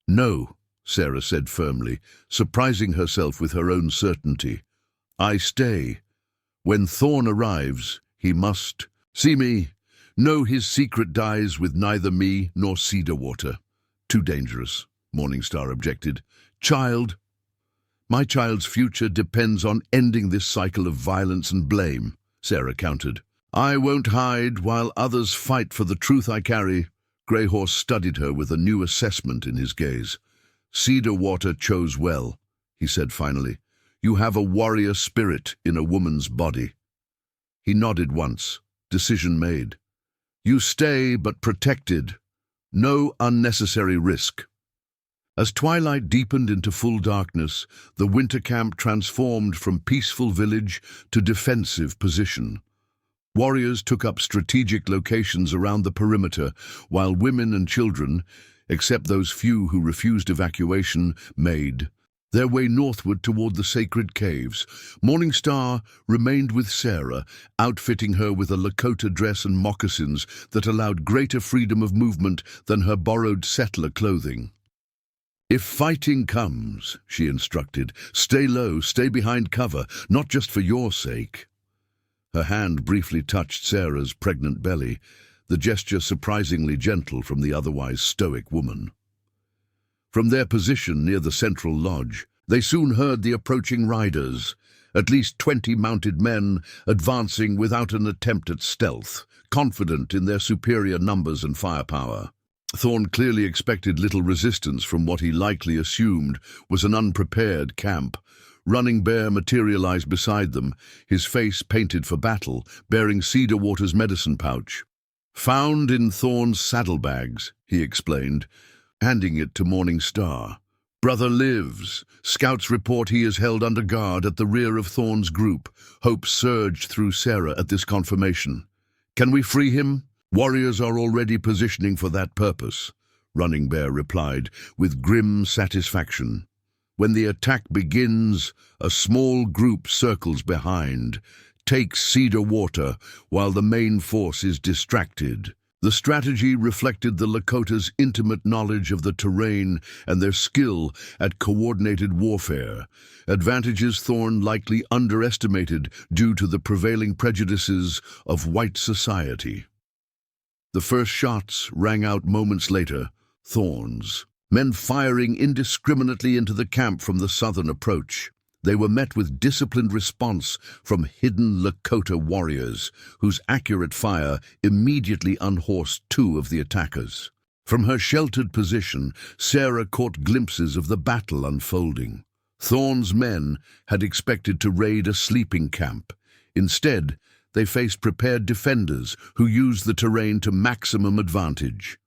No, Sarah said firmly, surprising herself with her own certainty. I stay. When Thorne arrives, he must see me. Know his secret dies with neither me nor Cedar Water. Too dangerous, Morningstar objected. Child. My child's future depends on ending this cycle of violence and blame, Sarah countered. I won't hide while others fight for the truth I carry. Grey Horse studied her with a new assessment in his gaze. Cedar Water chose well, he said finally. You have a warrior spirit in a woman's body. He nodded once. Decision made. You stay, but protected. No unnecessary risk. As twilight deepened into full darkness, the winter camp transformed from peaceful village to defensive position. Warriors took up strategic locations around the perimeter, while women and children, except those few who refused evacuation, made their way northward toward the sacred caves. Morningstar remained with Sarah, outfitting her with a Lakota dress and moccasins that allowed greater freedom of movement than her borrowed settler clothing. If fighting comes, she instructed, stay low, stay behind cover, not just for your sake. Her hand briefly touched Sarah's pregnant belly, the gesture surprisingly gentle from the otherwise stoic woman. From their position near the central lodge, they soon heard the approaching riders, at least 20 mounted men advancing without an attempt at stealth, confident in their superior numbers and firepower. Thorne clearly expected little resistance from what he likely assumed was an unprepared camp. Running Bear materialized beside them, his face painted for battle, bearing Cedar Water's medicine pouch. Found in Thorne's saddlebags, he explained, handing it to Morningstar. Brother lives. Scouts report he is held under guard at the rear of Thorne's group. Hope surged through Sarah at this confirmation. Can we free him? Warriors are already positioning for that purpose, Running Bear replied, with grim satisfaction. When the attack begins, a small group circles behind, takes Cedar Water while the main force is distracted. The strategy reflected the Lakota's intimate knowledge of the terrain and their skill at coordinated warfare, advantages Thorne likely underestimated due to the prevailing prejudices of white society. The first shots rang out moments later, Thorne's. Men firing indiscriminately into the camp from the southern approach. They were met with disciplined response from hidden Lakota warriors, whose accurate fire immediately unhorsed 2 of the attackers. From her sheltered position, Sarah caught glimpses of the battle unfolding. Thorne's men had expected to raid a sleeping camp. Instead, they faced prepared defenders who used the terrain to maximum advantage.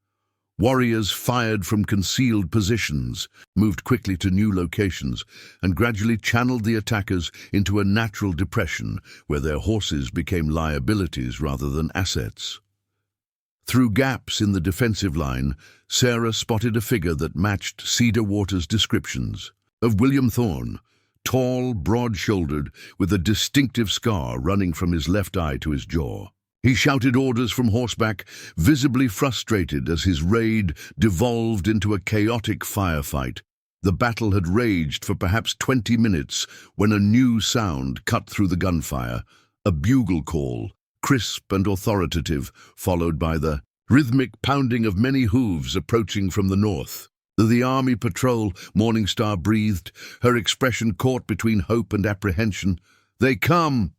Warriors fired from concealed positions, moved quickly to new locations, and gradually channeled the attackers into a natural depression where their horses became liabilities rather than assets. Through gaps in the defensive line, Sarah spotted a figure that matched Cedar Water's descriptions of William Thorne, tall, broad-shouldered, with a distinctive scar running from his left eye to his jaw. He shouted orders from horseback, visibly frustrated as his raid devolved into a chaotic firefight. The battle had raged for perhaps 20 minutes when a new sound cut through the gunfire, a bugle call, crisp and authoritative, followed by the rhythmic pounding of many hooves approaching from the north. The army patrol, Morningstar breathed, her expression caught between hope and apprehension. "They come!"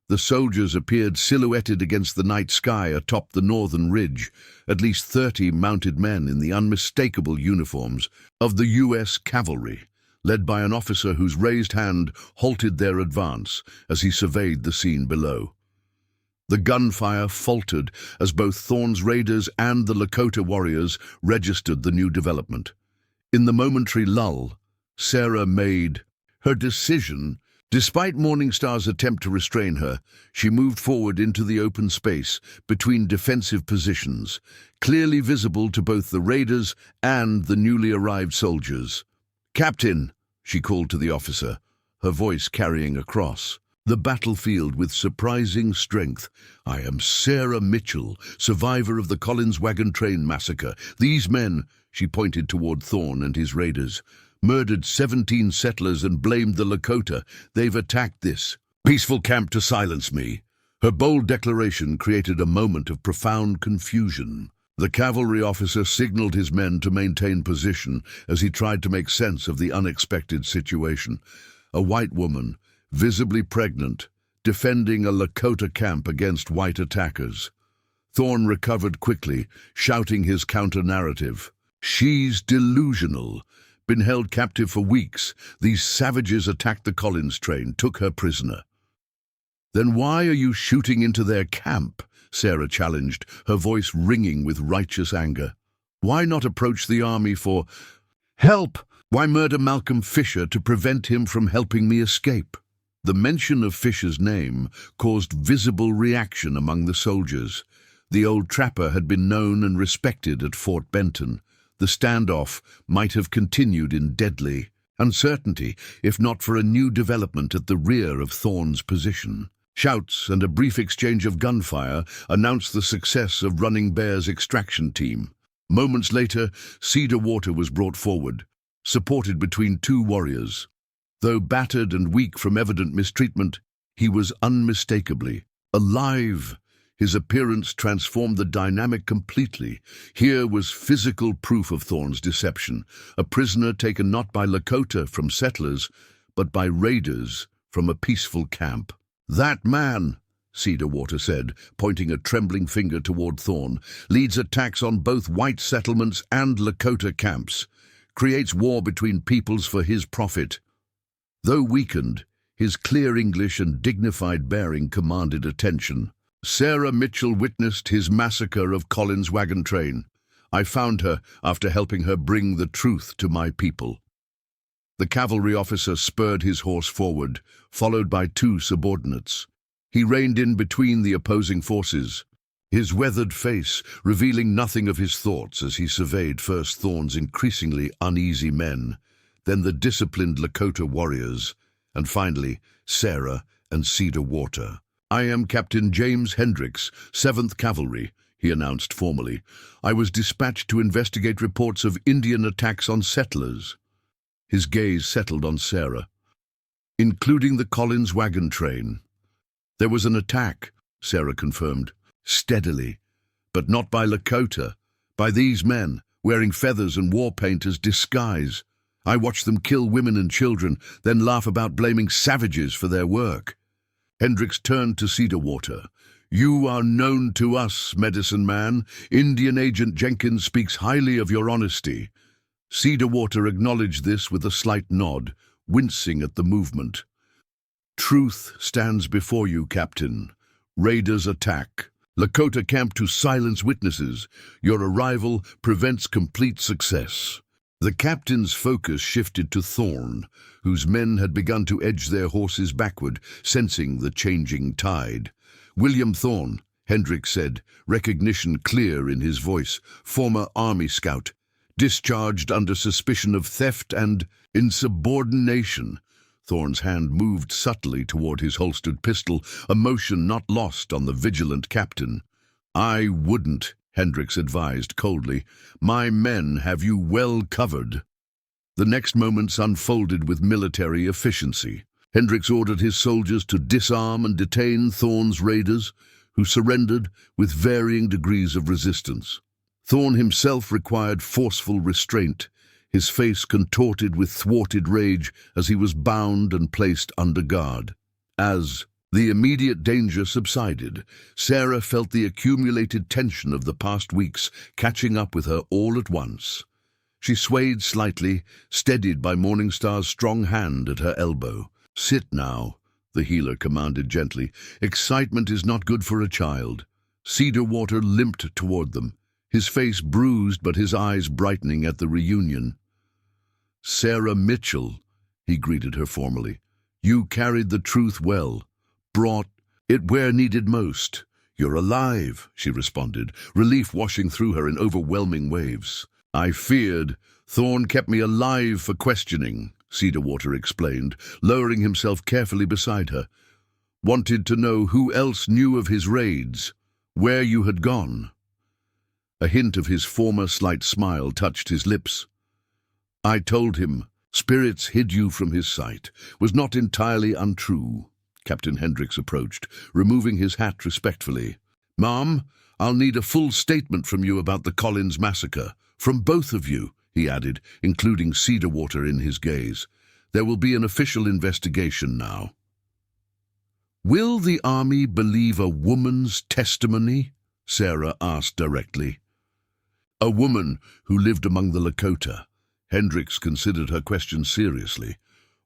The soldiers appeared silhouetted against the night sky atop the northern ridge, at least 30 mounted men in the unmistakable uniforms of the U.S. cavalry, led by an officer whose raised hand halted their advance as he surveyed the scene below. The gunfire faltered as both Thorne's raiders and the Lakota warriors registered the new development. In the momentary lull, Sarah made her decision. Despite Morningstar's attempt to restrain her, she moved forward into the open space between defensive positions, clearly visible to both the raiders and the newly arrived soldiers. "Captain," she called to the officer, her voice carrying across the battlefield with surprising strength. "I am Sarah Mitchell, survivor of the Collins Wagon train massacre. These men," she pointed toward Thorne and his raiders, "murdered 17 settlers and blamed the Lakota. They've attacked this peaceful camp to silence me." Her bold declaration created a moment of profound confusion. The cavalry officer signaled his men to maintain position as he tried to make sense of the unexpected situation. A white woman, visibly pregnant, defending a Lakota camp against white attackers. Thorne recovered quickly, shouting his counter-narrative. "She's delusional. Been held captive for weeks. These savages attacked the Collins train, took her prisoner." "Then why are you shooting into their camp?" Sarah challenged, her voice ringing with righteous anger. "Why not approach the army for help? Why murder Malcolm Fisher to prevent him from helping me escape?" The mention of Fisher's name caused visible reaction among the soldiers. The old trapper had been known and respected at Fort Benton. The standoff might have continued in deadly uncertainty if not for a new development at the rear of Thorne's position. Shouts and a brief exchange of gunfire announced the success of Running Bear's extraction team. Moments later, Cedar Water was brought forward, supported between two warriors. Though battered and weak from evident mistreatment, he was unmistakably alive. His appearance transformed the dynamic completely. Here was physical proof of Thorne's deception, a prisoner taken not by Lakota from settlers, but by raiders from a peaceful camp. "That man," Cedar Water said, pointing a trembling finger toward Thorne, "leads attacks on both white settlements and Lakota camps, creates war between peoples for his profit." Though weakened, his clear English and dignified bearing commanded attention. "Sarah Mitchell witnessed his massacre of Collins Wagon train. I found her after helping her bring the truth to my people." The cavalry officer spurred his horse forward, followed by two subordinates. He reined in between the opposing forces, his weathered face revealing nothing of his thoughts as he surveyed first Thorne's increasingly uneasy men, then the disciplined Lakota warriors, and finally Sarah and Cedar Water. "I am Captain James Hendricks, 7th Cavalry," he announced formally. "I was dispatched to investigate reports of Indian attacks on settlers." His gaze settled on Sarah. "Including the Collins Wagon train." "There was an attack," Sarah confirmed, steadily, "but not by Lakota, by these men, wearing feathers and war paint as disguise. I watched them kill women and children, then laugh about blaming savages for their work." Hendricks turned to Cedar Water. "You are known to us, medicine man. Indian Agent Jenkins speaks highly of your honesty." Cedar Water acknowledged this with a slight nod, wincing at the movement. Truth stands before you, Captain. Raiders attack. Lakota camp to silence witnesses. Your arrival prevents complete success. The captain's focus shifted to Thorn, whose men had begun to edge their horses backward, sensing the changing tide. William Thorn, Hendricks said, recognition clear in his voice, former Army scout, discharged under suspicion of theft and insubordination. Thorn's hand moved subtly toward his holstered pistol, a motion not lost on the vigilant captain. "I wouldn't," Hendricks advised coldly. "My men have you well covered." The next moments unfolded with military efficiency. Hendricks ordered his soldiers to disarm and detain Thorn's raiders, who surrendered with varying degrees of resistance. Thorn himself required forceful restraint, his face contorted with thwarted rage as he was bound and placed under guard. As the immediate danger subsided, Sarah felt the accumulated tension of the past weeks catching up with her all at once. She swayed slightly, steadied by Morningstar's strong hand at her elbow. "Sit now," the healer commanded gently. "Excitement is not good for a child." Cedarwater limped toward them, his face bruised but his eyes brightening at the reunion. "Sarah Mitchell," he greeted her formally. "You carried the truth well, brought it where needed most." "You're alive," she responded, relief washing through her in overwhelming waves. "I feared. Thorn kept me alive for questioning," Cedarwater explained, lowering himself carefully beside her. "Wanted to know who else knew of his raids, where you had gone." A hint of his former slight smile touched his lips. "I told him spirits hid you from his sight. Was not entirely untrue." Captain Hendricks approached, removing his hat respectfully. "Mom, I'll need a full statement from you about the Collins massacre. From both of you," he added, including Cedarwater in his gaze. "There will be an official investigation now." "Will the Army believe a woman's testimony?" Sarah asked directly. "A woman who lived among the Lakota." Hendricks considered her question seriously.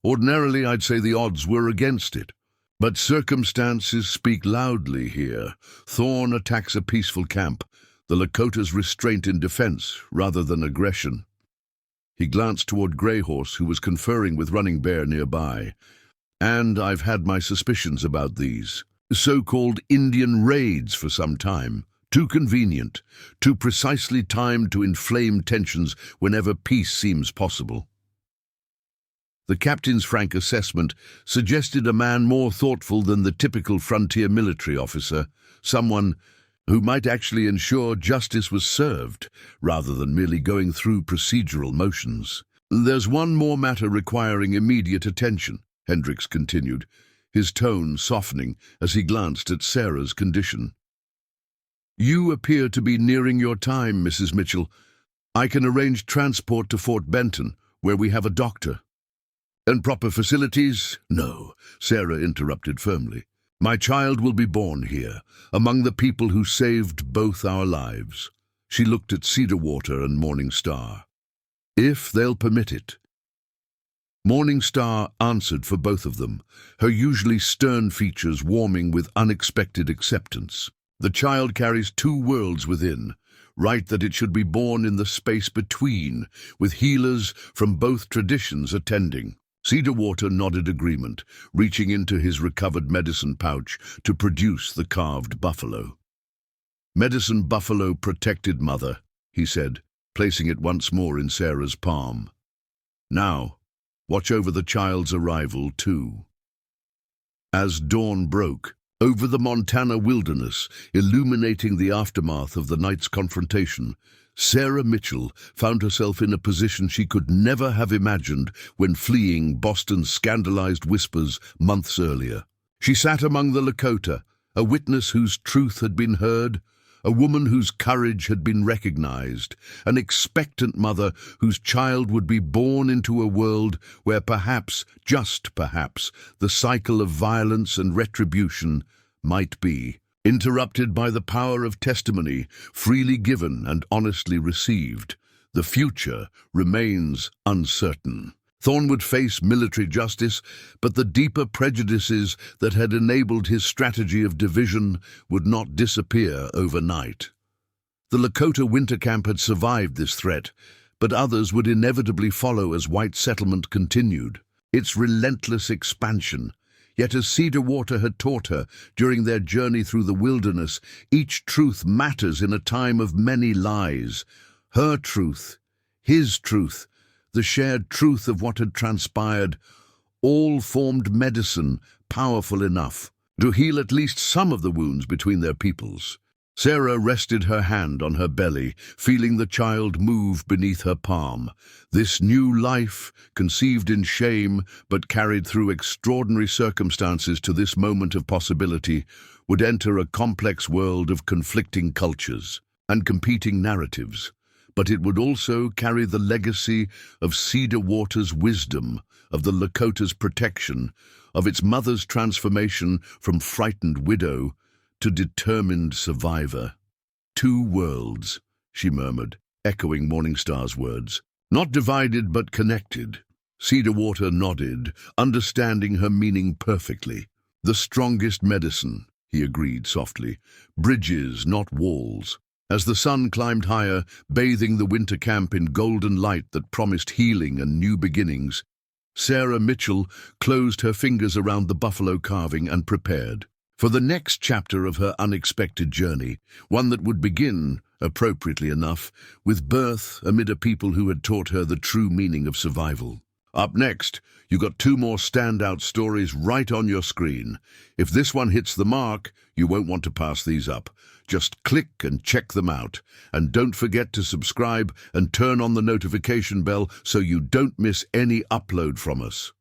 "Ordinarily, I'd say the odds were against it. But circumstances speak loudly here. Thorn attacks a peaceful camp, the Lakota's restraint in defense rather than aggression." He glanced toward Greyhorse, who was conferring with Running Bear nearby. "And I've had my suspicions about these so-called Indian raids for some time. Too convenient, too precisely timed to inflame tensions whenever peace seems possible." The captain's frank assessment suggested a man more thoughtful than the typical frontier military officer, someone who might actually ensure justice was served, rather than merely going through procedural motions. "There's one more matter requiring immediate attention," Hendricks continued, his tone softening as he glanced at Sarah's condition. "You appear to be nearing your time, Mrs. Mitchell. I can arrange transport to Fort Benton, where we have a doctor." "And proper facilities?" "No," Sarah interrupted firmly. "My child will be born here, among the people who saved both our lives." She looked at Cedarwater and Morningstar. "If they'll permit it." Morningstar answered for both of them, her usually stern features warming with unexpected acceptance. "The child carries two worlds within. Right that it should be born in the space between, with healers from both traditions attending." Cedarwater nodded agreement, reaching into his recovered medicine pouch to produce the carved buffalo. "Medicine buffalo protected, Mother," he said, placing it once more in Sarah's palm. "Now, watch over the child's arrival, too." As dawn broke, over the Montana wilderness, illuminating the aftermath of the night's confrontation, Sarah Mitchell found herself in a position she could never have imagined when fleeing Boston's scandalized whispers months earlier. She sat among the Lakota, a witness whose truth had been heard, a woman whose courage had been recognized, an expectant mother whose child would be born into a world where perhaps, just perhaps, the cycle of violence and retribution might be interrupted by the power of testimony, freely given and honestly received. The future remains uncertain. Thorne would face military justice, but the deeper prejudices that had enabled his strategy of division would not disappear overnight. The Lakota winter camp had survived this threat, but others would inevitably follow as white settlement continued. Its relentless expansion. Yet as Cedar Water had taught her during their journey through the wilderness, each truth matters in a time of many lies. Her truth, his truth, the shared truth of what had transpired, all formed medicine powerful enough to heal at least some of the wounds between their peoples. Sarah rested her hand on her belly, feeling the child move beneath her palm. This new life, conceived in shame but carried through extraordinary circumstances to this moment of possibility, would enter a complex world of conflicting cultures and competing narratives. But it would also carry the legacy of Cedar Water's wisdom, of the Lakota's protection, of its mother's transformation from frightened widow to determined survivor. Two worlds, she murmured, echoing Morningstar's words. Not divided but connected. Cedar Water nodded, understanding her meaning perfectly. The strongest medicine, he agreed softly. Bridges, not walls. As the sun climbed higher, bathing the winter camp in golden light that promised healing and new beginnings, Sarah Mitchell closed her fingers around the buffalo carving and prepared for the next chapter of her unexpected journey, one that would begin, appropriately enough, with birth amid a people who had taught her the true meaning of survival. Up next, you got two more standout stories right on your screen. If this one hits the mark, you won't want to pass these up. Just click and check them out. And don't forget to subscribe and turn on the notification bell so you don't miss any upload from us.